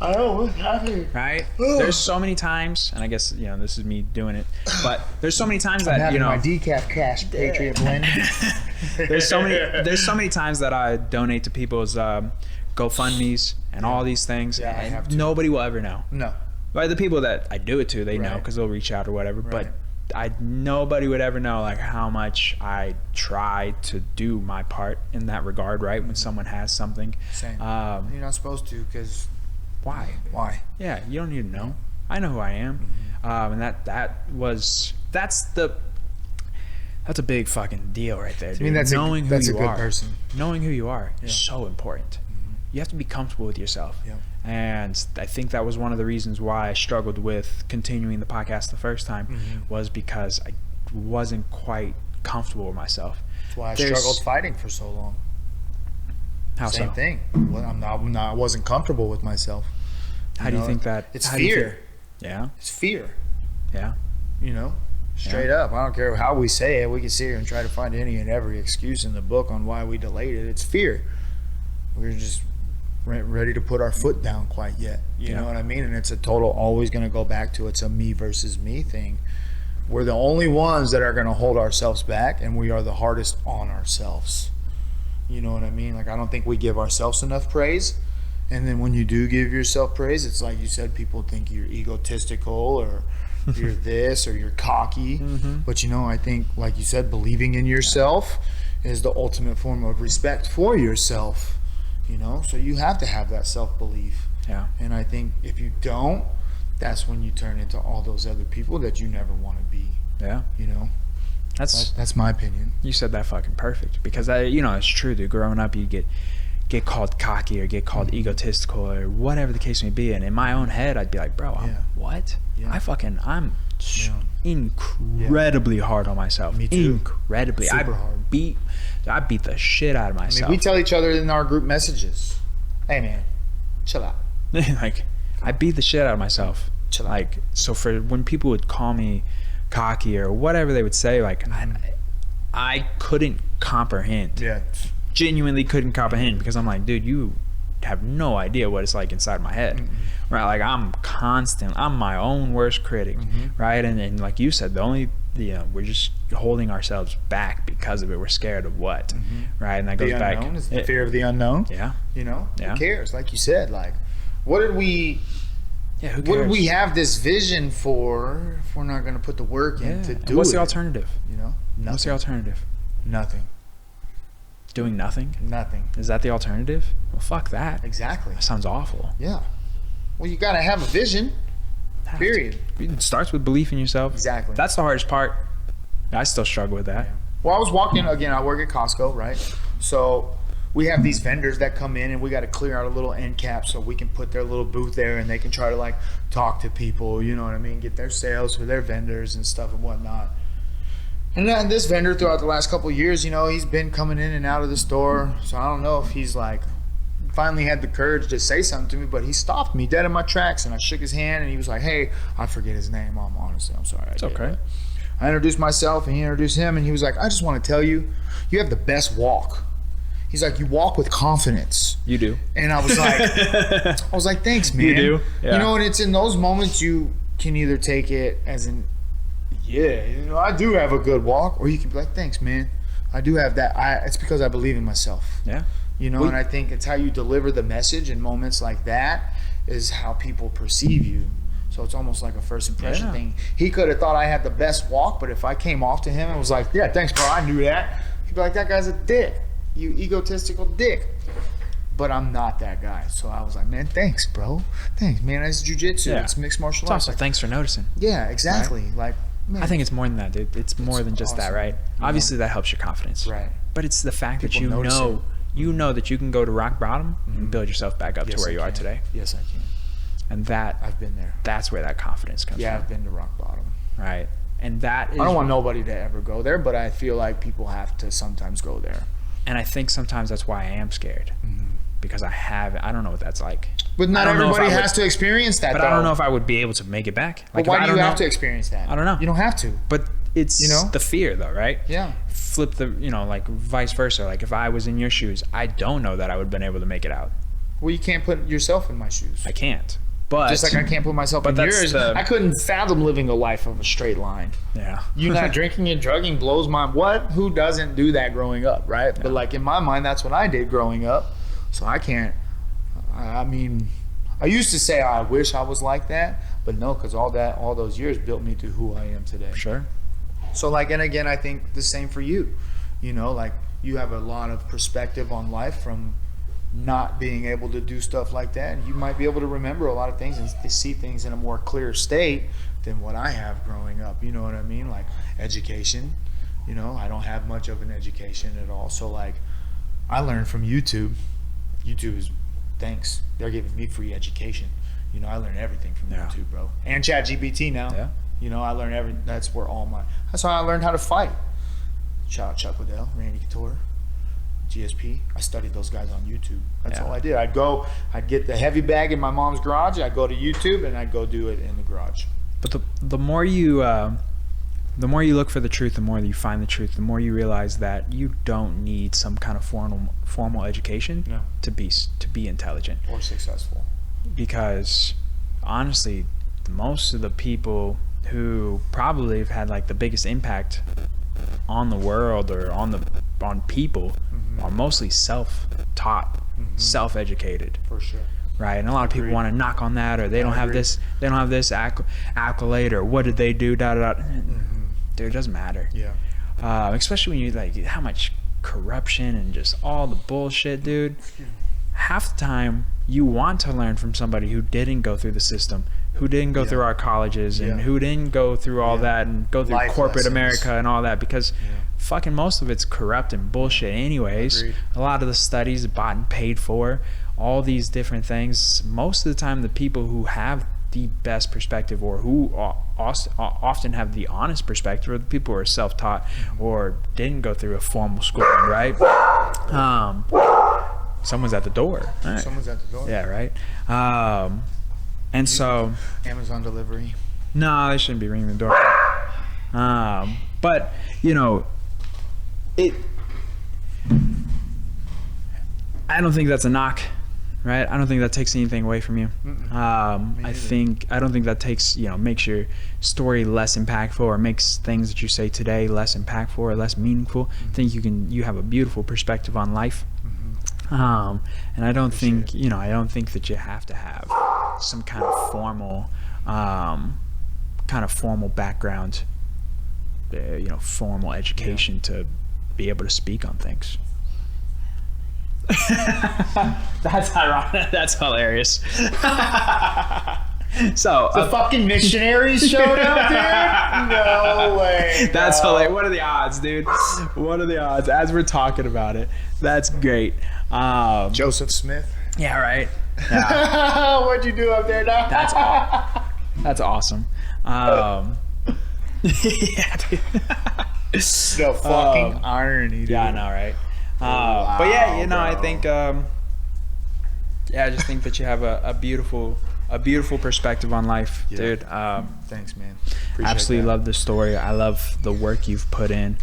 Speaker 2: I know what's happening.
Speaker 1: Right? There's so many times, and I guess, you know, this is me doing it, but there's so many times that, you know,
Speaker 2: my decaf cash Patriot blend.
Speaker 1: there's so many times that I donate to people's GoFundMes and all these things,
Speaker 2: I have
Speaker 1: to. Nobody will ever know.
Speaker 2: No.
Speaker 1: But the people that I do it to, they know, because they'll reach out or whatever. But nobody would ever know, like, how much I try to do my part in that regard, right? When someone has something.
Speaker 2: Same. You're not supposed to, because
Speaker 1: why? Yeah, you don't need to know. I know who I am. And that's a big fucking deal right there, dude.
Speaker 2: I mean, that's
Speaker 1: knowing who you are.
Speaker 2: Person.
Speaker 1: Knowing who you are is so important. You have to be comfortable with yourself. And I think that was one of the reasons why I struggled with continuing the podcast the first time, was because I wasn't quite comfortable with myself.
Speaker 2: That's why I struggled fighting for so long. Same thing. Well, I wasn't comfortable with myself.
Speaker 1: How do you think that?
Speaker 2: It's fear.
Speaker 1: Yeah.
Speaker 2: It's fear.
Speaker 1: Yeah.
Speaker 2: You know, straight up. I don't care how we say it. We can sit here and try to find any and every excuse in the book on why we delayed it. It's fear. We're just ready to put our foot down quite yet. You know what I mean? And it's a total, always going to go back to, it's a me versus me thing. we're the only ones that are going to hold ourselves back, and we are the hardest on ourselves. You know what I mean? Like, I don't think we give ourselves enough praise. And then when you do give yourself praise, it's like you said, people think you're egotistical or you're this or you're cocky. But, you know, I think, like you said, believing in yourself is the ultimate form of respect for yourself, you know? So you have to have that self-belief.
Speaker 1: Yeah.
Speaker 2: And I think if you don't, that's when you turn into all those other people that you never want to be.
Speaker 1: Yeah.
Speaker 2: You know? That's my opinion.
Speaker 1: You said that fucking perfect, because you know, it's true, dude. Growing up, you get called cocky or get called egotistical or whatever the case may be, and in my own head, I'd be like, bro, what?
Speaker 2: Yeah.
Speaker 1: I'm incredibly hard on myself.
Speaker 2: Me too.
Speaker 1: Incredibly.
Speaker 2: Super hard.
Speaker 1: I beat the shit out of myself.
Speaker 2: I mean, we tell each other in our group messages, hey man, chill out.
Speaker 1: Like, I beat the shit out of myself.
Speaker 2: Chill out.
Speaker 1: Like, so for when people would call me cocky or whatever they would say, like, I couldn't comprehend.
Speaker 2: Yeah.
Speaker 1: Genuinely couldn't comprehend, because I'm like, dude, you have no idea what it's like inside my head. Right? Like, I'm my own worst critic. Right? And like you said, we're just holding ourselves back because of it. We're scared of what? Right? And that goes back.
Speaker 2: The unknown is the fear of the unknown.
Speaker 1: Yeah.
Speaker 2: You know?
Speaker 1: Yeah.
Speaker 2: Who cares? Like you said, like, what did we have this vision for if we're not going to put the work in to do it?
Speaker 1: What's the alternative?
Speaker 2: You know? Nothing.
Speaker 1: What's the alternative?
Speaker 2: Nothing.
Speaker 1: Doing nothing?
Speaker 2: Nothing.
Speaker 1: Is that the alternative? Well, fuck that.
Speaker 2: Exactly.
Speaker 1: That sounds awful.
Speaker 2: Yeah. Well, you got to have a vision. Period.
Speaker 1: It starts with belief in yourself.
Speaker 2: Exactly.
Speaker 1: That's the hardest part. I still struggle with that.
Speaker 2: Yeah. Well, I was walking, again, I work at Costco, right? So we have these vendors that come in, and we got to clear out a little end cap so we can put their little booth there, and they can try to, like, talk to people, you know what I mean, get their sales for their vendors and stuff and whatnot. And then this vendor, throughout the last couple of years, you know, he's been coming in and out of the store. So I don't know if he's like finally had the courage to say something to me, but he stopped me dead in my tracks, and I shook his hand, and he was like, hey, I forget his name. I'm sorry.
Speaker 1: It's okay.
Speaker 2: I introduced myself, and he introduced him, and he was like, I just want to tell you, you have the best walk. He's like, you walk with confidence.
Speaker 1: You do.
Speaker 2: And I was like, thanks, man.
Speaker 1: You do. Yeah.
Speaker 2: You know, and it's in those moments you can either take it as an, yeah, you know, I do have a good walk, or you can be like, thanks, man. I do have that. It's because I believe in myself.
Speaker 1: Yeah.
Speaker 2: You know, and I think it's how you deliver the message in moments like that is how people perceive you. So it's almost like a first impression thing. He could have thought I had the best walk, but if I came off to him and was like, yeah, thanks, bro, I knew that, he'd be like, that guy's a dick. You egotistical dick. But I'm not that guy. So I was like, man, thanks, bro. Thanks, man. It's jiu-jitsu. Yeah. It's mixed martial
Speaker 1: arts.
Speaker 2: Also,
Speaker 1: thanks for noticing.
Speaker 2: Yeah, exactly.
Speaker 1: Right?
Speaker 2: Like, man,
Speaker 1: I think it's more than that, dude. It's more than just that, right? Obviously, that helps your confidence.
Speaker 2: Right.
Speaker 1: But it's the fact that you know that you can go to rock bottom and build yourself back up to where you are today.
Speaker 2: Yes, I can.
Speaker 1: And that
Speaker 2: I've been there.
Speaker 1: That's where that confidence comes from.
Speaker 2: Yeah, I've been to rock bottom.
Speaker 1: Right. And that is,
Speaker 2: I don't want nobody to ever go there, but I feel like people have to sometimes go there.
Speaker 1: And I think sometimes that's why I am scared. Because I don't know what that's like.
Speaker 2: But not everybody has to experience that,
Speaker 1: but I don't know if I would be able to make it back.
Speaker 2: Like, why do you have to experience that?
Speaker 1: I don't know.
Speaker 2: You don't have to.
Speaker 1: But it's the fear, though, right?
Speaker 2: Yeah.
Speaker 1: Flip the, like vice versa. Like, if I was in your shoes, I don't know that I would have been able to make it out.
Speaker 2: Well, you can't put yourself in my shoes.
Speaker 1: I can't. But
Speaker 2: just like I can't put myself in yours. I couldn't fathom living a life of a straight line.
Speaker 1: Yeah.
Speaker 2: You not drinking and drugging blows my... What? Who doesn't do that growing up, right? Yeah. But like in my mind, that's what I did growing up. So I can't... I mean, I used to say I wish I was like that, but no, because all those years built me to who I am today.
Speaker 1: Sure.
Speaker 2: So like, and again, I think the same for you. You know, like you have a lot of perspective on life from not being able to do stuff like that, and you might be able to remember a lot of things and see things in a more clear state than what I have growing up. You know what I mean? Like education, you know, I don't have much of an education at all. So like, I learned from YouTube. YouTube is, thanks, they're giving me free education. You know, I learned everything from YouTube, bro. And ChatGPT now. Yeah. You know, I learned everything. That's how I learned how to fight. Shout out Chuck Liddell, Randy Couture, GSP. I studied those guys on YouTube. That's all I did. I'd get the heavy bag in my mom's garage, I'd go to YouTube, and I'd go do it in the garage.
Speaker 1: But the more you look for the truth, the more you find the truth, the more you realize that you don't need some kind of formal education to be intelligent
Speaker 2: or successful.
Speaker 1: Because honestly, most of the people who probably have had like the biggest impact on the world or on people are mostly self-taught, self-educated.
Speaker 2: For sure.
Speaker 1: Right, and a lot of people want to knock on that, or they don't have this accolade, or what did they do? Dude, it doesn't matter.
Speaker 2: Yeah.
Speaker 1: Especially when you like how much corruption and just all the bullshit, dude. Half the time, you want to learn from somebody who didn't go through the system, who didn't go through our colleges, and who didn't go through all that and go through
Speaker 2: Life
Speaker 1: corporate
Speaker 2: lessons.
Speaker 1: America and all that, because fucking most of it's corrupt and bullshit anyways.
Speaker 2: Agreed.
Speaker 1: A lot of the studies bought and paid for, all these different things. Most of the time, the people who have the best perspective, or who often have the honest perspective, are the people who are self-taught or didn't go through a formal schooling, right? Someone's at the door. All right.
Speaker 2: Someone's at the door.
Speaker 1: Yeah, right. And so
Speaker 2: Amazon delivery.
Speaker 1: no, they shouldn't be ringing the door. But you know, I don't think that's a knock, right? I don't think that takes anything away from you. I don't think that takes, makes your story less impactful, or makes things that you say today less impactful or less meaningful. I think you have a beautiful perspective on life. And I don't think, I don't think that you have to have some kind of formal background, formal education to be able to speak on things. That's ironic. That's hilarious. So
Speaker 2: The fucking missionaries showed up, dude? No way.
Speaker 1: that's
Speaker 2: bro.
Speaker 1: hilarious. What are the odds, dude? What are the odds? As we're talking about it, that's great.
Speaker 2: Joseph Smith.
Speaker 1: Yeah, right. Yeah,
Speaker 2: What'd you do up there now?
Speaker 1: that's awesome. Yeah, dude.
Speaker 2: The fucking irony, dude.
Speaker 1: Yeah, I know, right?
Speaker 2: Wow,
Speaker 1: but yeah, I
Speaker 2: bro.
Speaker 1: think, I just think that you have a beautiful perspective on life, dude.
Speaker 2: Thanks, man. Appreciate
Speaker 1: Absolutely
Speaker 2: that.
Speaker 1: love the story. I love the work you've put in,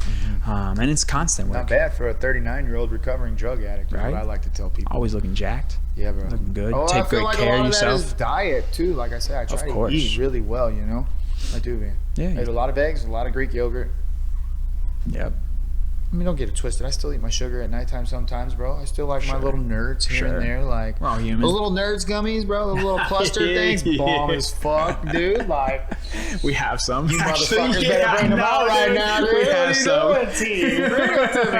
Speaker 1: and it's constant work.
Speaker 2: Not bad for a 39-year-old recovering drug addict, is
Speaker 1: Right?
Speaker 2: what I like to tell people.
Speaker 1: Always looking jacked.
Speaker 2: Yeah, bro.
Speaker 1: Looking good.
Speaker 2: Oh,
Speaker 1: Take
Speaker 2: I feel
Speaker 1: great
Speaker 2: like
Speaker 1: care
Speaker 2: a lot
Speaker 1: of
Speaker 2: of that is
Speaker 1: yourself.
Speaker 2: diet too. Like I said, I try to eat really well. I do, man.
Speaker 1: Yeah.
Speaker 2: I eat a lot of eggs, a lot of Greek yogurt.
Speaker 1: Yep.
Speaker 2: I mean, don't get it twisted. I still eat my sugar at nighttime sometimes, bro. I still like my
Speaker 1: Sure.
Speaker 2: little nerds here
Speaker 1: Sure.
Speaker 2: and there. Like,
Speaker 1: We're all human.
Speaker 2: those little nerds gummies, bro. Those little cluster things. Bomb as fuck, dude. Like,
Speaker 1: We have some.
Speaker 2: you
Speaker 1: actually.
Speaker 2: motherfuckers better bring them out right now, dude.
Speaker 1: We
Speaker 2: What
Speaker 1: have
Speaker 2: are you
Speaker 1: some.
Speaker 2: doing, T? Bring them to me.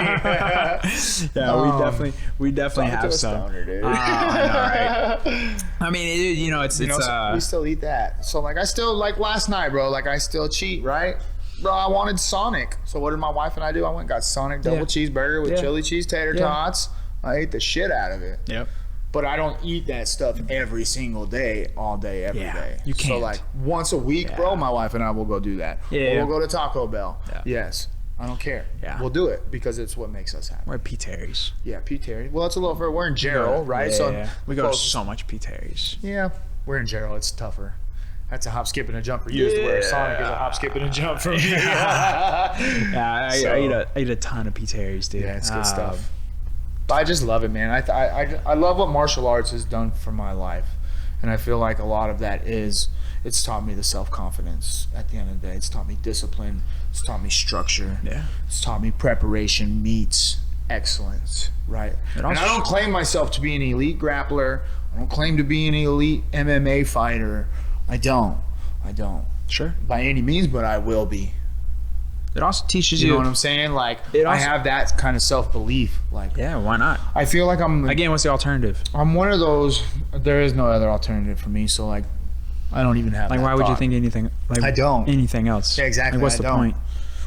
Speaker 1: Yeah, we definitely
Speaker 2: Talk to
Speaker 1: have
Speaker 2: a
Speaker 1: some.
Speaker 2: stoner, dude.
Speaker 1: I know, right? I mean, it's
Speaker 2: So we still eat that. So like, I still, like last night, bro, like I still cheat, right? Bro, I wanted Sonic. So what did my wife and I do? I went and got Sonic double cheeseburger with chili cheese tater tots. I ate the shit out of it.
Speaker 1: Yep.
Speaker 2: But I don't eat that stuff every single day, all day, every day.
Speaker 1: You
Speaker 2: So
Speaker 1: can't.
Speaker 2: like once a week, bro, my wife and I will go do that.
Speaker 1: Yeah.
Speaker 2: Or we'll go to Taco Bell.
Speaker 1: Yeah.
Speaker 2: Yes. I don't care.
Speaker 1: Yeah.
Speaker 2: We'll do it because it's what makes us happy.
Speaker 1: We're at P. Terry's.
Speaker 2: Yeah, P. Terry. Well, it's a little further. We're in Gerald, right?
Speaker 1: Yeah,
Speaker 2: So
Speaker 1: we go to
Speaker 2: close.
Speaker 1: so much P. Terry's.
Speaker 2: Yeah, we're in Gerald. It's tougher. That's a hop, skip, and a jump for you. Is where Sonic is a hop, skip, and a jump for me.
Speaker 1: Yeah, I eat a ton of P. Terry's, dude.
Speaker 2: Yeah, it's good stuff. But I just love it, man. I love what martial arts has done for my life, and I feel like a lot of that is it's taught me the self-confidence. At the end of the day, it's taught me discipline. It's taught me structure.
Speaker 1: Yeah.
Speaker 2: It's taught me preparation meets excellence. Right. And I don't claim myself to be an elite grappler. I don't claim to be an elite MMA fighter. I don't.
Speaker 1: Sure.
Speaker 2: By any means, but I will be.
Speaker 1: It also teaches
Speaker 2: You
Speaker 1: you.
Speaker 2: know what I'm saying? Like,
Speaker 1: It
Speaker 2: I
Speaker 1: also-
Speaker 2: have that kind of self-belief. Like,
Speaker 1: Yeah, why not?
Speaker 2: I feel like
Speaker 1: Again, what's the alternative?
Speaker 2: I'm one of those. There is no other alternative for me. So like, I don't even have.
Speaker 1: Like,
Speaker 2: that
Speaker 1: why would you
Speaker 2: thought.
Speaker 1: think anything? Like,
Speaker 2: I don't.
Speaker 1: anything else.
Speaker 2: Yeah, exactly.
Speaker 1: Like, what's
Speaker 2: I
Speaker 1: the
Speaker 2: don't.
Speaker 1: point?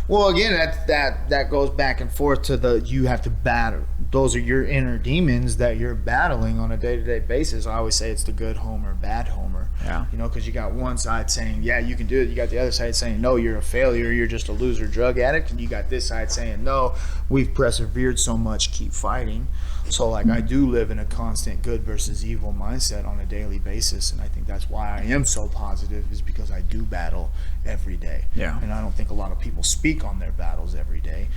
Speaker 2: Well, again, that goes back and forth to the you have to battle. Those are your inner demons that you're battling on a day-to-day basis. I always say it's the good Homer, bad Homer.
Speaker 1: Yeah.
Speaker 2: Because you got one side saying, yeah, you can do it. You got the other side saying, no, you're a failure. You're just a loser drug addict. And you got this side saying, no, we've persevered so much. Keep fighting. So, like, I do live in a constant good versus evil mindset on a daily basis. And I think that's why I am so positive, is because I do battle every day.
Speaker 1: Yeah.
Speaker 2: And I don't think a lot of people speak on their battles every day.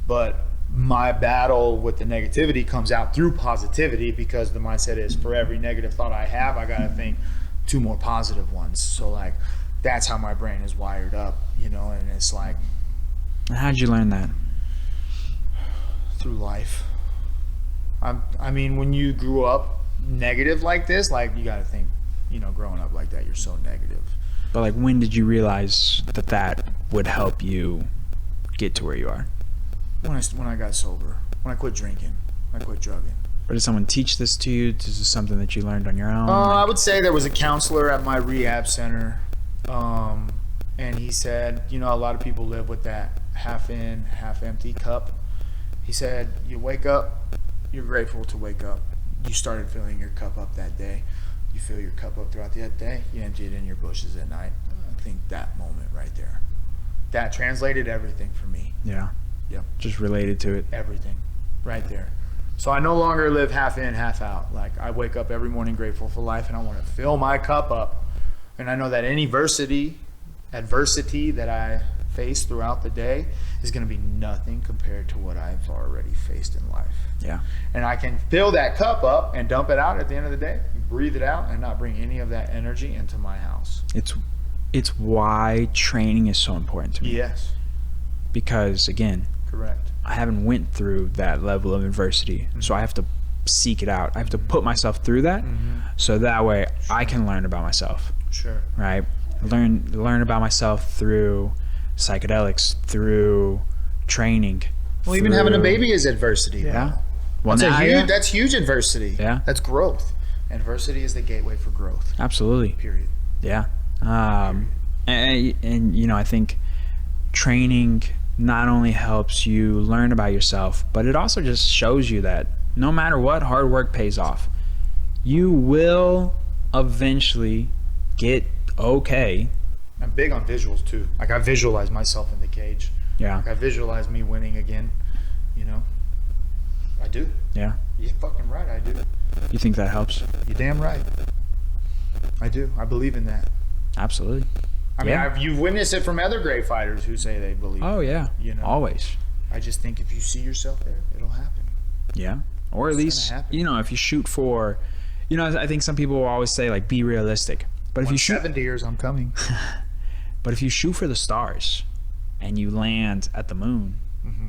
Speaker 2: But my battle with the negativity comes out through positivity, because the mindset is, for every negative thought I have, I got to think, 2 more positive ones. So like that's how my brain is wired up, you know. And it's like,
Speaker 1: And how'd you learn that?
Speaker 2: through life. I mean, when you grew up negative like this, like you got to think, you know, growing up like that, you're so negative.
Speaker 1: But like, when did you realize that would help you get to where you are?
Speaker 2: When I got sober, when I quit drinking, when I quit drugging.
Speaker 1: Or did someone teach this to you? Is this something that you learned on your own?
Speaker 2: I would say there was a counselor at my rehab center, and he said, you know, a lot of people live with that half in, half empty cup. He said, you wake up, you're grateful to wake up. You started filling your cup up that day. You fill your cup up throughout the day. You empty it in your bushes at night. I think that moment right there, that translated everything for me.
Speaker 1: Yeah.
Speaker 2: Yep.
Speaker 1: Just related to it.
Speaker 2: Everything right there. So I no longer live half in, half out. Like I wake up every morning grateful for life, and I want to fill my cup up. And I know that any adversity that I face throughout the day is going to be nothing compared to what I've already faced in life.
Speaker 1: Yeah.
Speaker 2: And I can fill that cup up and dump it out at the end of the day, breathe it out, and not bring any of that energy into my house.
Speaker 1: It's why training is so important to me.
Speaker 2: Yes.
Speaker 1: Because again,
Speaker 2: Correct.
Speaker 1: I haven't went through that level of adversity, so I have to seek it out. I have to put myself through that, so that way I can learn about myself.
Speaker 2: Sure.
Speaker 1: Right? Learn about myself through psychedelics, through training.
Speaker 2: Well, even having a baby is adversity.
Speaker 1: Yeah.
Speaker 2: Bro.
Speaker 1: Well,
Speaker 2: That's huge adversity.
Speaker 1: Yeah.
Speaker 2: That's growth. Adversity is the gateway for growth.
Speaker 1: Absolutely.
Speaker 2: Period.
Speaker 1: Yeah. And you know, I think training not only helps you learn about yourself, but it also just shows you that no matter what, hard work pays off. You will eventually get okay.
Speaker 2: I'm big on visuals too. Like I visualize myself in the cage.
Speaker 1: Yeah.
Speaker 2: Like I visualize me winning again. You know. I do.
Speaker 1: Yeah.
Speaker 2: You're fucking right. I do.
Speaker 1: You think that helps?
Speaker 2: You're damn right. I do. I believe in that.
Speaker 1: Absolutely.
Speaker 2: I mean, you've witnessed it from other great fighters who say they believe.
Speaker 1: Oh yeah.
Speaker 2: You know.
Speaker 1: Always.
Speaker 2: I just think if you see yourself there, it'll happen.
Speaker 1: Yeah. Or at
Speaker 2: It's
Speaker 1: least,
Speaker 2: gonna happen.
Speaker 1: you know, if you shoot for, you know, I think some people will always say like, be realistic. But if you shoot
Speaker 2: 70 years, I'm coming.
Speaker 1: But if you shoot for the stars and you land at the moon,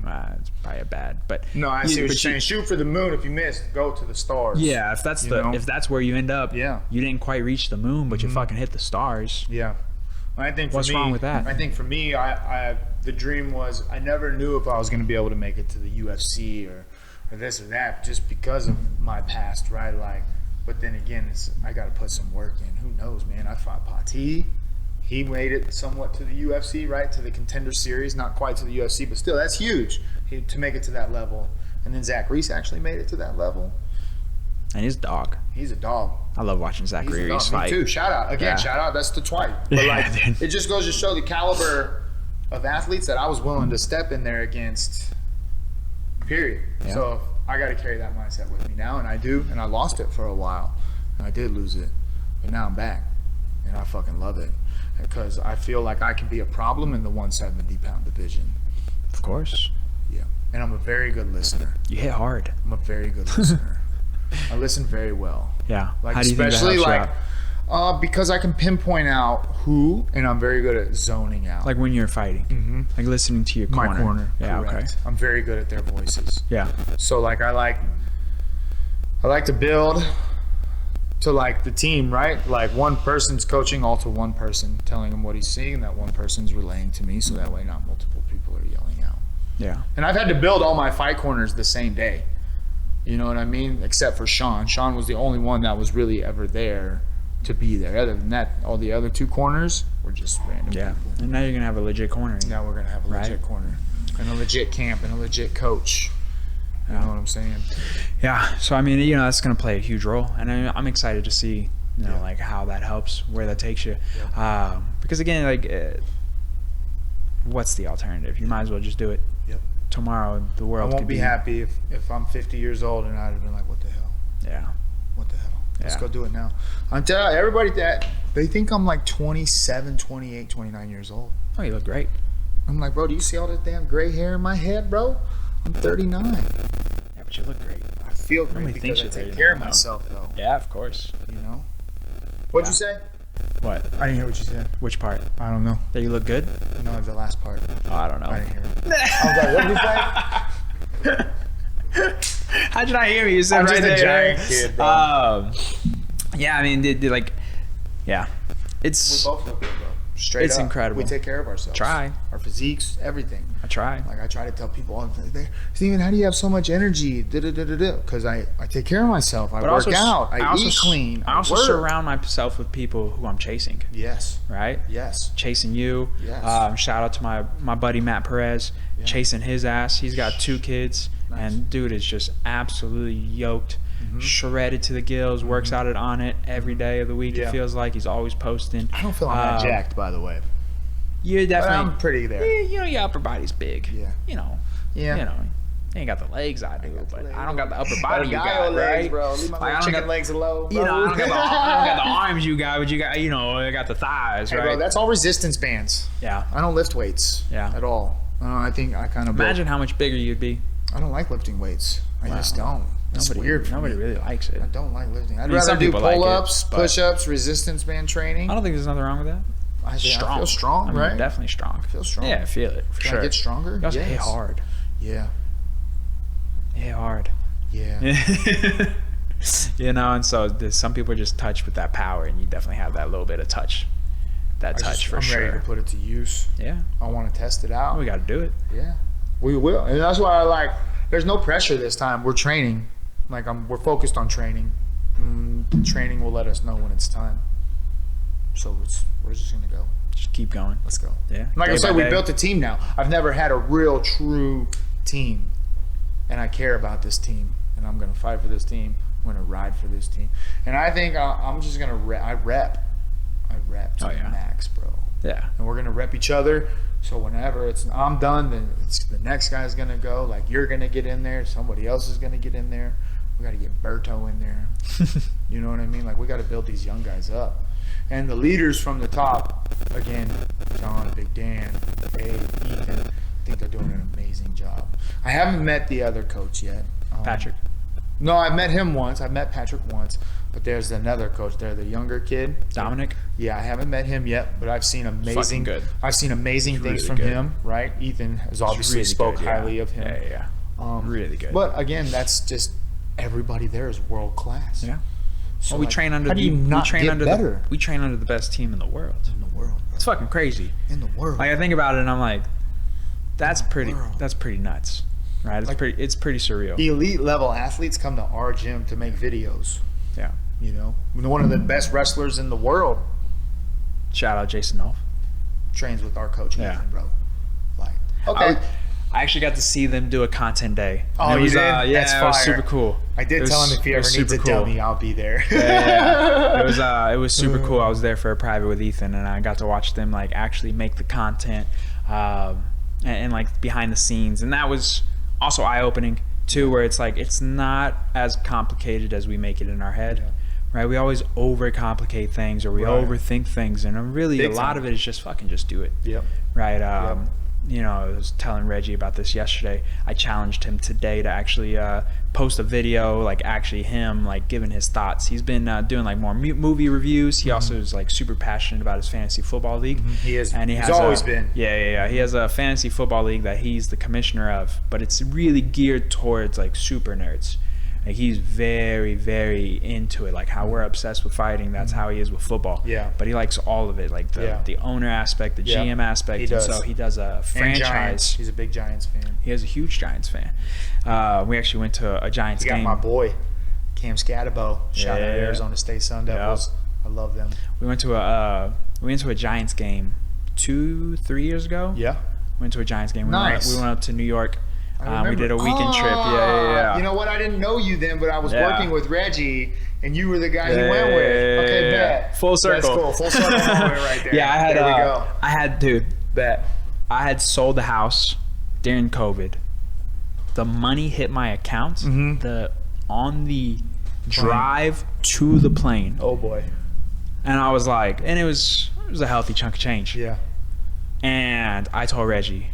Speaker 1: it's probably a bad. But
Speaker 2: No, I see what you're saying. Shoot for the moon. If you miss, go to the stars.
Speaker 1: yeah, if that's if that's where you end up,
Speaker 2: Yeah.
Speaker 1: you didn't quite reach the moon, but you fucking hit the stars.
Speaker 2: Yeah. I think for
Speaker 1: What's
Speaker 2: me,
Speaker 1: wrong with that?
Speaker 2: I think for me, I the dream was I never knew if I was going to be able to make it to the UFC or this or that just because of my past, right? Like, but then again, I got to put some work in. Who knows, man? I fought Pati. He made it somewhat to the UFC, right? To the Contender Series, not quite to the UFC, but still, that's huge to make it to that level. And then Zach Reese actually made it to that level.
Speaker 1: And his dog.
Speaker 2: He's a dog.
Speaker 1: I love watching Zach
Speaker 2: He's a
Speaker 1: Reese
Speaker 2: dog.
Speaker 1: fight.
Speaker 2: Me too. Shout out. Again,
Speaker 1: Yeah.
Speaker 2: shout out. That's the twice. But
Speaker 1: Yeah,
Speaker 2: like,
Speaker 1: dude.
Speaker 2: it just goes to show the caliber of athletes that I was willing to step in there against, period.
Speaker 1: Yeah.
Speaker 2: So I got to carry that mindset with me now, and I do. And I lost it for a while. And I did lose it. But now I'm back. And I fucking love it. Because I feel like I can be a problem in the 170-pound division.
Speaker 1: Of course.
Speaker 2: Yeah. And I'm a very good listener.
Speaker 1: You hit hard.
Speaker 2: I'm a very good listener. I listen very well.
Speaker 1: Yeah.
Speaker 2: Like,
Speaker 1: How do you think that
Speaker 2: especially
Speaker 1: helps you out?
Speaker 2: because I can pinpoint out who, and I'm very good at zoning out.
Speaker 1: Like when you're fighting, like listening to your
Speaker 2: my
Speaker 1: corner.
Speaker 2: corner.
Speaker 1: Yeah.
Speaker 2: Correct.
Speaker 1: Okay.
Speaker 2: I'm very good at their voices.
Speaker 1: Yeah.
Speaker 2: So like I like to build to like the team, right? Like one person's coaching all to one person, telling him what he's seeing, and that one person's relaying to me, so that way not multiple people are yelling out.
Speaker 1: Yeah.
Speaker 2: And I've had to build all my fight corners the same day. You know what I mean? Except for Sean. Sean was the only one that was really ever there to be there. Other than that, all the other two corners were just random
Speaker 1: Yeah.
Speaker 2: people.
Speaker 1: And now you're gonna have a legit corner.
Speaker 2: Now we're going to have a legit
Speaker 1: Right.
Speaker 2: corner and a legit camp and a legit coach. You know what I'm saying?
Speaker 1: Yeah. So I mean, you know, that's gonna play a huge role, and I'm excited to see, you know,
Speaker 2: Yeah.
Speaker 1: like how that helps, where that takes you. Because again, like, what's the alternative? You might as well just do it.
Speaker 2: Yep.
Speaker 1: Tomorrow, the
Speaker 2: I
Speaker 1: world
Speaker 2: won't
Speaker 1: could
Speaker 2: be happy if I'm 50 years old and I'd have been like, what the hell?
Speaker 1: Yeah.
Speaker 2: What the hell? Let's
Speaker 1: Yeah.
Speaker 2: go do it now. I'm telling everybody that they think I'm like 27, 28, 29 years old.
Speaker 1: Oh, you look great.
Speaker 2: I'm like, bro, do you see all this damn gray hair in my head, bro? I'm 39.
Speaker 1: Yeah, but you look great.
Speaker 2: I feel
Speaker 1: Nobody
Speaker 2: great
Speaker 1: thinks
Speaker 2: because I
Speaker 1: you're
Speaker 2: take
Speaker 1: 39
Speaker 2: care of
Speaker 1: though.
Speaker 2: myself, though.
Speaker 1: Yeah, of course.
Speaker 2: You know? What'd
Speaker 1: Yeah.
Speaker 2: you say?
Speaker 1: What?
Speaker 2: I didn't hear what you said.
Speaker 1: Which part?
Speaker 2: I don't know.
Speaker 1: That you look good?
Speaker 2: No, the last part.
Speaker 1: Oh, I don't know.
Speaker 2: I didn't hear it. I was like, what did you say?
Speaker 1: How'd you not hear me? You said
Speaker 2: I'm
Speaker 1: right
Speaker 2: just a
Speaker 1: there.
Speaker 2: giant kid, bro.
Speaker 1: Yeah, I mean, like, yeah.
Speaker 2: We
Speaker 1: It's,
Speaker 2: both look good, bro. Straight
Speaker 1: It's
Speaker 2: up.
Speaker 1: incredible.
Speaker 2: We take care of ourselves.
Speaker 1: Try.
Speaker 2: Our physiques, everything.
Speaker 1: I try.
Speaker 2: Like I try to tell people all the time, Stephen, how do you have so much energy? Because I take care of myself. I work out. I eat clean.
Speaker 1: I also
Speaker 2: work.
Speaker 1: surround myself with people who I'm chasing.
Speaker 2: Yes.
Speaker 1: Right?
Speaker 2: Yes.
Speaker 1: Chasing you.
Speaker 2: Yes.
Speaker 1: Shout out to my buddy Matt Perez, chasing his ass. He's got 2 kids, and dude is just absolutely yoked, shredded to the gills. Works out on it every day of the week. It feels like he's always posting.
Speaker 2: I don't feel I'm that jacked, by the way.
Speaker 1: You're definitely.
Speaker 2: But I'm pretty there.
Speaker 1: You know, your upper body's big.
Speaker 2: Yeah.
Speaker 1: You know.
Speaker 2: Yeah.
Speaker 1: You know. You ain't got the legs I do, but
Speaker 2: legs.
Speaker 1: I don't got the upper body you got,
Speaker 2: legs,
Speaker 1: right?
Speaker 2: bro. Leave my
Speaker 1: Like, I don't
Speaker 2: chicken
Speaker 1: got-
Speaker 2: legs alone, bro.
Speaker 1: You know, I don't got the arms you got, but you got, you know, I got the thighs,
Speaker 2: Hey,
Speaker 1: right?
Speaker 2: bro, that's all resistance bands.
Speaker 1: Yeah.
Speaker 2: I don't lift weights.
Speaker 1: Yeah.
Speaker 2: At all. I think I kind of
Speaker 1: Imagine how much bigger you'd be.
Speaker 2: I don't like lifting weights. I just don't. It's weird for
Speaker 1: Nobody
Speaker 2: me.
Speaker 1: really likes it.
Speaker 2: I don't like lifting. I'd
Speaker 1: mean,
Speaker 2: rather
Speaker 1: some
Speaker 2: do
Speaker 1: people like it,
Speaker 2: pull-ups,
Speaker 1: but-
Speaker 2: push-ups, resistance band training.
Speaker 1: I don't think there's nothing wrong with that.
Speaker 2: I feel strong,
Speaker 1: I mean,
Speaker 2: right?
Speaker 1: definitely strong.
Speaker 2: Feel strong.
Speaker 1: Yeah, I feel it for
Speaker 2: Can
Speaker 1: sure.
Speaker 2: I get stronger?
Speaker 1: You also
Speaker 2: Yes.
Speaker 1: hit hard.
Speaker 2: Yeah.
Speaker 1: Hit hard.
Speaker 2: Yeah.
Speaker 1: You know, and so there's some people are just touched with that power, and you definitely have that little bit of touch. For sure.
Speaker 2: I'm ready to put it to use.
Speaker 1: Yeah.
Speaker 2: I want to test it out.
Speaker 1: We got to do it.
Speaker 2: Yeah. We will. And that's why I like, there's no pressure this time. We're training. Like we're focused on training. Training will let us know when it's time. So we're just going to go.
Speaker 1: Just keep going.
Speaker 2: Let's go.
Speaker 1: Yeah.
Speaker 2: Like
Speaker 1: Day
Speaker 2: I said,
Speaker 1: by
Speaker 2: we
Speaker 1: day.
Speaker 2: built a team now. I've never had a real, true team. And I care about this team. And I'm going to fight for this team. I'm going to ride for this team. And I think I'm just going to I rep to the max, bro.
Speaker 1: Yeah.
Speaker 2: And we're going to rep each other. So whenever I'm done, then the next guy's going to go. Like you're going to get in there. Somebody else is going to get in there. We got to get Berto in there. You know what I mean? Like we got to build these young guys up. And the leaders from the top, again, John, Big Dan, Dave, Ethan, I think they're doing an amazing job. I haven't met the other coach yet.
Speaker 1: Patrick.
Speaker 2: No, I met him once. I met Patrick once. But there's another coach there, the younger kid.
Speaker 1: Dominic.
Speaker 2: Yeah, I haven't met him yet, but I've seen amazing.
Speaker 1: Fucking good.
Speaker 2: I've seen amazing
Speaker 1: He's
Speaker 2: things
Speaker 1: really
Speaker 2: from
Speaker 1: good.
Speaker 2: him. Right? Ethan has obviously
Speaker 1: really
Speaker 2: spoke
Speaker 1: good, yeah.
Speaker 2: highly of him.
Speaker 1: Yeah. Really good.
Speaker 2: But again, that's just everybody there is world class.
Speaker 1: Yeah.
Speaker 2: So
Speaker 1: Well, we
Speaker 2: like,
Speaker 1: train under
Speaker 2: how do you not
Speaker 1: we train
Speaker 2: get
Speaker 1: under
Speaker 2: better
Speaker 1: we train under the best team in the world.
Speaker 2: in the world? Bro.
Speaker 1: It's fucking crazy.
Speaker 2: In the world.
Speaker 1: Like I think about it and I'm like, that's pretty
Speaker 2: world.
Speaker 1: Nuts. Right? It's pretty surreal.
Speaker 2: Elite level athletes come to our gym to make videos.
Speaker 1: Yeah.
Speaker 2: You know, one of the best wrestlers in the world
Speaker 1: Shout out Jason Nolf.
Speaker 2: trains with our coach,
Speaker 1: Yeah.
Speaker 2: Ethan, bro. Like, okay.
Speaker 1: I actually got to see them do a content day.
Speaker 2: Oh,
Speaker 1: And it
Speaker 2: you
Speaker 1: was,
Speaker 2: did?
Speaker 1: Yeah,
Speaker 2: That's
Speaker 1: it was
Speaker 2: fire.
Speaker 1: super cool.
Speaker 2: I did tell him if he
Speaker 1: it
Speaker 2: ever
Speaker 1: was
Speaker 2: needs a
Speaker 1: super cool.
Speaker 2: dummy, I'll be there.
Speaker 1: Yeah. It was super cool. I was there for a private with Ethan, and I got to watch them like actually make the content and like behind the scenes, and that was also eye opening too. Where it's like it's not as complicated as we make it in our head.
Speaker 2: Yeah.
Speaker 1: Right, we always overcomplicate things or we
Speaker 2: Right.
Speaker 1: overthink things, and really
Speaker 2: Big
Speaker 1: a lot
Speaker 2: time.
Speaker 1: of it is just fucking just do it.
Speaker 2: Yep.
Speaker 1: Right. You know, I was telling Reggie about this yesterday. I challenged him today to actually post a video, like actually him like giving his thoughts. He's been doing like more movie reviews. He also is like super passionate about his fantasy football league.
Speaker 2: He is.
Speaker 1: And
Speaker 2: He's
Speaker 1: has
Speaker 2: always been.
Speaker 1: Yeah. He has a fantasy football league that he's the commissioner of, but it's really geared towards like super nerds. Like he's very, very into it. Like how we're obsessed with fighting, that's how he is with football.
Speaker 2: Yeah.
Speaker 1: But he likes all of it, like the owner aspect, the
Speaker 2: Yeah.
Speaker 1: GM aspect.
Speaker 2: He does.
Speaker 1: And so he does a
Speaker 2: And
Speaker 1: franchise.
Speaker 2: Giants. He's a big Giants fan.
Speaker 1: He is a huge Giants fan. We actually went to a Giants
Speaker 2: He got
Speaker 1: game.
Speaker 2: my boy, Cam Scatabo. Shout out
Speaker 1: Yeah.
Speaker 2: Arizona State Sun Devils. I love them.
Speaker 1: We went to a Giants game 2-3 years ago.
Speaker 2: Yeah.
Speaker 1: Went to a Giants game.
Speaker 2: Nice.
Speaker 1: We went up to New York.
Speaker 2: I
Speaker 1: We
Speaker 2: remember.
Speaker 1: did a weekend trip. Yeah.
Speaker 2: You know what? I didn't know you then, but I was
Speaker 1: Yeah.
Speaker 2: working with Reggie, and you were the guy he
Speaker 1: Yeah,
Speaker 2: went with.
Speaker 1: yeah,
Speaker 2: Okay,
Speaker 1: yeah.
Speaker 2: bet.
Speaker 1: Full circle.
Speaker 2: That's cool. Full circle moment right there.
Speaker 1: Yeah,
Speaker 2: There we go.
Speaker 1: I had sold the house during COVID. The money hit my account on the drive to the plane.
Speaker 2: Oh boy.
Speaker 1: And I was like, and it was a healthy chunk of change.
Speaker 2: Yeah.
Speaker 1: And I told Reggie,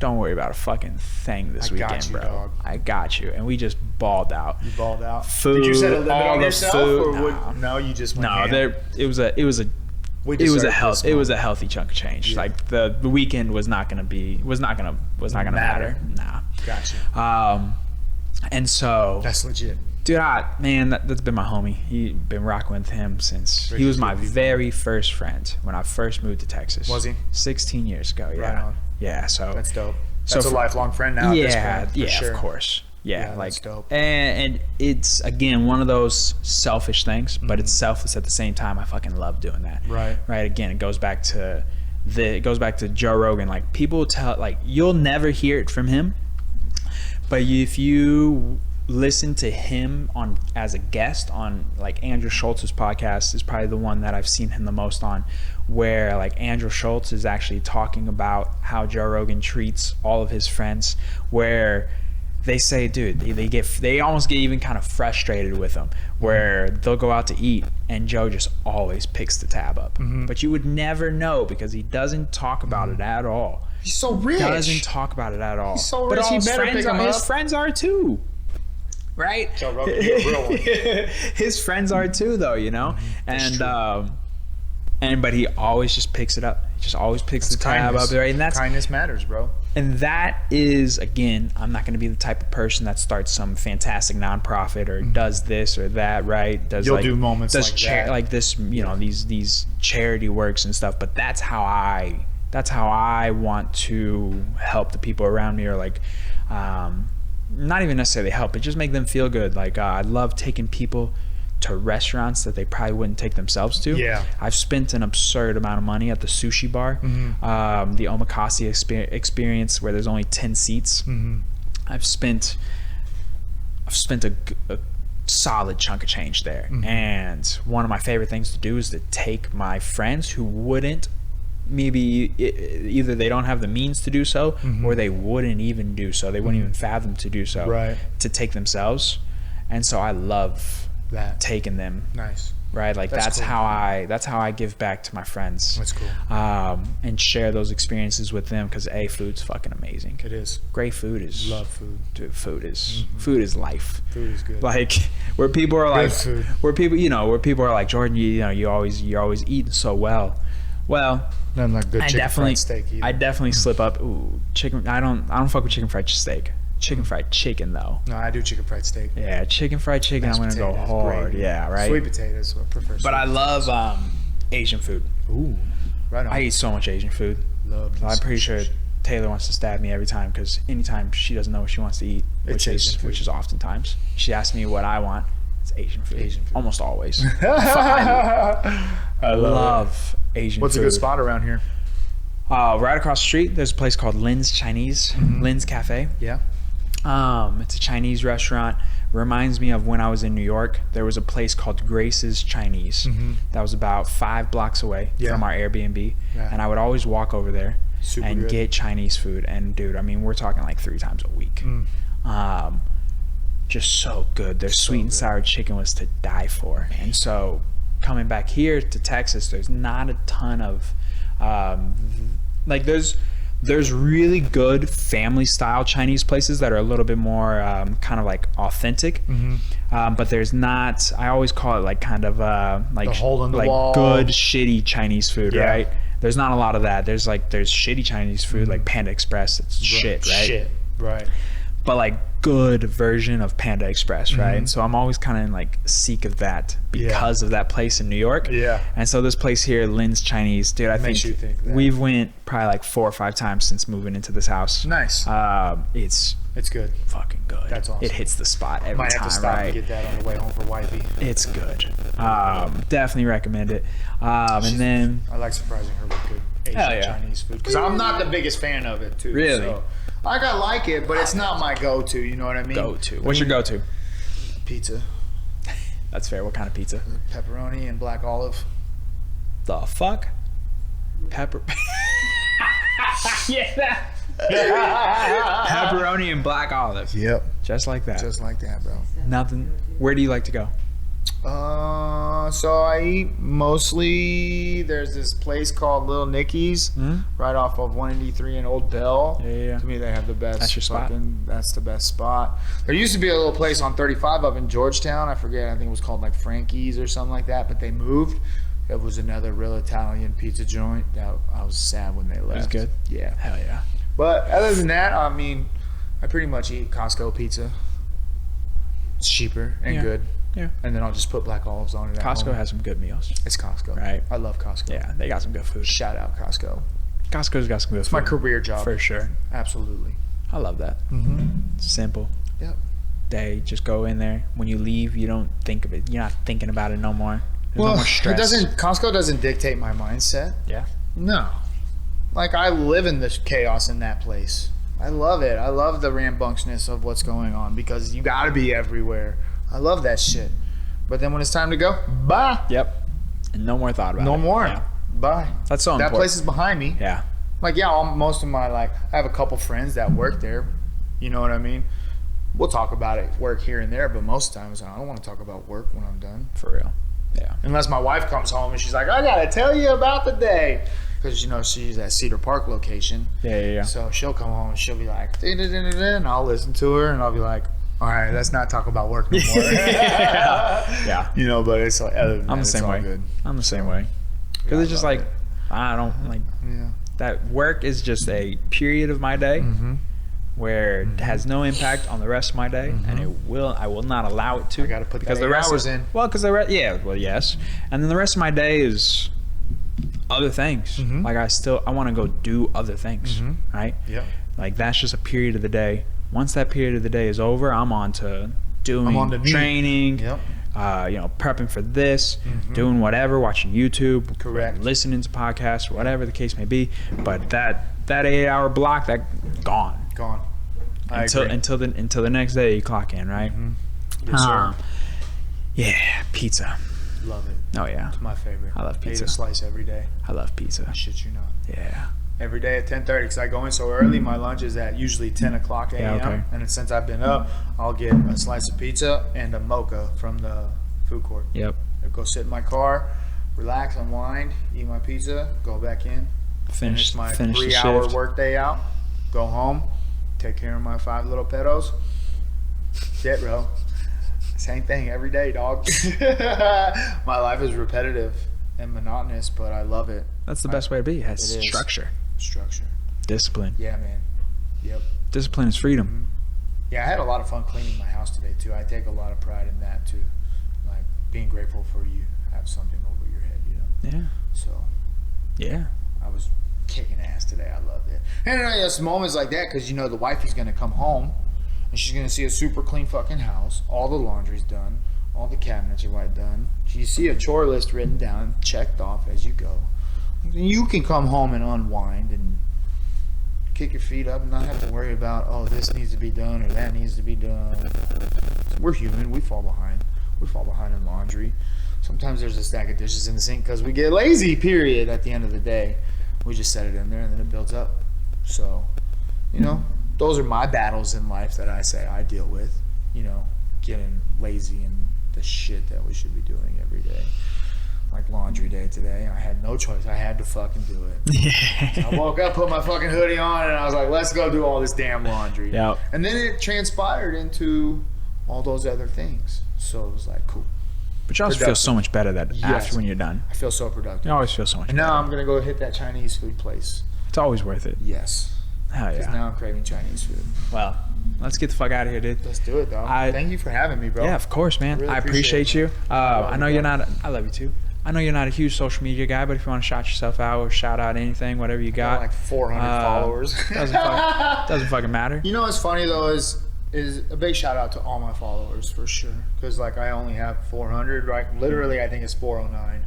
Speaker 1: don't worry about a fucking thing this
Speaker 2: I got
Speaker 1: weekend,
Speaker 2: you,
Speaker 1: bro.
Speaker 2: dog.
Speaker 1: I got you. And we just balled out.
Speaker 2: You balled out.
Speaker 1: Food,
Speaker 2: Did you set a limit
Speaker 1: all
Speaker 2: on
Speaker 1: the
Speaker 2: yourself,
Speaker 1: food.
Speaker 2: or would, no? You just went ham?
Speaker 1: It was a
Speaker 2: We
Speaker 1: it was
Speaker 2: deserve
Speaker 1: a
Speaker 2: this
Speaker 1: healthy chunk of change.
Speaker 2: Yeah.
Speaker 1: Like the weekend was not gonna matter. Nah.
Speaker 2: Gotcha.
Speaker 1: And so
Speaker 2: That's legit.
Speaker 1: dude, that's been my homie. He been rocking with him since he
Speaker 2: Ricky's
Speaker 1: was my
Speaker 2: good people.
Speaker 1: very first friend when I first moved to Texas.
Speaker 2: Was he?
Speaker 1: 16 years ago. Yeah.
Speaker 2: Right on.
Speaker 1: Yeah. So
Speaker 2: That's dope.
Speaker 1: So
Speaker 2: That's a
Speaker 1: for-
Speaker 2: lifelong friend now. At this
Speaker 1: yeah,
Speaker 2: point, for
Speaker 1: yeah,
Speaker 2: sure.
Speaker 1: of course. Yeah,
Speaker 2: Yeah,
Speaker 1: like
Speaker 2: that's dope.
Speaker 1: and it's again one of those selfish things, but
Speaker 2: Mm-hmm.
Speaker 1: it's selfless at the same time. I fucking love doing that.
Speaker 2: Right.
Speaker 1: Right. Again, it goes back to Joe Rogan. Like people tell, like you'll never hear it from him, but if you listen to him on as a guest on like Andrew Schultz's podcast is probably the one that I've seen him the most on, where like Andrew Schultz is actually talking about how Joe Rogan treats all of his friends, where they say, dude, they almost get even kind of frustrated with him, where they'll go out to eat and Joe just always picks the tab up. But you would never know because he doesn't talk about it at all.
Speaker 2: He's so rich.
Speaker 1: Doesn't talk about it at all.
Speaker 2: He's so
Speaker 1: But
Speaker 2: rich,
Speaker 1: all
Speaker 2: he
Speaker 1: his
Speaker 2: better
Speaker 1: friends
Speaker 2: pick him
Speaker 1: his
Speaker 2: up.
Speaker 1: friends are too. Right?
Speaker 2: Joe Rogan, you're a real one.
Speaker 1: His friends are too, though, you know?
Speaker 2: That's
Speaker 1: And but he always just picks it up. He just always picks the tab
Speaker 2: kindness.
Speaker 1: up, right? And that's
Speaker 2: Kindness matters, bro.
Speaker 1: and that is, again, I'm not going to be the type of person that starts some fantastic nonprofit or does this or that, right? Does
Speaker 2: You'll do moments
Speaker 1: does
Speaker 2: like that.
Speaker 1: like this, you know, these charity works and stuff. But that's how I want to help the people around me, or like, not even necessarily help, but just make them feel good. Like I love taking people to restaurants that they probably wouldn't take themselves to.
Speaker 2: Yeah.
Speaker 1: I've spent an absurd amount of money at the sushi bar, the omakase experience where there's only 10 seats. I've spent a solid chunk of change there. And one of my favorite things to do is to take my friends who wouldn't, maybe either they don't have the means to do so, or they wouldn't even do so. They wouldn't even fathom to do so,
Speaker 2: Right.
Speaker 1: to take themselves. And so I love
Speaker 2: That.
Speaker 1: taking them,
Speaker 2: Nice.
Speaker 1: right? Like
Speaker 2: That's
Speaker 1: that's
Speaker 2: cool.
Speaker 1: how I give back to my friends.
Speaker 2: That's cool.
Speaker 1: And share those experiences with them, because food's fucking amazing.
Speaker 2: It is.
Speaker 1: Great food is
Speaker 2: Love food.
Speaker 1: dude, food is life.
Speaker 2: Food is good.
Speaker 1: Like where people are like,
Speaker 2: food.
Speaker 1: where people are like, Jordan, you're always eating so well. Well,
Speaker 2: Nothing like good chicken fried steak either.
Speaker 1: I definitely slip up. Ooh, chicken. I don't fuck with chicken fried steak. Chicken fried chicken though.
Speaker 2: No, I do chicken fried steak.
Speaker 1: Yeah, chicken fried chicken.
Speaker 2: Mashed
Speaker 1: I'm gonna go
Speaker 2: potatoes,
Speaker 1: hard.
Speaker 2: gravy.
Speaker 1: Yeah, right.
Speaker 2: Sweet potatoes. I prefer.
Speaker 1: But I love Asian food.
Speaker 2: Ooh. Right on.
Speaker 1: I eat so much Asian food.
Speaker 2: Love.
Speaker 1: So I'm pretty sure Taylor wants to stab me every time, because anytime she doesn't know what she wants to eat,
Speaker 2: It's Asian food.
Speaker 1: which is oftentimes, she asks me what I want. It's Asian food.
Speaker 2: Asian food.
Speaker 1: Almost always. I love Asian
Speaker 2: What's
Speaker 1: food.
Speaker 2: a good spot around here?
Speaker 1: Right across the street, there's a place called Lynn's Chinese, Lynn's Cafe.
Speaker 2: Yeah.
Speaker 1: It's a Chinese restaurant. Reminds me of when I was in New York. There was a place called Grace's Chinese that was about 5 blocks away from our Airbnb,
Speaker 2: Yeah.
Speaker 1: and I would always walk over there
Speaker 2: Super
Speaker 1: and
Speaker 2: good.
Speaker 1: get Chinese food. And dude, I mean, we're talking like 3 times a week. Just so good. Their sweet and
Speaker 2: good.
Speaker 1: sour chicken was to die for. And so coming back here to Texas, there's not a ton of like there's really good family style Chinese places that are a little bit more kind of like authentic, but there's not. I always call it like kind of like
Speaker 2: The hole in the
Speaker 1: like
Speaker 2: wall.
Speaker 1: good shitty Chinese food,
Speaker 2: Yeah.
Speaker 1: right? There's not a lot of that. There's shitty Chinese food like Panda Express. It's shit, right?
Speaker 2: Shit. Right.
Speaker 1: But like good version of Panda Express, right? And so I'm always kind of in like seek of that because of that place in New York.
Speaker 2: Yeah.
Speaker 1: And so this place here, Lynn's Chinese, dude, I
Speaker 2: Makes you think that.
Speaker 1: we've went probably like 4 or 5 times since moving into this house.
Speaker 2: Nice.
Speaker 1: It's
Speaker 2: It's good.
Speaker 1: fucking good.
Speaker 2: That's awesome.
Speaker 1: It hits the spot every
Speaker 2: Might
Speaker 1: time,
Speaker 2: have to stop
Speaker 1: right?
Speaker 2: and get that on the way home for wifey.
Speaker 1: It's good. Definitely recommend it. And then
Speaker 2: I like surprising her with good Asian
Speaker 1: Hell yeah.
Speaker 2: Chinese food, because I'm not the biggest fan of it too.
Speaker 1: Really?
Speaker 2: So I gotta like it, but it's not my go-to. You know what I mean?
Speaker 1: go-to. What's your go-to?
Speaker 2: Pizza,
Speaker 1: That's fair. What kind of pizza?
Speaker 2: pepperoni and black olive.
Speaker 1: The fuck? Pepper. Yeah. Pepperoni and black olive.
Speaker 2: Yep.
Speaker 1: Just like that.
Speaker 2: Just like that, bro.
Speaker 1: Nothing. Where do you like to go?
Speaker 2: So I eat mostly. There's this place called Little Nicky's, right off of 183 in Old Bell.
Speaker 1: Yeah.
Speaker 2: To me, they have the best.
Speaker 1: That's your spot?
Speaker 2: That's the best spot. There used to be a little place on 35 up in Georgetown. I forget. I think it was called like Frankie's or something like that. But they moved. It was another real Italian pizza joint. That I was sad when they left.
Speaker 1: It was good?
Speaker 2: Yeah.
Speaker 1: Hell yeah.
Speaker 2: But other than that, I mean, I pretty much eat Costco pizza. It's cheaper and good.
Speaker 1: Yeah.
Speaker 2: And then I'll just put black olives on it.
Speaker 1: Costco has some good meals.
Speaker 2: It's Costco.
Speaker 1: Right.
Speaker 2: I love Costco.
Speaker 1: Yeah, they got some good food.
Speaker 2: Shout out Costco.
Speaker 1: Costco's got some good food.
Speaker 2: It's my career job.
Speaker 1: For sure.
Speaker 2: Absolutely.
Speaker 1: I love that.
Speaker 2: Mm-hmm.
Speaker 1: Simple.
Speaker 2: Yep.
Speaker 1: They just go in there. When you leave, you don't think of it. You're not thinking about it no more. There's
Speaker 2: Well,
Speaker 1: no more stress.
Speaker 2: Costco doesn't dictate my mindset.
Speaker 1: Yeah.
Speaker 2: No. Like, I live in this chaos in that place. I love it. I love the rambunctiousness of what's going on because you got to be everywhere. I love that shit. But then when it's time to go, bye.
Speaker 1: Yep. And no more thought about it.
Speaker 2: No more.
Speaker 1: Yeah.
Speaker 2: Bye.
Speaker 1: That's so important.
Speaker 2: That place is behind me.
Speaker 1: Yeah.
Speaker 2: Like, yeah, most of my, like, I have a couple friends that work there. You know what I mean? We'll talk about it, work here and there, but most times I don't want to talk about work when I'm done.
Speaker 1: For real. Yeah.
Speaker 2: Unless my wife comes home and she's like, I got to tell you about the day. Because, you know, she's at Cedar Park location.
Speaker 1: Yeah.
Speaker 2: So she'll come home and she'll be like, and I'll listen to her and I'll be like, all right, let's not talk about work no more.
Speaker 1: Yeah.
Speaker 2: You know, but it's like, other than
Speaker 1: I'm
Speaker 2: that,
Speaker 1: the same
Speaker 2: it's all
Speaker 1: way.
Speaker 2: good.
Speaker 1: I'm the same way. Because it's just like, I don't like,
Speaker 2: Yeah.
Speaker 1: that work is just a period of my day where it has no impact on the rest of my day, and I will not allow it to.
Speaker 2: I gotta put
Speaker 1: because
Speaker 2: that
Speaker 1: the rest
Speaker 2: hours
Speaker 1: is,
Speaker 2: in.
Speaker 1: Well, because yes, and then the rest of my day is other things. Like I want to go do other things, right?
Speaker 2: Yep.
Speaker 1: Like that's just a period of the day. Once that period of the day is over, I'm on to doing training.
Speaker 2: Yep.
Speaker 1: Prepping for this, doing whatever, watching YouTube,
Speaker 2: Correct.
Speaker 1: listening to podcasts, whatever the case may be. But that 8-hour block, that gone until the next day you clock in, right?
Speaker 2: Yes, sir.
Speaker 1: Yeah, pizza.
Speaker 2: Love it.
Speaker 1: Oh yeah,
Speaker 2: It's my favorite.
Speaker 1: I love pizza.
Speaker 2: I eat a slice every day.
Speaker 1: I love pizza.
Speaker 2: I shit you not.
Speaker 1: Yeah.
Speaker 2: Every day at 10:30 because I go in so early. My lunch is at usually 10 o'clock a.m.
Speaker 1: Yeah, okay.
Speaker 2: And since I've been up, I'll get a slice of pizza and a mocha from the food court.
Speaker 1: Yep.
Speaker 2: I'll go sit in my car, relax, unwind, eat my pizza, go back in, finish my
Speaker 1: the
Speaker 2: 3-hour
Speaker 1: shift.
Speaker 2: work day out, go home, take care of my 5 little pedos. Shit, bro. Same thing every day, dog. My life is repetitive and monotonous, but I love it.
Speaker 1: That's the best way to be. It has
Speaker 2: It is.
Speaker 1: structure,
Speaker 2: Structure.
Speaker 1: discipline.
Speaker 2: Yeah, man. Yep.
Speaker 1: Discipline is freedom.
Speaker 2: Yeah, I had a lot of fun cleaning my house today too. I take a lot of pride in that too, like being grateful for you have something over your head, you know.
Speaker 1: Yeah.
Speaker 2: So
Speaker 1: Yeah.
Speaker 2: I was kicking ass today. I loved it. And it's moments like that because you know the wifey's gonna come home and she's gonna see a super clean fucking house. All the laundry's done. All the cabinets are wiped done. You see a chore list written down, checked off as you go. You can come home and unwind and kick your feet up and not have to worry about, oh, this needs to be done or that needs to be done. We're human. We fall behind. We fall behind in laundry. Sometimes there's a stack of dishes in the sink because we get lazy, period, at the end of the day. We just set it in there and then it builds up. So, you know, those are my battles in life that I say I deal with, you know, getting lazy and the shit that we should be doing every day. Like laundry day today. I had no choice. I had to fucking do it. I woke up, put my fucking hoodie on, and I was like, let's go do all this damn laundry.
Speaker 1: Yep.
Speaker 2: And then it transpired into all those other things. So it was like, cool.
Speaker 1: But you also feel so much better that after when you're done.
Speaker 2: I feel so productive.
Speaker 1: You always feel so much
Speaker 2: And
Speaker 1: better.
Speaker 2: now I'm going to go hit that Chinese food place.
Speaker 1: It's always worth it.
Speaker 2: Yes.
Speaker 1: Hell
Speaker 2: Because
Speaker 1: yeah.
Speaker 2: now I'm craving Chinese food.
Speaker 1: Well, let's get the fuck out of here, dude.
Speaker 2: Let's do it, dog. Thank you for having me, bro.
Speaker 1: Yeah, of course, man.
Speaker 2: Really
Speaker 1: I appreciate you. I know
Speaker 2: you,
Speaker 1: you're
Speaker 2: bro.
Speaker 1: not. I love you too. I know you're not a huge social media guy, but if you want to shout yourself out or shout out anything, whatever you
Speaker 2: I
Speaker 1: got,
Speaker 2: got like 400 followers.
Speaker 1: doesn't fucking matter.
Speaker 2: You know what's funny though is a big shout out to all my followers for sure. Because like I only have 400, right? Literally, I think it's 409,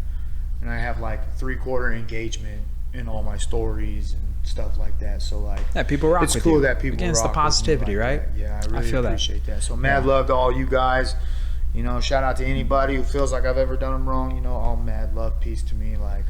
Speaker 2: and I have like 3/4 engagement in all my stories and stuff like that. So like,
Speaker 1: Yeah, people rock
Speaker 2: it's
Speaker 1: with
Speaker 2: cool
Speaker 1: you.
Speaker 2: that people
Speaker 1: Again, it's
Speaker 2: rock
Speaker 1: the
Speaker 2: with me
Speaker 1: positivity,
Speaker 2: like
Speaker 1: right?
Speaker 2: that. Yeah, I really
Speaker 1: feel that.
Speaker 2: appreciate that. So mad love to all you guys. You know, shout out to anybody who feels like I've ever done them wrong. You know, all mad love, peace to me. Like,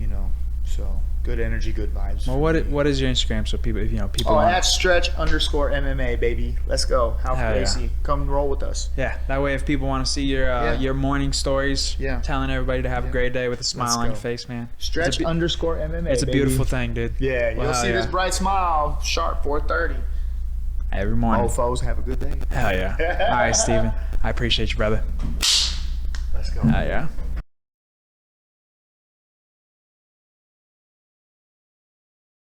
Speaker 2: you know, so Good energy, good vibes.
Speaker 1: Well, what is your Instagram so people, if people want.
Speaker 2: At stretch_MMA, baby. Let's go. Ralph
Speaker 1: Hell yeah.
Speaker 2: Gracie. Come roll with us.
Speaker 1: Yeah, that way if people want to see your morning stories, telling everybody to have a great day with a smile on your face, man.
Speaker 2: Stretch_MMA.
Speaker 1: It's a beautiful thing, dude.
Speaker 2: Yeah, you'll see this bright smile, sharp 4:30.
Speaker 1: Every morning.
Speaker 2: Mofos, have a good day.
Speaker 1: Hell yeah. All right, Steven. I appreciate you, brother.
Speaker 2: Let's go.
Speaker 1: Hell yeah.